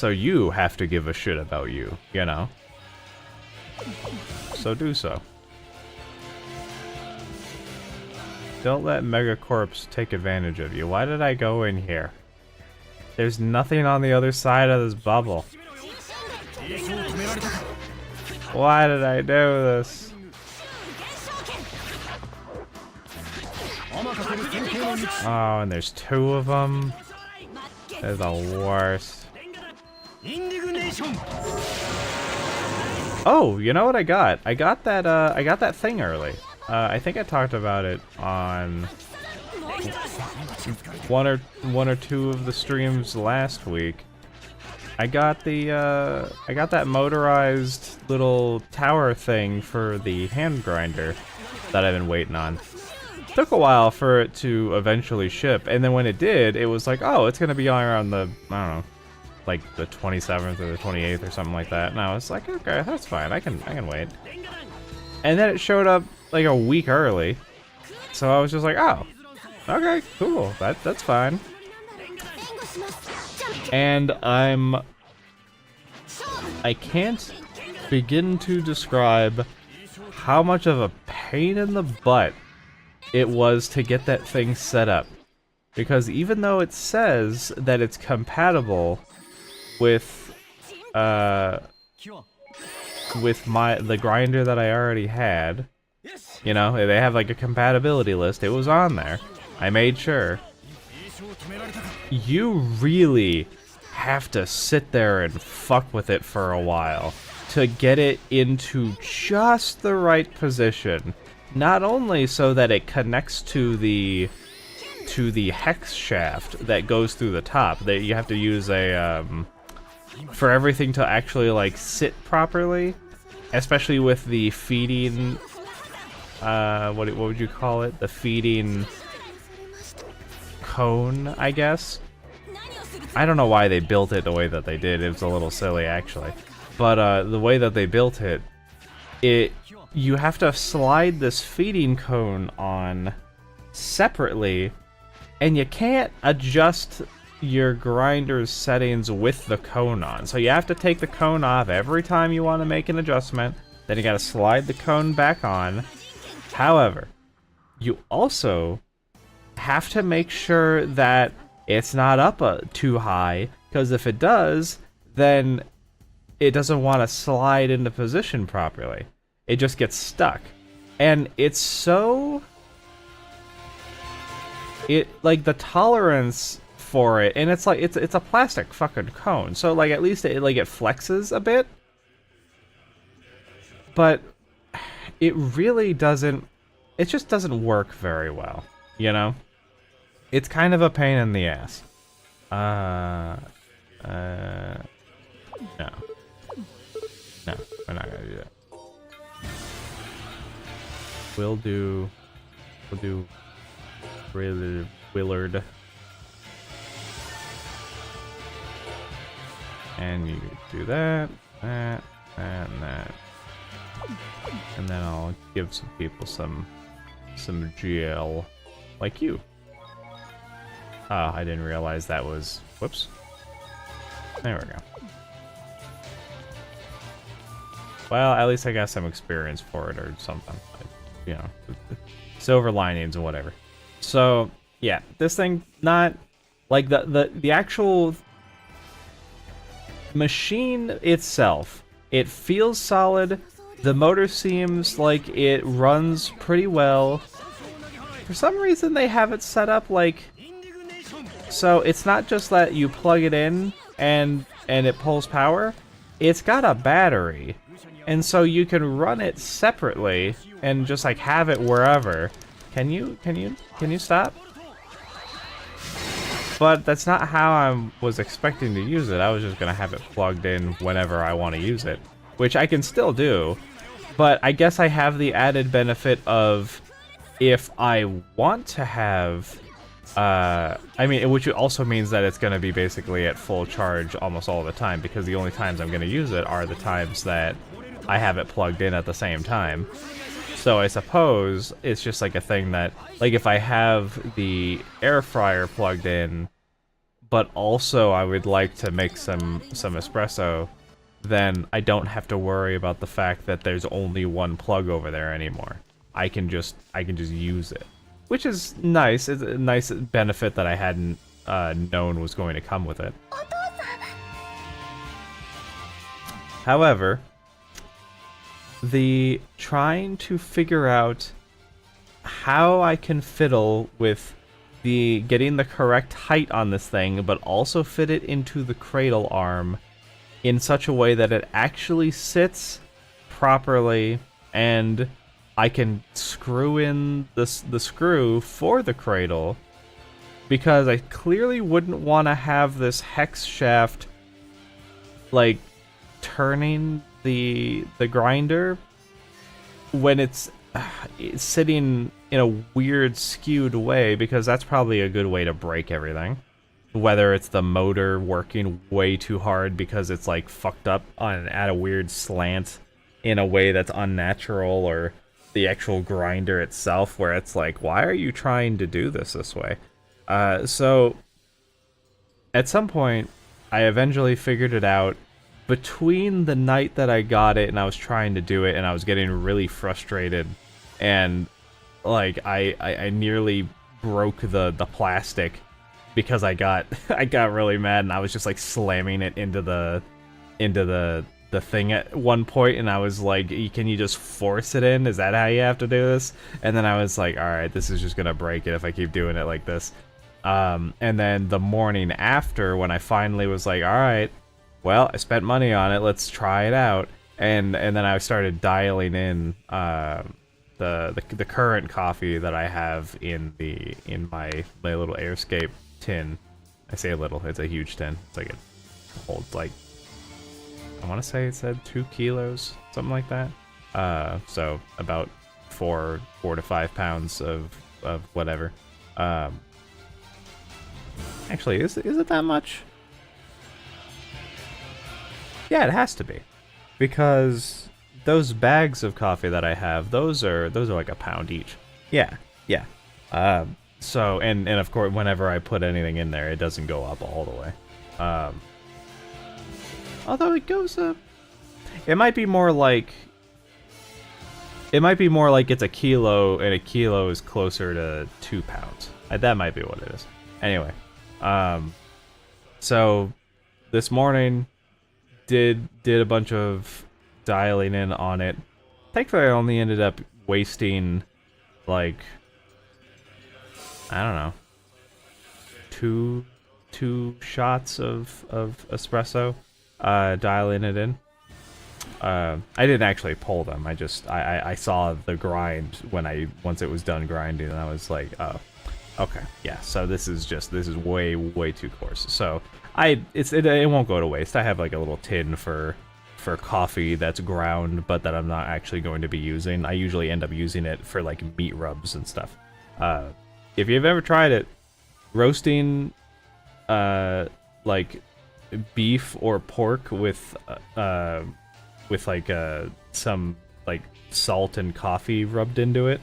A: So you have to give a shit about you, you know? So do so. Don't let Megacorps take advantage of you. Why did I go in here? There's nothing on the other side of this bubble. Why did I do this? Oh, and there's two of them. They're the worst. Oh, you know what I got? I got that thing early. I think I talked about it on one or two of the streams last week. I got that motorized little tower thing for the hand grinder that I've been waiting on. Took a while for it to eventually ship, and then when it did, it was like, oh, it's gonna be on around the, I don't know, like the 27th or the 28th or something like that. And I was like, okay, that's fine. I can wait. And then it showed up like a week early, so I was just like, oh, okay, cool. That's fine. And I can't begin to describe how much of a pain in the butt it was to get that thing set up. Because even though it says that it's compatible with the grinder that I already had, you know, they have like a compatibility list, it was on there. I made sure. You really have to sit there and fuck with it for a while to get it into just the right position. Not only so that it connects to the hex shaft that goes through the top, that you have to use a for everything to actually like sit properly, especially with the feeding what would you call it? The feeding cone, I guess. I don't know why they built it the way that they did. It was a little silly, actually. But the way that they built it, you have to slide this feeding cone on separately, and you can't adjust your grinder's settings with the cone on. So you have to take the cone off every time you want to make an adjustment. Then you got to slide the cone back on. However, you also have to make sure that it's not up too high, because if it does, then it doesn't want to slide into position properly. It just gets stuck. And it's so... like, the tolerance for it, and it's like, it's a plastic fucking cone, so, like, at least it flexes a bit. But it really doesn't... it just doesn't work very well, you know? It's kind of a pain in the ass. No. No, we're not gonna do that. We'll do Willard. And you do that, and that. And then I'll give some people some GL, like you. Oh, I didn't realize that was... whoops. There we go. Well, at least I got some experience for it or something. You know, silver linings or whatever. So, yeah, this thing, not... like, the actual machine itself, it feels solid. The motor seems like it runs pretty well. For some reason, they have it set up like... so it's not just that you plug it in and it pulls power. It's got a battery, and so you can run it separately and just like have it wherever. Can you stop? But that's not how I was expecting to use it. I was just gonna have it plugged in whenever I want to use it, which I can still do. But I guess I have the added benefit of, if I want to have, I mean, which also means that it's going to be basically at full charge almost all the time, because the only times I'm going to use it are the times that I have it plugged in at the same time. So I suppose it's just like a thing that, like, if I have the air fryer plugged in, but also I would like to make some espresso, then I don't have to worry about the fact that there's only one plug over there anymore. I can just use it, which is nice. It's a nice benefit that I hadn't known was going to come with it. However, the trying to figure out how I can fiddle with the getting the correct height on this thing, but also fit it into the cradle arm in such a way that it actually sits properly, and I can screw in the screw for the cradle, because I clearly wouldn't want to have this hex shaft like turning the grinder when it's sitting in a weird skewed way, because that's probably a good way to break everything. Whether it's the motor working way too hard because it's like fucked up at a weird slant in a way that's unnatural, or the actual grinder itself where it's like, why are you trying to do this way? So at some point I eventually figured it out between the night that I got it and I was trying to do it, and I was getting really frustrated, and like I nearly broke the plastic because I got really mad, and I was just like slamming it into the thing at one point, and I was like, can you just force it in? Is that how you have to do this? And then I was like, alright, this is just gonna break it if I keep doing it like this. And then the morning after, when I finally was like, alright, well, I spent money on it, let's try it out, and then I started dialing in the current coffee that I have in my little Airscape tin. I say a little, it's a huge tin. It's like it holds like, I want to say it said 2 kilos, something like that. So about 4 to 5 pounds of whatever. Actually, is it that much? Yeah, it has to be, because those bags of coffee that I have, those are like a pound each. Yeah. So and of course, whenever I put anything in there, it doesn't go up all the way. Although it goes up, it might be more like it's a kilo, and a kilo is closer to 2 pounds. That might be what it is. Anyway, so this morning did a bunch of dialing in on it. Thankfully, I only ended up wasting like, I don't know, two shots of espresso dialing it in. I didn't actually pull them. I saw the grind once it was done grinding, and I was like, oh, okay, yeah. So this is way too coarse. So it won't go to waste. I have like a little tin for coffee that's ground, but that I'm not actually going to be using. I usually end up using it for like meat rubs and stuff. If you've ever tried it, roasting like beef or pork with like some like salt and coffee rubbed into it,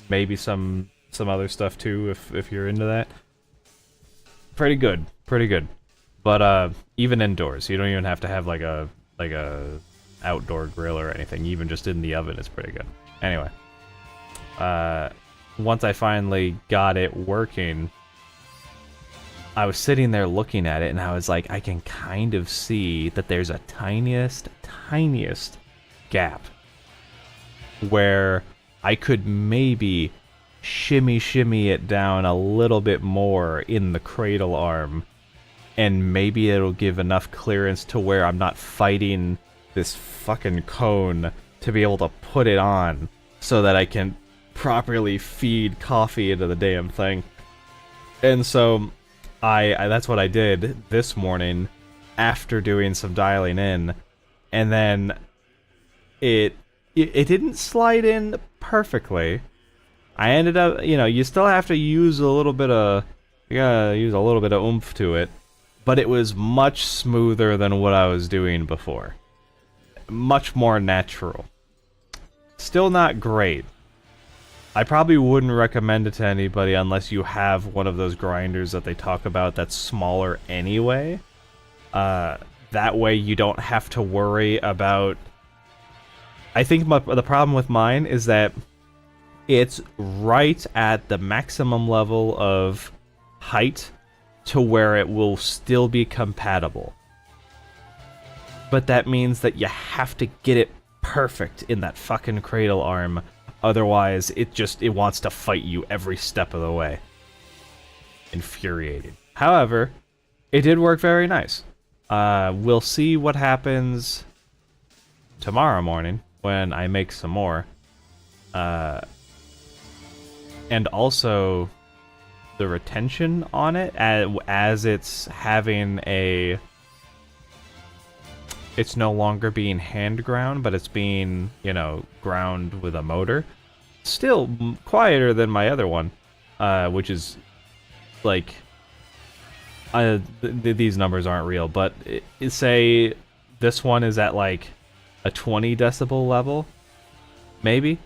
A: maybe some other stuff too if you're into that, pretty good. But even indoors, you don't even have to have like a outdoor grill or anything. Even just in the oven is pretty good. Anyway, once I finally got it working, I was sitting there looking at it, and I was like, I can kind of see that there's a tiniest gap where I could maybe shimmy it down a little bit more in the cradle arm, and maybe it'll give enough clearance to where I'm not fighting this fucking cone to be able to put it on so that I can properly feed coffee into the damn thing. And so I that's what I did this morning after doing some dialing in, and then it didn't slide in perfectly. I ended up, you still have to use a little bit of, oomph to it, but it was much smoother than what I was doing before. Much more natural. Still not great. I probably wouldn't recommend it to anybody unless you have one of those grinders that they talk about that's smaller anyway. That way you don't have to worry about... I think the problem with mine is that it's right at the maximum level of height to where it will still be compatible. But that means that you have to get it perfect in that fucking cradle arm. Otherwise, it wants to fight you every step of the way. Infuriating. However, it did work very nice. We'll see what happens tomorrow morning when I make some more. And also the retention on it, as it's having a... It's no longer being hand ground, but it's being, you know, ground with a motor. Still quieter than my other one, which is, like, these numbers aren't real, but say this one is at, like, a 20 decibel level, maybe?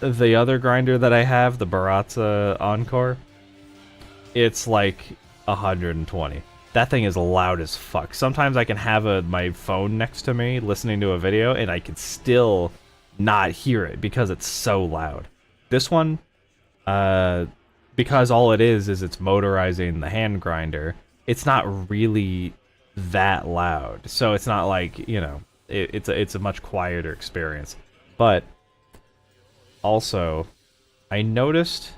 A: The other grinder that I have, the Baratza Encore, it's, like, 120. That thing is loud as fuck. Sometimes I can have my phone next to me listening to a video and I can still not hear it because it's so loud. This one, because all it is it's motorizing the hand grinder, it's not really that loud. So it's not like, you know, it's a much quieter experience. But also, I noticed,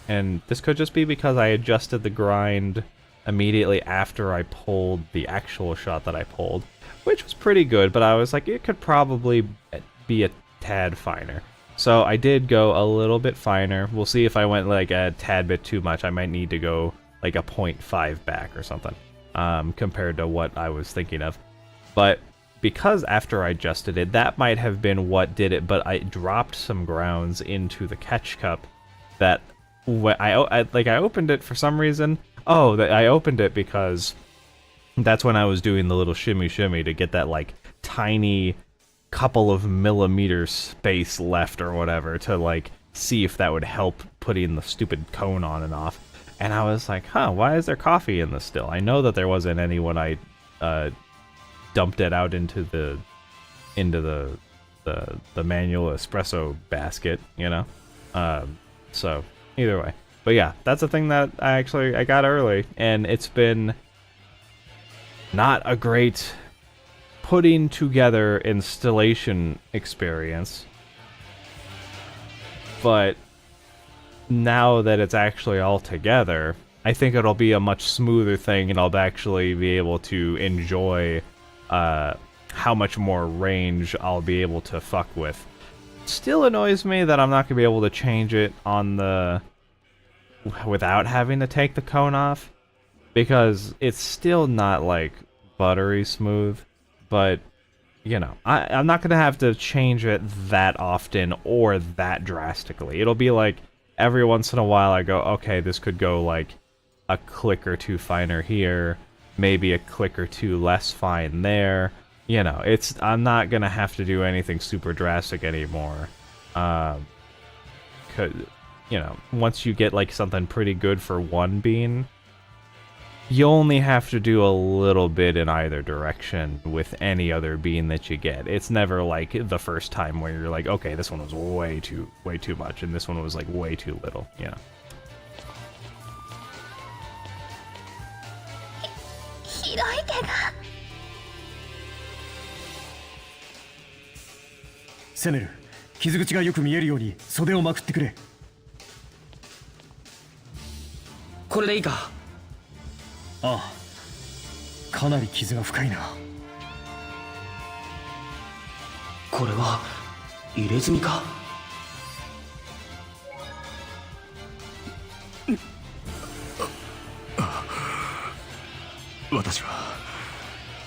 A: and this could just be because I adjusted the grind immediately after I pulled the actual shot that I pulled, which was pretty good, but I was like, it could probably be a tad finer. So I did go a little bit finer. We'll see if I went like a tad bit too much. I might need to go like a 0.5 back or something, compared to what I was thinking of. But because after I adjusted it, that might have been what did it, but I dropped some grounds into the catch cup that when I opened it for some reason. Oh, I opened it because that's when I was doing the little shimmy to get that, like, tiny couple of millimeters space left or whatever to, like, see if that would help putting the stupid cone on and off. And I was like, huh, why is there coffee in this still? I know that there wasn't any when I dumped it out into the manual espresso basket, you know? So, either way. But yeah, that's a thing that I got early, and it's been not a great putting together installation experience. But now that it's actually all together, I think it'll be a much smoother thing, and I'll actually be able to enjoy how much more range I'll be able to fuck with. Still annoys me that I'm not going to be able to change it on the... without having to take the cone off, because it's still not like buttery smooth, but you know, I'm not gonna have to change it that often or that drastically. It'll be like every once in a while I go, okay, this could go like a click or two finer here, maybe a click or two less fine there. You know, I'm not gonna have to do anything super drastic anymore. You know, once you get like something pretty good for one bean, you only have to do a little bit in either direction with any other bean that you get. It's never like the first time where you're like, okay, this one was way too much, and this one was like way too little, you know.
C: ひどい怪我。
D: セネル、傷口がよく見えるように袖をまくってくれ。
G: これでいいか？
D: ああ、かなり傷が深いな。
G: これは入れ墨か？
B: 私は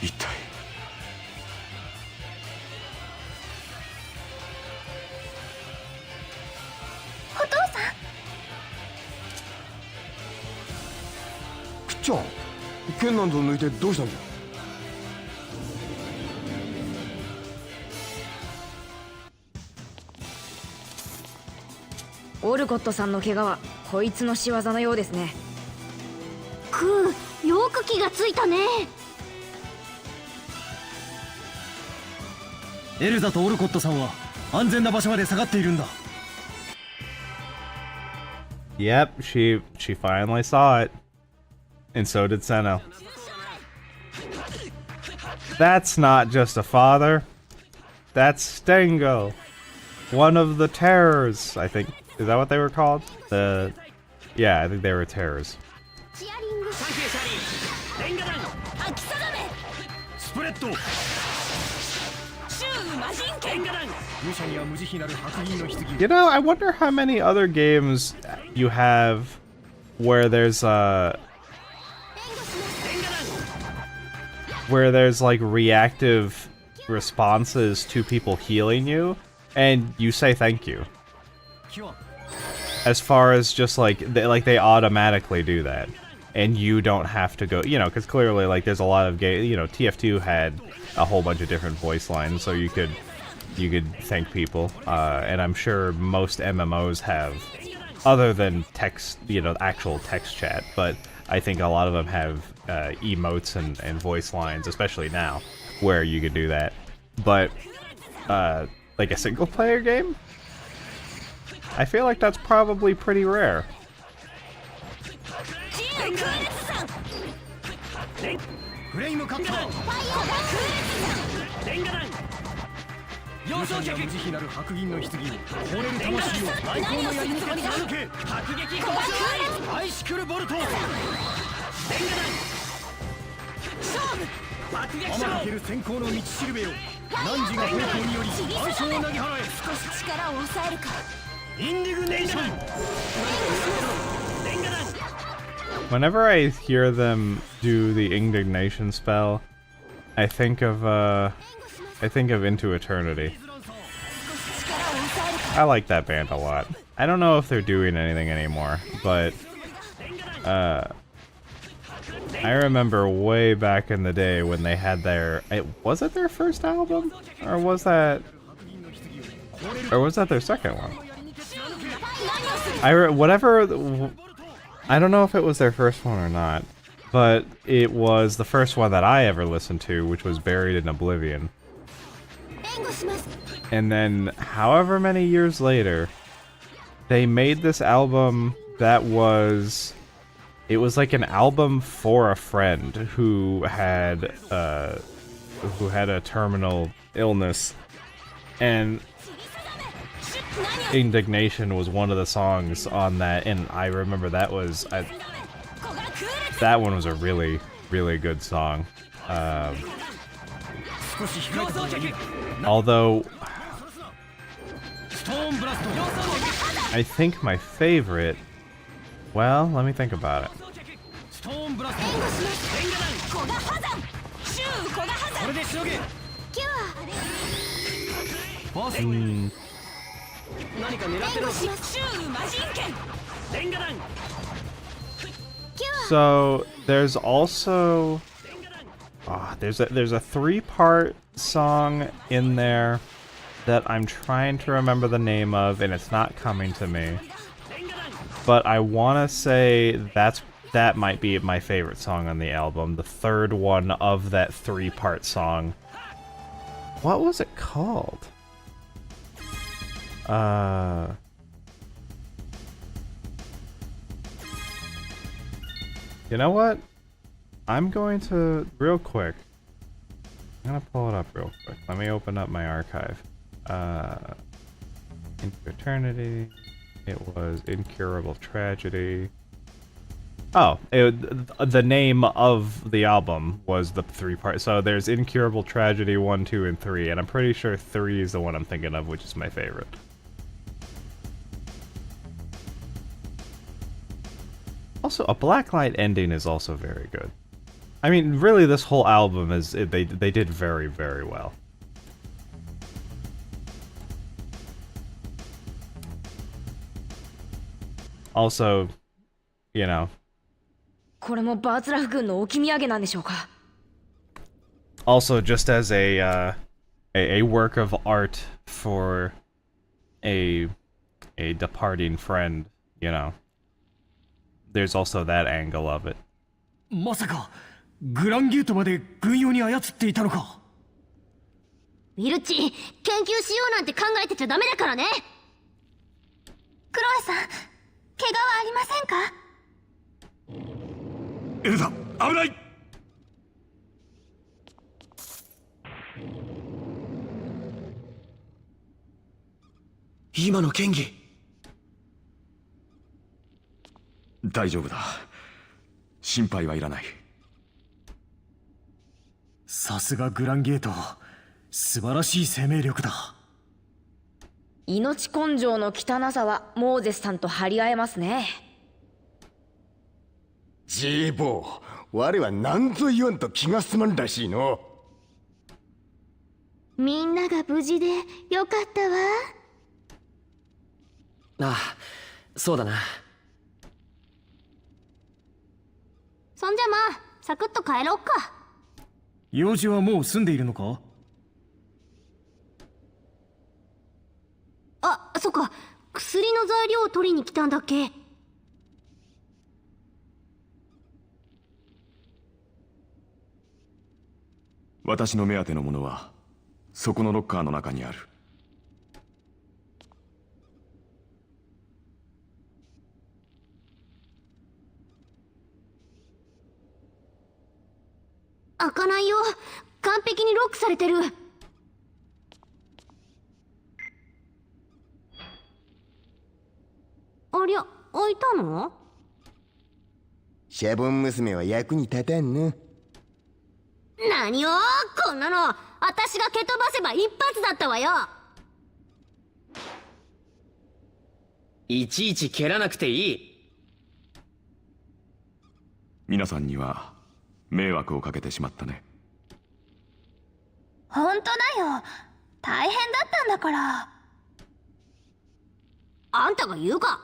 B: 一体。
C: お父さん。
B: くっちゃん、剣なんぞ抜いてどうしたんじゃ。
H: オルコットさんの怪我はこいつの仕業のようですね。
E: クー、よく気がついたね。
D: エルザとオルコットさんは安全な場所まで下がっているんだ。
A: Yep, she finally saw it. And so did Senna. That's not just a father. That's Stengo. One of the terrors, I think. Is that what they were called? Yeah, I think they were terrors. You know, I wonder how many other games you have where there's like reactive responses to people healing you, and you say thank you. As far as just like they automatically do that, and you don't have to go, you know, because clearly like there's a lot of you know, TF2 had a whole bunch of different voice lines, so you could thank people, and I'm sure most MMOs have, other than text, you know, actual text chat, but I think a lot of them have emotes and voice lines, especially now, where you could do that. But like a single player game, I feel like that's probably pretty rare. Whenever I hear them do the indignation spell, I think of Into Eternity. I like that band a lot. I don't know if they're doing anything anymore, but I remember way back in the day when they had their, was it their first album? Or was that their second one? I don't know if it was their first one or not, but it was the first one that I ever listened to, which was Buried in Oblivion. And then, however many years later, they made this album that was... It was like an album for a friend who had a terminal illness, and Indignation was one of the songs on that, and I remember that was that one was a really, really good song. Although I think my favorite, well, let me think about it. So there's also there's a 3-part song in there that I'm trying to remember the name of, and it's not coming to me. But I want to say that might be my favorite song on the album, the third one of that 3-part song. What was it called? You know what? I'm going to, real quick, I'm gonna pull it up real quick. Let me open up my archive. Into Eternity. It was Incurable Tragedy. Oh, the name of the album was the 3-part. So there's Incurable Tragedy 1, 2, and 3, and I'm pretty sure 3 is the one I'm thinking of, which is my favorite. Also, a Blacklight ending is also very good. I mean, really, this whole album is they did very, very well. Also, you know. Also, just as a work of art for a a departing friend, you know. There's also that angle of it.
D: まさかグランゲートまで軍用に操っていたのか。
C: ウィルッチ、研究しようなんて考えてちゃダメだからね。クロエさん、怪我はありませんか？
F: エルザ、危ない。
G: 今の剣技。
F: 大丈夫だ。心配はいらない。
D: さすがグランゲート、素晴らしい生命力だ。
H: 命根性の汚さはモーゼスさんと張り合えますね。
B: ジーボー、我は何ぞ言わんと気が済まんらしいの。
C: みんなが無事でよかったわ。
G: ああ、そうだな。
C: そんじゃまあ、サクッと帰ろっか。
D: 用事はもう済んでいるのか。
C: あ、そっか、薬の材料を取りに来たんだっけ。
F: 私の目当てのものはそこのロッカーの中にある。
C: 開かないよ。完璧にロックされてる。ありゃ、開いたの？
B: シャボン娘は役に立たんの。
C: 何よ、こんなの私が蹴飛ばせば一発だったわよ。
G: いちいち蹴らなくていい。
F: 皆さんには迷惑をかけてしまったね。
C: 本当だよ、大変だったんだから。あんたが言うか。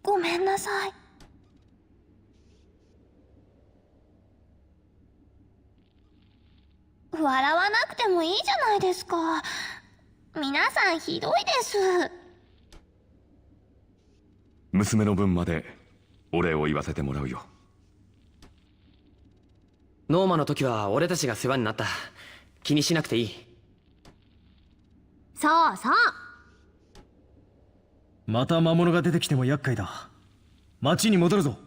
C: ごめんなさい。笑わなくてもいいじゃないですか。皆さんひどいです。
F: 娘の分までお礼を言わせてもらうよ。
G: ノーマの時は俺たちが世話になった。気にしなくていい。
C: そうそう。
D: また魔物が出てきても厄介だ。町に戻るぞ。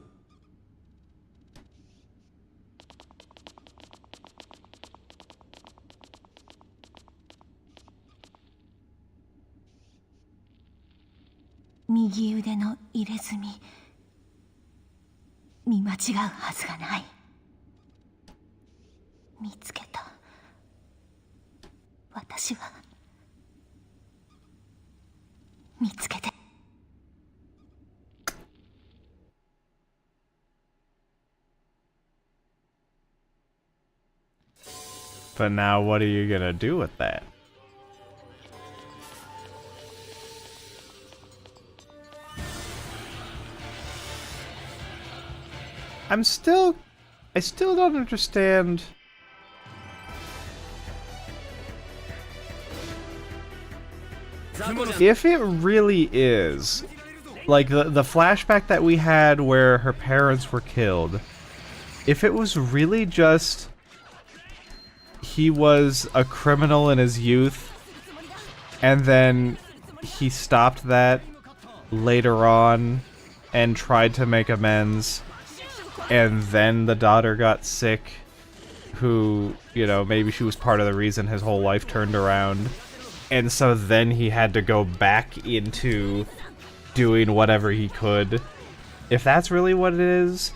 I: 右腕の入れ墨、見間違うはずがない。見つけた。私は見つけて。
A: But now what are you gonna do with that? I still don't understand. If it really is, like the flashback that we had where her parents were killed, if it was really just he was a criminal in his youth, and then he stopped that later on and tried to make amends, and then the daughter got sick, who, you know, maybe she was part of the reason his whole life turned around, and so then he had to go back into doing whatever he could. If that's really what it is,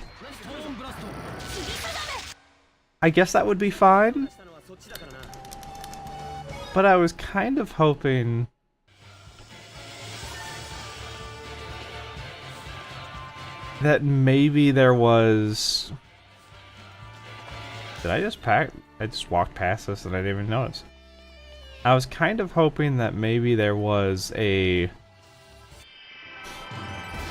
A: I guess that would be fine. But I was kind of hoping that maybe there was... Did I just pack? I just walked past this and I didn't even notice. I was kind of hoping that maybe there was a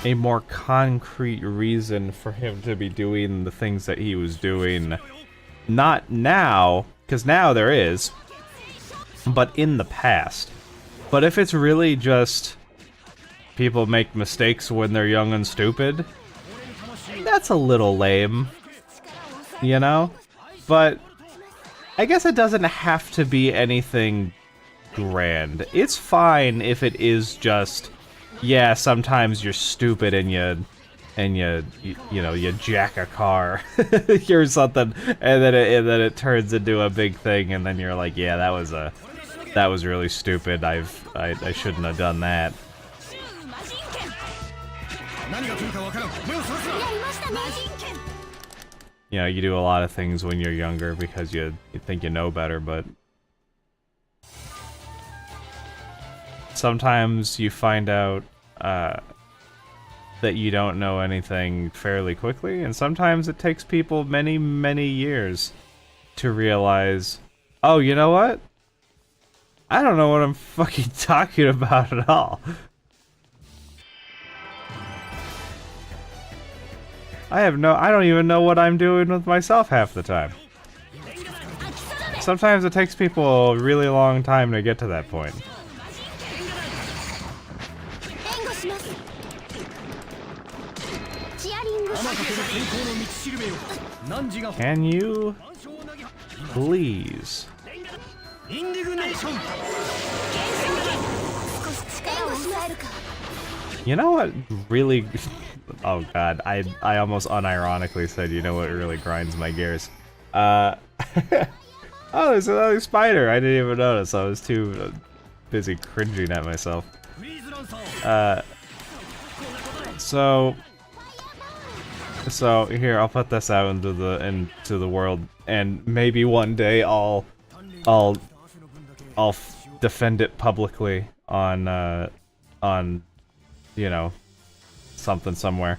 A: more concrete reason for him to be doing the things that he was doing. Not now, because now there is. but in the past. But if it's really just people make mistakes when they're young and stupid, that's a little lame, you know? But I guess it doesn't have to be anything grand. It's fine if it is just, yeah, sometimes you're stupid and you know, you jack a car or something, and then it turns into a big thing, and then you're like, yeah, that was really stupid. I shouldn't have done that. You know, you do a lot of things when you're younger because you think you know better, but sometimes you find out that you don't know anything fairly quickly, and sometimes it takes people many, many years to realize, oh, you know what? I don't know what I'm fucking talking about at all. I don't even know what I'm doing with myself half the time. Sometimes it takes people a really long time to get to that point. Can you please? You know what really... Oh god, I almost unironically said, you know what really grinds my gears? Oh, there's another spider! I didn't even notice, I was too busy cringing at myself. So here, I'll put this out into the world, and maybe one day I'll defend it publicly on you know, something somewhere.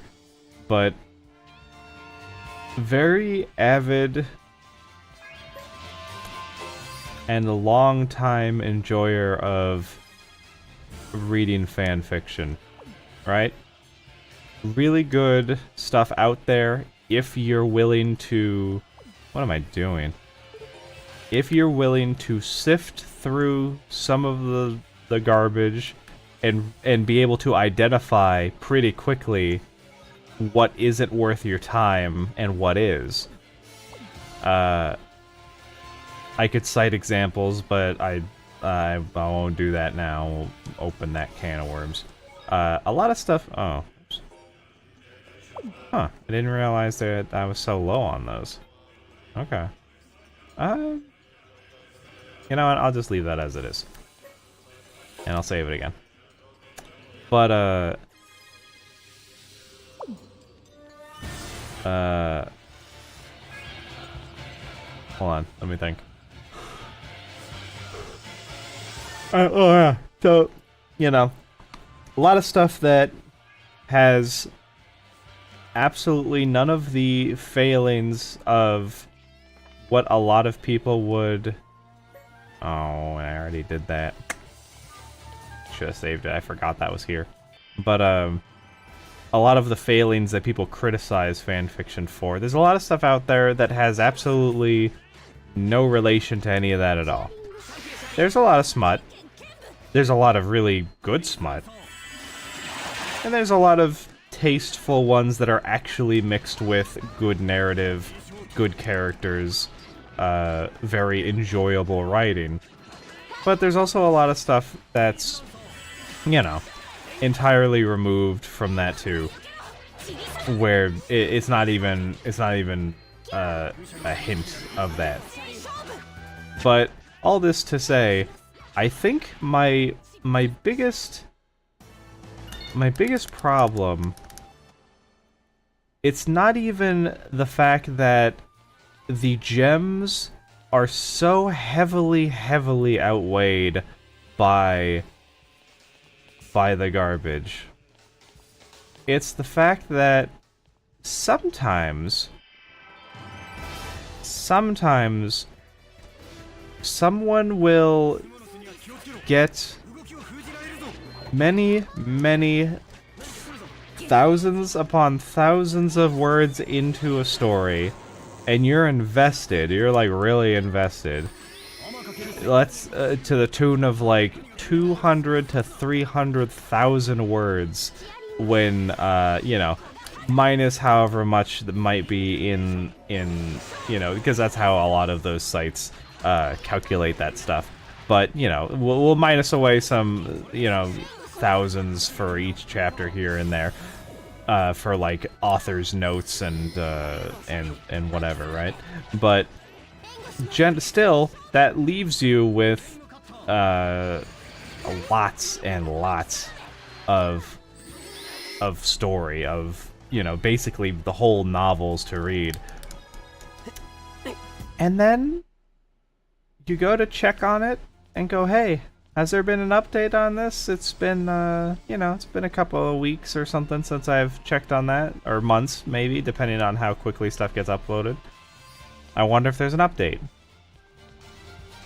A: But very avid and a long time enjoyer of reading fan fiction, right? Really good stuff out there if you're willing to... What am I doing? If you're willing to sift through some of the garbage and be able to identify pretty quickly what isn't worth your time and what is. I could cite examples, but I won't do that now. We'll open that can of worms. A lot of stuff... Oh. Huh. I didn't realize that I was so low on those. Okay. You know what? I'll just leave that as it is. And I'll save it again. But, hold on. Let me think. Oh, yeah. So, you know, a lot of stuff that has absolutely none of the failings of what a lot of people would... Oh, I already did that. Should have saved it. I forgot that was here. But, a lot of the failings that people criticize fanfiction for, there's a lot of stuff out there that has absolutely no relation to any of that at all. There's a lot of smut. There's a lot of really good smut. And there's a lot of tasteful ones that are actually mixed with good narrative, good characters, very enjoyable writing. But there's also a lot of stuff that's, you know, entirely removed from that too, where it's not even a hint of that. But all this to say, I think my biggest problem, it's not even the fact that the gems are so heavily outweighed by the garbage. It's the fact that sometimes someone will get many thousands upon thousands of words into a story, and you're invested, you're like really invested, let's to the tune of like 200 to 300,000 words when you know, minus however much that might be in you know, because that's how a lot of those sites calculate that stuff. But you know, we'll minus away some, you know, thousands for each chapter here and there for like author's notes and whatever, right? But still, that leaves you with lots and lots of story, of, you know, basically the whole novels to read. And then you go to check on it and go, hey, has there been an update on this? It's been, you know, it's been a couple of weeks or something since I've checked on that, or months maybe, depending on how quickly stuff gets uploaded. I wonder if there's an update.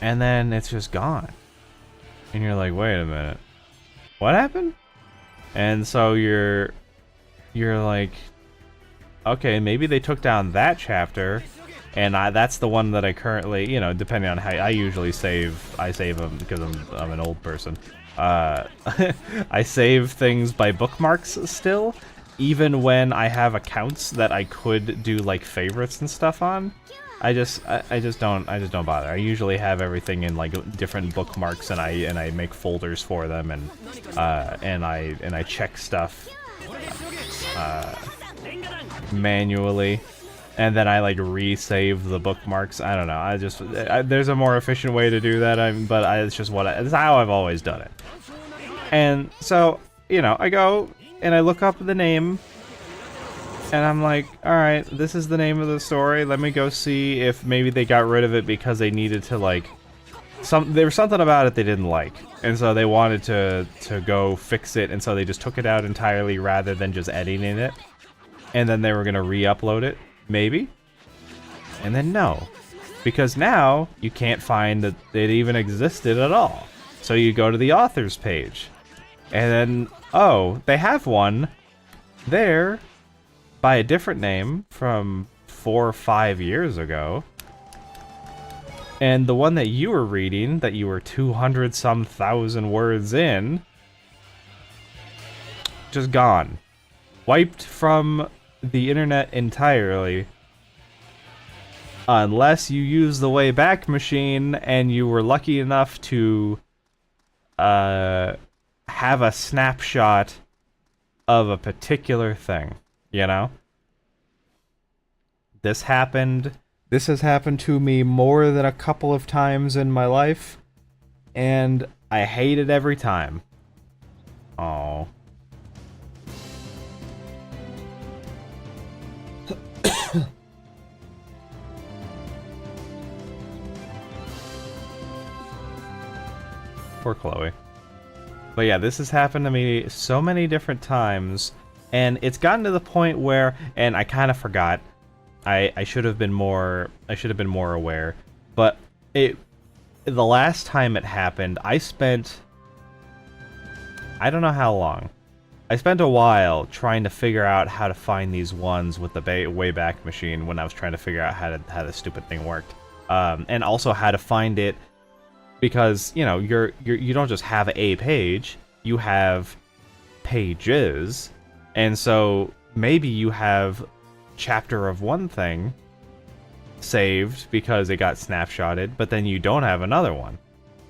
A: And then it's just gone. And you're like, wait a minute. What happened? And so you're like, okay, maybe they took down that chapter, and that's the one that I currently, you know, depending on how I usually save, I save them because I'm an old person. I save things by bookmarks still, even when I have accounts that I could do like favorites and stuff on. I just don't bother. I usually have everything in like different bookmarks, and I make folders for them, and I check stuff manually, and then I like resave the bookmarks. I don't know. There's a more efficient way to do that. It's just it's how I've always done it. And so, you know, I go and I look up the name. And I'm like, alright, this is the name of the story. Let me go see if maybe they got rid of it because they needed to, like... there was something about it they didn't like. And so they wanted to go fix it, and so they just took it out entirely rather than just editing it. And then they were going to re-upload it, maybe? And then no. Because now, you can't find that it even existed at all. So you go to the author's page. And then, oh, they have one there by a different name from 4 or 5 years ago. And the one that you were reading, that you were 200-some thousand words in, just gone. Wiped from the internet entirely. Unless you use the Wayback Machine and you were lucky enough to have a snapshot of a particular thing. You know? This has happened to me more than a couple of times in my life, and I hate it every time. Oh. Poor Chloe. But yeah, this has happened to me so many different times. And it's gotten to the point where, and I kind of forgot, I should have been more aware, but the last time it happened, I spent, I don't know how long, I spent a while trying to figure out how to find these ones with the Wayback Machine when I was trying to figure out how the stupid thing worked, and also how to find it, because, you know, you don't just have a page, you have pages. And so maybe you have chapter of one thing saved because it got snapshotted, but then you don't have another one,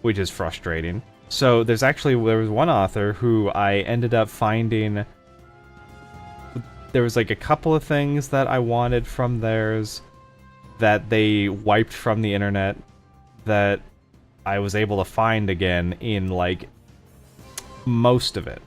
A: which is frustrating. So there was one author who I ended up finding. There was like a couple of things that I wanted from theirs that they wiped from the internet that I was able to find again in like most of it.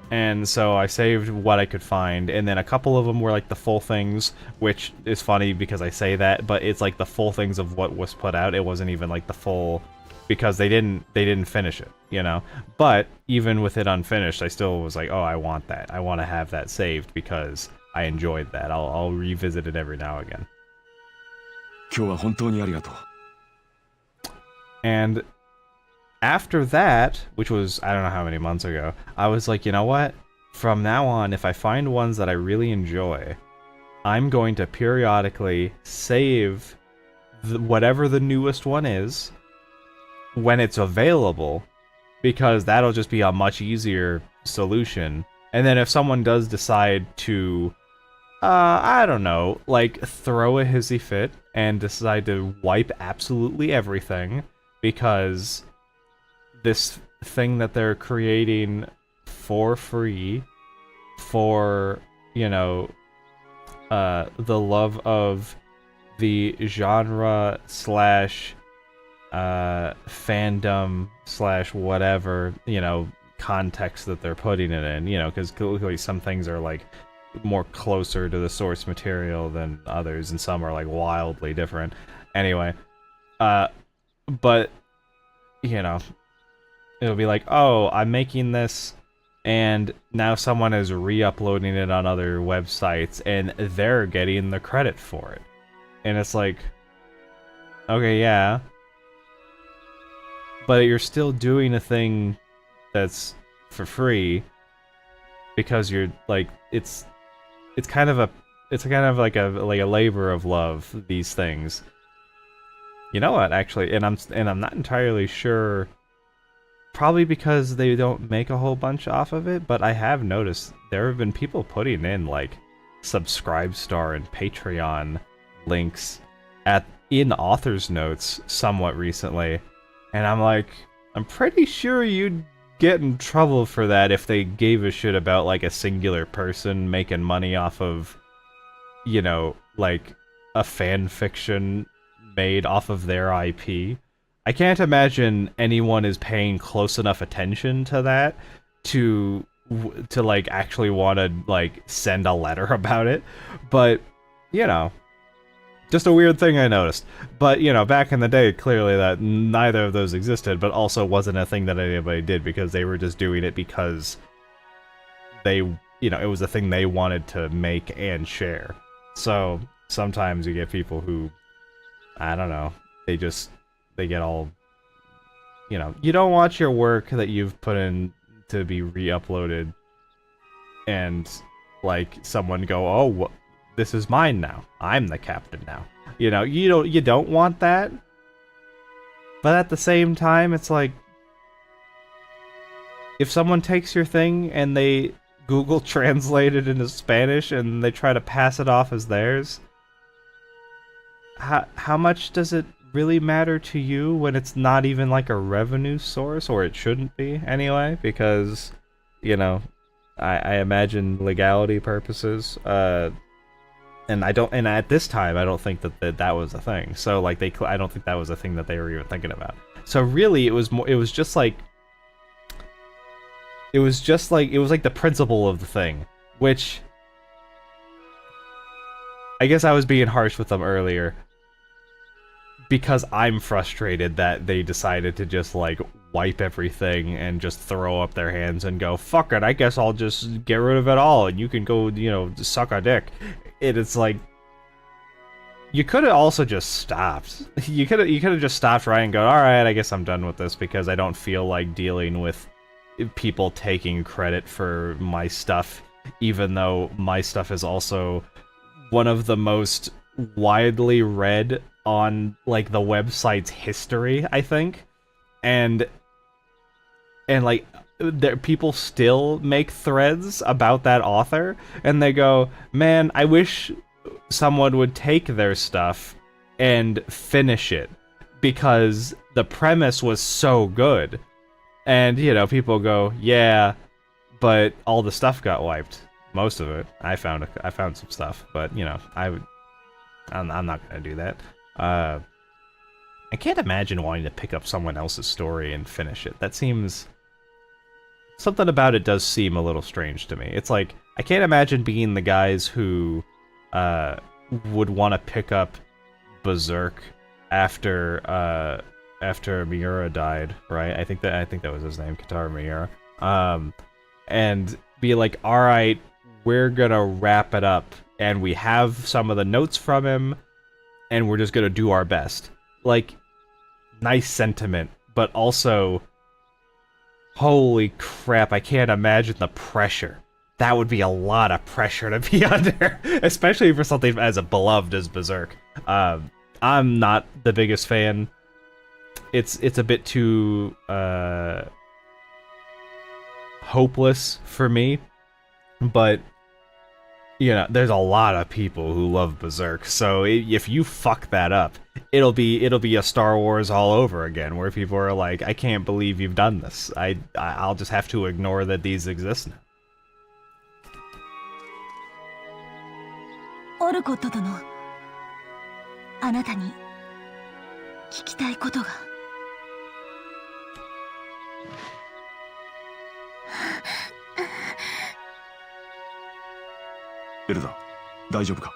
A: And so I saved what I could find, and then a couple of them were like the full things, which is funny because I say that, but it's like the full things of what was put out. It wasn't even like the full, because they didn't finish it, you know? But even with it unfinished, I still was like, oh, I want that. I want to have that saved because I enjoyed that. I'll revisit it every now and again. And after that, which was, I don't know how many months ago, I was like, you know what? From now on, if I find ones that I really enjoy, I'm going to periodically save whatever the newest one is, when it's available, because that'll just be a much easier solution. And then if someone does decide to, I don't know, like throw a hissy fit and decide to wipe absolutely everything because this thing that they're creating for free for, you know, the love of the genre slash fandom slash whatever, you know, context that they're putting it in, you know, because clearly some things are like more closer to the source material than others, and some are like wildly different. Anyway, but you know, it'll be like, oh, I'm making this, and now someone is re-uploading it on other websites, and they're getting the credit for it. And it's like, okay, yeah, but you're still doing a thing that's for free because you're like, it's kind of like a labor of love, these things. You know what, actually, and I'm not entirely sure, probably because they don't make a whole bunch off of it, but I have noticed there have been people putting in like Subscribestar and Patreon links in author's notes somewhat recently, and I'm like, I'm pretty sure you'd get in trouble for that if they gave a shit about like a singular person making money off of, you know, like a fan fiction made off of their IP. I can't imagine anyone is paying close enough attention to that to like actually want to like send a letter about it, but you know, just a weird thing I noticed. But you know, back in the day, clearly that neither of those existed, but also wasn't a thing that anybody did because they were just doing it because they, you know, it was a thing they wanted to make and share. So sometimes you get people who, I don't know, they get all, you know, you don't want your work that you've put in to be re-uploaded and like someone go, oh, this is mine now, I'm the captain now. You know, you don't want that, but at the same time, it's like, if someone takes your thing and they Google translate it into Spanish and they try to pass it off as theirs, how much does it really matter to you when it's not even like a revenue source, or it shouldn't be anyway, because, you know, I imagine legality purposes, and at this time I don't think that was a thing. So like I don't think that was a thing that they were even thinking about. So really it was like the principle of the thing, which I guess I was being harsh with them earlier because I'm frustrated that they decided to just like wipe everything and just throw up their hands and go, fuck it, I guess I'll just get rid of it all and you can go, you know, suck a dick. It's like, you could have also just stopped. You could have just stopped right and go, alright, I guess I'm done with this because I don't feel like dealing with people taking credit for my stuff, even though my stuff is also one of the most widely read on like the website's history, I think. And like people still make threads about that author and they go, man, I wish someone would take their stuff and finish it because the premise was so good. And you know, people go, yeah, but all the stuff got wiped. Most of it. I found some stuff, but you know, I'm not gonna do that. I can't imagine wanting to pick up someone else's story and finish it. That seems... Something about it does seem a little strange to me. It's like, I can't imagine being the guys who would want to pick up Berserk after Miura died, right? I think that was his name, Kentaro Miura. And be like, alright, we're gonna wrap it up, and we have some of the notes from him, and we're just gonna do our best. Like, nice sentiment, but also, holy crap, I can't imagine the pressure. That would be a lot of pressure to be under, especially for something as beloved as Berserk. I'm not the biggest fan it's a bit too hopeless for me, but you know, there's a lot of people who love Berserk, so if you fuck that up, it'll be a Star Wars all over again, where people are like, I can't believe you've done this. I'll just have to ignore that these exist now.
C: オルコット殿、あなたに聞きたいことが。
B: エルザ、大丈夫か？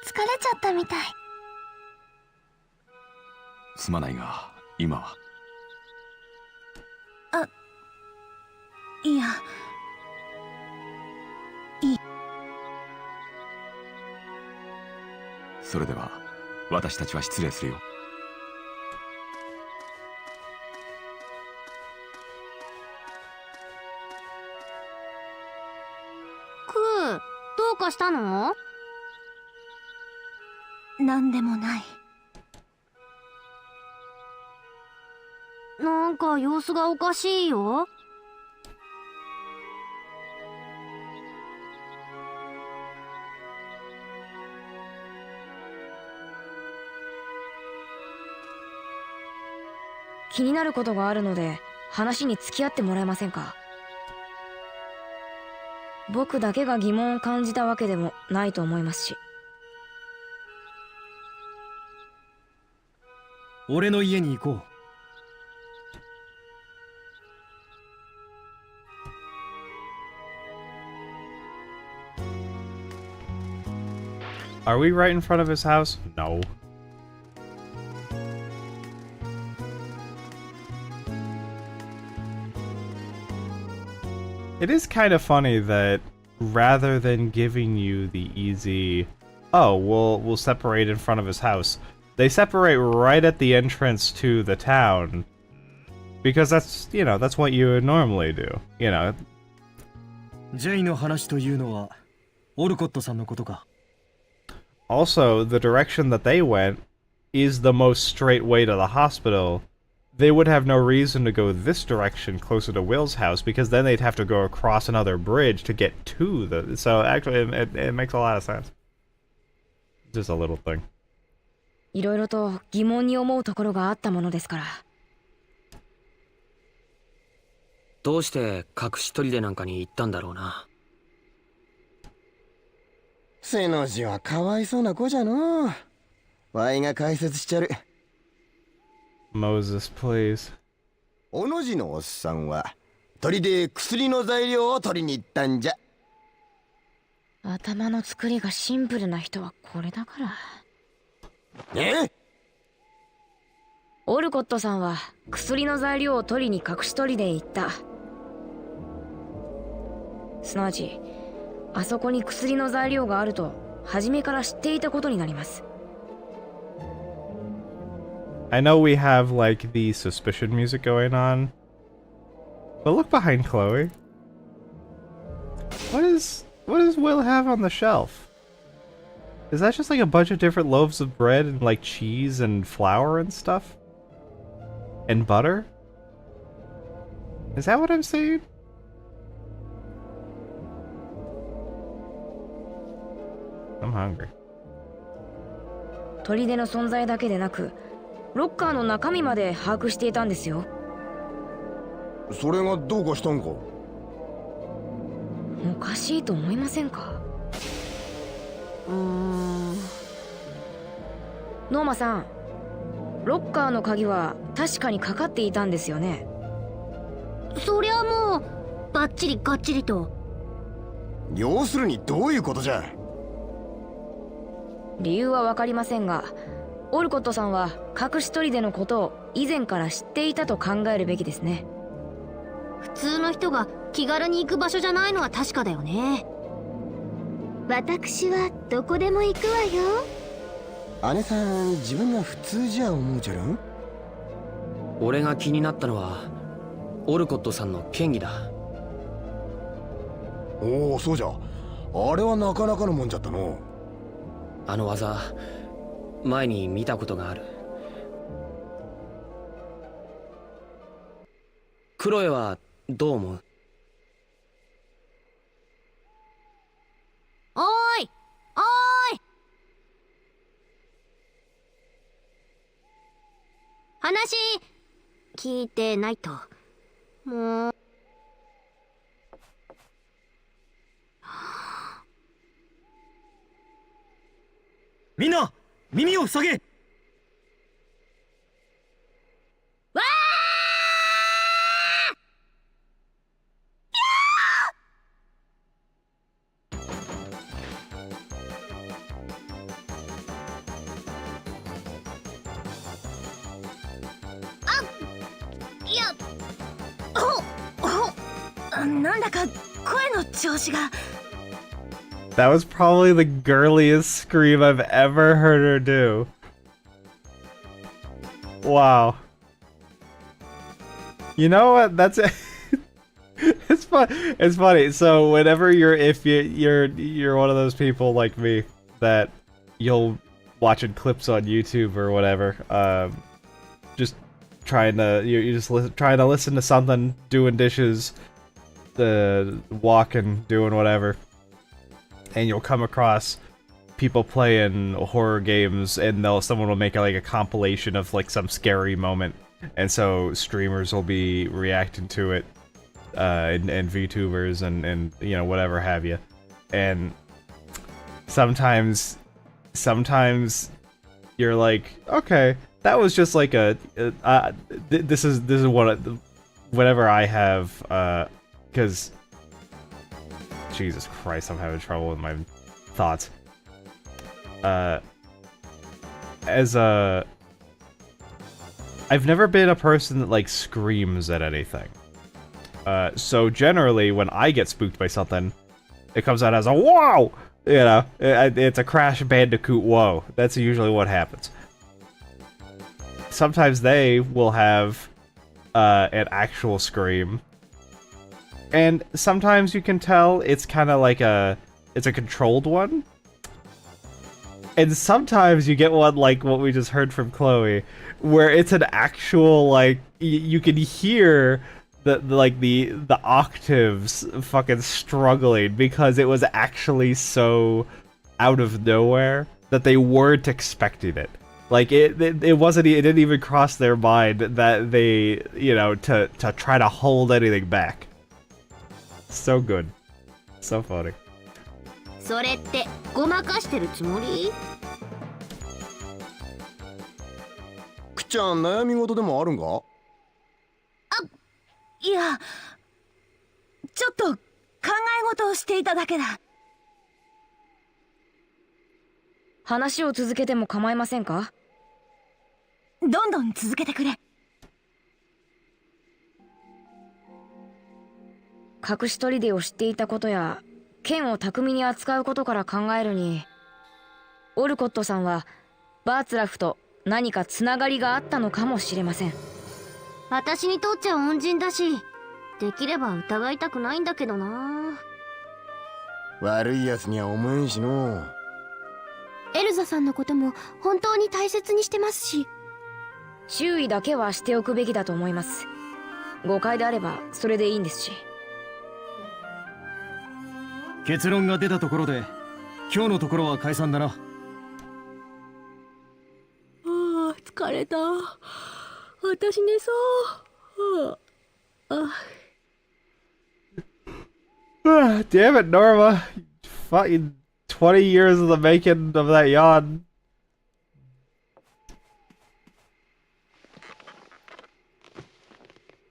C: 疲れちゃったみたい。
B: すまないが、今は。
C: いや、
B: それでは私たちは失礼するよ。
E: クー、どうかしたの？
C: なんでもない。
E: なんか様子がおかしいよ。
H: 気になることがあるので話に付き合ってもらえませんか？僕だけが疑問を感じたわけでもないと思いますし。
D: 俺の家に行こう。
A: Are we right in front of his house? No. It is kind of funny that rather than giving you the easy, oh, we'll separate in front of his house, they separate right at the entrance to the town. Because that's, you know, that's what you would normally do, you know.
D: ジェイの話というのはオルコットさんのことか。
A: Also, the direction that they went is the most straight way to the hospital. They would have no reason to go this direction closer to Will's house, because then they'd have to go across another bridge to get to the... So actually, it makes a lot of sense. Just a little thing.
H: いろいろと疑問に思うところがあったものですから。
G: どうして隠し砦なんかに行ったんだろうな。
B: 背の字はかわいそうな子じゃのう。わいが解説しちゃる。
A: Moses, please.
B: おの字のおっさんは砦で薬の材料を取りに行ったんじゃ。
H: 頭の作りがシンプルな人はこれだから。
B: え？
H: オルコットさんは薬の材料を取りに隠し砦へ行った。すなわちあそこに薬の材料があると初めから知っていたことになります。
A: I know we have, like, the suspicion music going on, but look behind Chloe. What does Will have on the shelf? Is that just like a bunch of different loaves of bread and like cheese and flour and stuff? And butter? Is that what I'm seeing? I'm hungry.
H: 砦の存在だけでなくロッカーの中身まで把握していたんですよ。
B: それがどうかしたんか？
H: おかしいと思いませんか？ノーマさん、ロッカーの鍵は確かにかかっていたんですよね。
E: そりゃもうバッチリガッチリと。
B: 要するにどういうことじゃ？
H: 理由は分かりませんがオルコットさんは隠し砦のことを以前から知っていたと考えるべきですね。
E: 普通の人が気軽に行く場所じゃないのは確かだよね。私はどこでも行くわよ。
B: 姉さん、自分が普通じゃ思うじゃろ？
G: 俺が気になったのはオルコットさんの剣技だ。
B: おお、そうじゃ。あれはなかなかのもんじゃったの。
G: あの技前に見たことがある。クロエはどう思う？
C: おーいおーい、話聞いてないと。もう
D: みんな耳を塞げ。
C: わーいや、なんだか声の調子が。
A: That was probably the girliest scream I've ever heard her do. Wow. You know what? That's it. It's fun. It's funny. So whenever you're one of those people like me that you'll watching clips on YouTube or whatever, just trying to trying to listen to something, doing dishes, walking, doing whatever. And you'll come across people playing horror games, and someone will make like a compilation of like some scary moment, and so streamers will be reacting to it, and VTubers and you know, whatever have you, and sometimes you're like, okay, that was just like this is what whenever I have because. Jesus Christ, I'm having trouble with my thoughts. I've never been a person that like screams at anything. So generally when I get spooked by something, it comes out as a whoa! You know, it's a Crash Bandicoot whoa. That's usually what happens. Sometimes they will have an actual scream. And sometimes you can tell it's kind of like it's a controlled one. And sometimes you get one like what we just heard from Chloe, where it's an actual, like, you can hear the octaves fucking struggling because it was actually so out of nowhere that they weren't expecting it. Like, it didn't even cross their mind that they, you know, to try to hold anything back. So good. So funny.
C: それってごまかしてるつもり？
B: くっちゃん、悩み事でもあるんか？
C: いや、ちょっと考え事をしていただけだ。
H: 話を続けても構いませんか？
C: どんどん続けてくれ。
H: 隠し砦を知っていたことや剣を巧みに扱うことから考えるに、オルコットさんはバーツラフと何かつながりがあったのかもしれません。
C: 私にとっちゃ恩人だし、できれば疑いたくないんだけどな。
B: 悪いやつには思えんしの。
C: エルザさんのことも本当に大切にしてますし、
H: 注意だけはしておくべきだと思います。誤解であればそれでいいんですし。
D: 結論が出たところで今日のところは解散だな。
C: 疲れた。私寝そう。
A: Damn it, Norma. Fucking 20 years of the making of that yawn.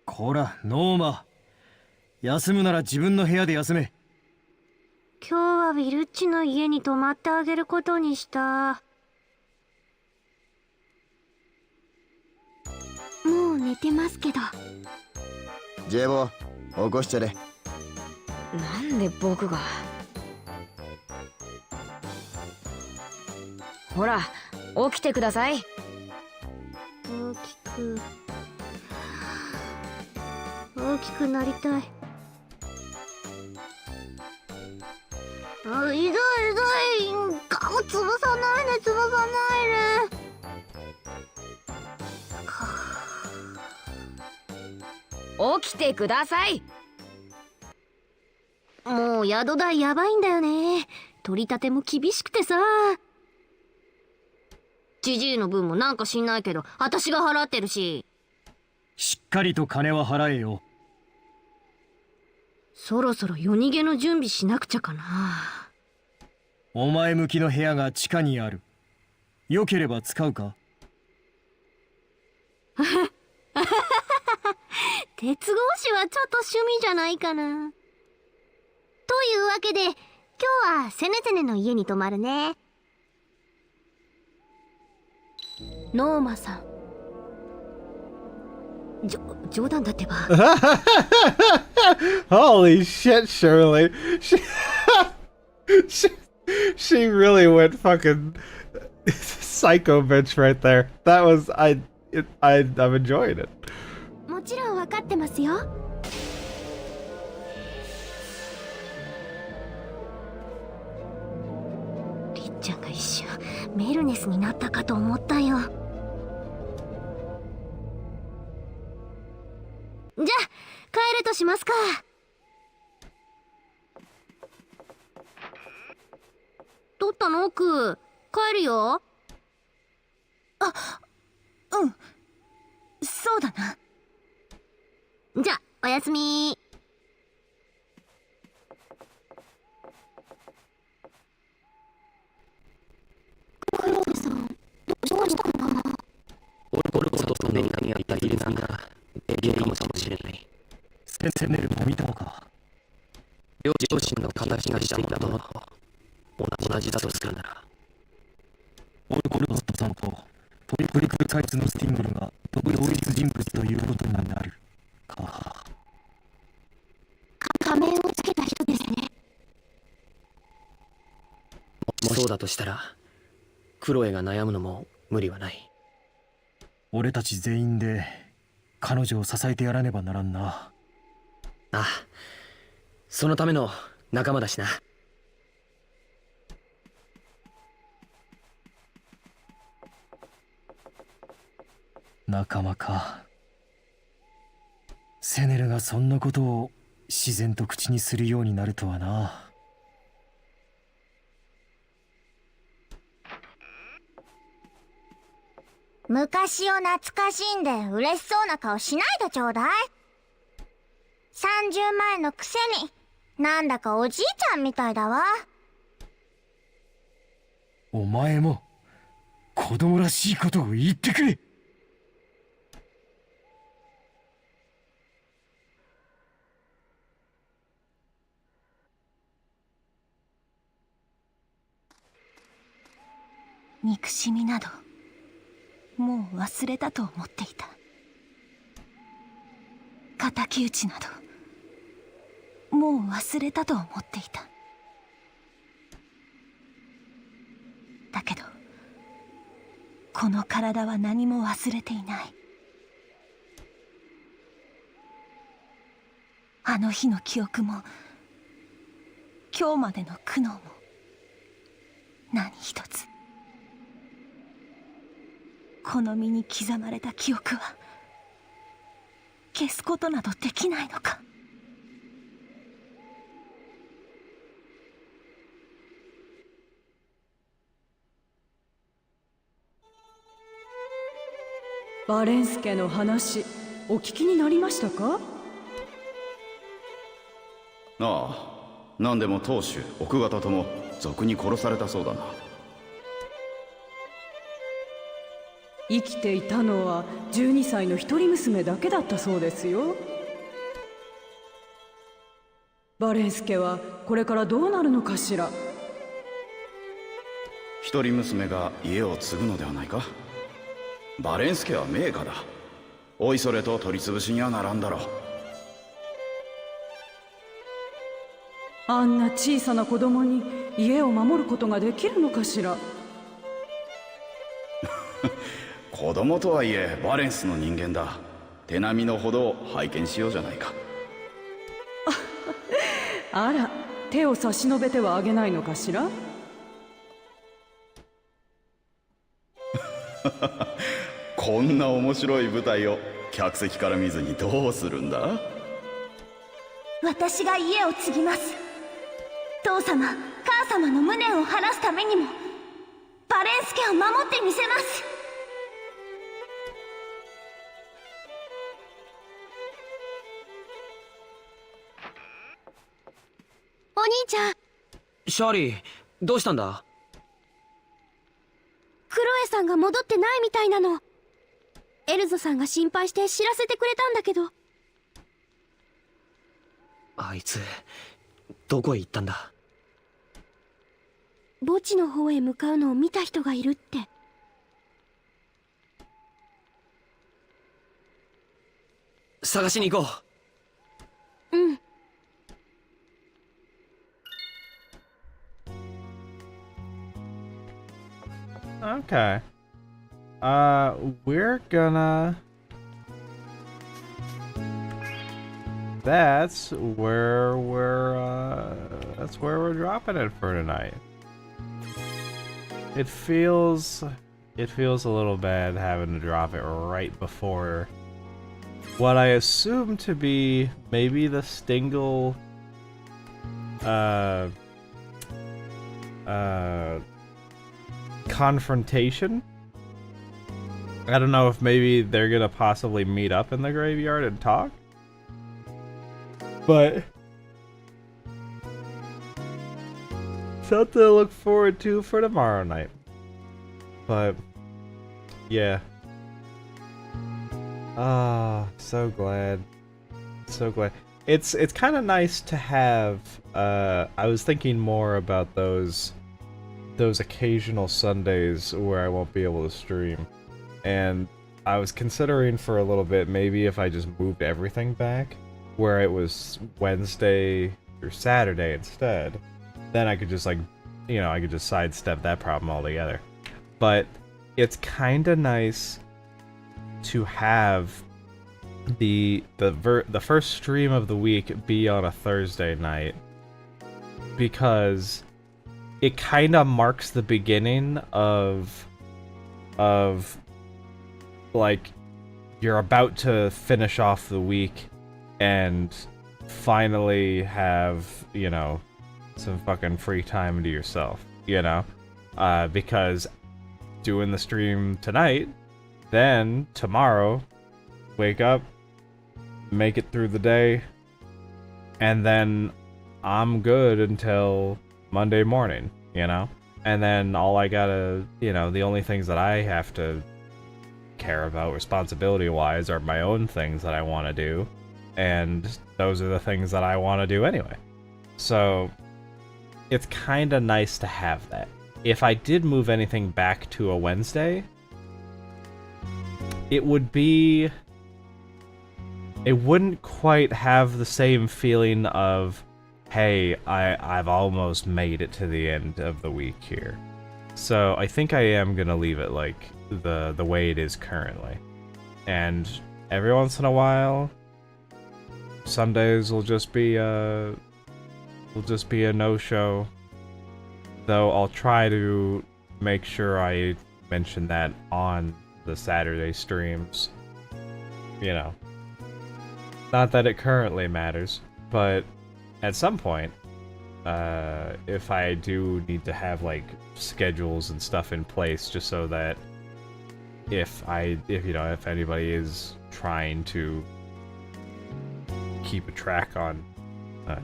D: こら、ノーマ。休むなら自分の部屋で休め。
C: 今日はウィルッチの家に泊まってあげることにした。もう寝てますけど。
B: ジェボ、起こしちゃれ。
H: なんで僕が。ほら、起きてください。
C: 大きくなりたい。痛い痛い、顔冷潰さないで、潰さないで。
H: 起きてください。
C: もう宿代やばいんだよね。取り立ても厳しくてさ。ジジイの分もなんか知んないけど、私が払ってるし。
D: しっかりと金は払えよ。
C: そろそろ夜逃げの準備しなくちゃかな。
D: お前向きの部屋が地下にある。よければ使うか？
C: 鉄格子はちょっと趣味じゃないかな。というわけで、今日はセネセネの家に泊まるね。ノーマさん。冗談だってば。
A: Holy shit, Shirley. She really went fucking psycho bitch right there. That was I'm enjoying it.
C: もちろん分かってますよ。りっちゃんが一瞬メルネスになったかと思ったよ。じゃあ帰るとしますか。取ったの奥、帰るよ。あ、うん、そうだな。じゃあおやすみ。クロールさん、どうしたのかな。
G: オルコとネリがいたイルさんが原因かもしれない。
D: セネルも見たのか。
G: 両親の形がしたものと同じだとするなら、
D: オルコットさんとトリプルサイズのスティングルが同一人物ということになるか。
C: 仮面をつけた人ですね。
G: もしそうだとしたらクロエが悩むのも無理はない。
D: 俺たち全員で彼女を支えてやらねばならんな。
G: ああ、そのための仲間だしな。
D: 仲間か。セネルがそんなことを自然と口にするようになるとはな。
C: 昔を懐かしんで嬉しそうな顔しないでちょうだい。30前のくせになんだかおじいちゃんみたいだわ。
D: お前も子供らしいことを言ってくれ。
I: 憎しみなどもう忘れたと思っていた。敵討ちなどもう忘れたと思っていた。だけどこの体は何も忘れていない。あの日の記憶も今日までの苦悩も何一つ。この身に刻まれた記憶は消すことなどできないのか。
J: バレンス家の話お聞きになりましたか？
K: ああ、何でも当主奥方とも賊に殺されたそうだな。
J: 生きていたのは12歳の一人娘だけだったそうですよ。バレンス家はこれからどうなるのかしら。
K: 一人娘が家を継ぐのではないか。バレンス家は名家だ。おいそれと取り潰しにはならんだろう。
J: あんな小さな子供に家を守ることができるのかしら。
K: 子供とはいえバレンスの人間だ。手並みのほどを拝見しようじゃないか。
J: あら、手を差し伸べてはあげないのかしら。
K: こんな面白い舞台を客席から見ずにどうするんだ？
C: 私が家を継ぎます。父様母様の無念を晴らすためにもバレンス家を守ってみせます。
E: お兄ちゃん、
G: シャーリー、どうしたんだ？
E: クロエさんが戻ってないみたいなの。エルゾさんが心配して知らせてくれたんだけど。
G: あいつどこへ行ったんだ？
E: 墓地の方へ向かうのを見た人がいるって。
G: 探しに行こう。
E: うん。
A: Okay. We're gonna... That's where we're dropping it for tonight. It feels a little bad having to drop it right before what I assume to be maybe the Stingle confrontation. I don't know if maybe they're gonna possibly meet up in the graveyard and talk, but something to look forward to for tomorrow night. But yeah, so glad, so glad. It's kind of nice to have. I was thinking more about those occasional Sundays where I won't be able to stream. And I was considering for a little bit maybe if I just moved everything back, where it was Wednesday or Saturday instead, then I could just I could just sidestep that problem altogether. But it's kind of nice to have the first stream of the week be on a Thursday night, because it kind of marks the beginning of like you're about to finish off the week and finally have, you know, some fucking free time to yourself, you know? Because doing the stream tonight, then tomorrow, wake up, make it through the day, and then I'm good until Monday morning, you know? And then all I gotta, you know, the only things that I have to care about responsibility-wise are my own things that I want to do, and those are the things that I want to do anyway. So it's kind of nice to have that. If I did move anything back to a Wednesday, it wouldn't quite have the same feeling of, hey, I've almost made it to the end of the week here. So I think I am gonna leave it like the way it is currently. And every once in a while, Sundays will just be a no-show. Though I'll try to make sure I mention that on the Saturday streams. You know. Not that it currently matters, but at some point, if I do need to have like schedules and stuff in place, just so that if anybody is trying to keep a track on,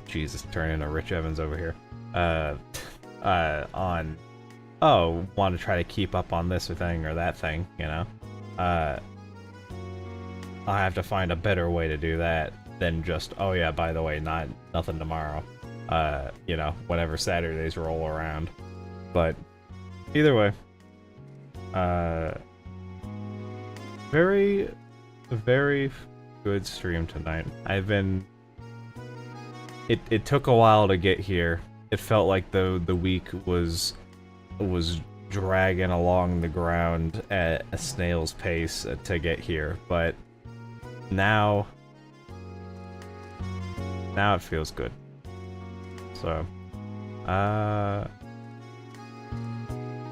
A: Jesus, turning into Rich Evans over here, want to try to keep up on this or thing or that thing, you know, I'll have to find a better way to do that than just, oh yeah, by the way, nothing tomorrow, you know, whenever Saturdays roll around. But either way, very, very good stream tonight. It took a while to get here. It felt like the week was dragging along the ground at a snail's pace to get here, but now it feels good. So, yeah,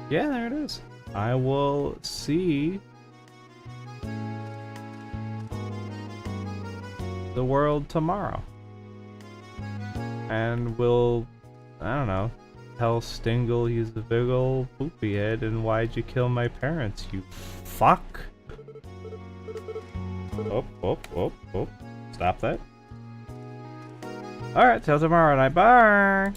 A: there it is. I will see the world tomorrow. And we'll, I don't know, tell Stingle he's a big ol' poopy head and why'd you kill my parents, you fuck? Oh. Stop that. Alright, till tomorrow night. Bye!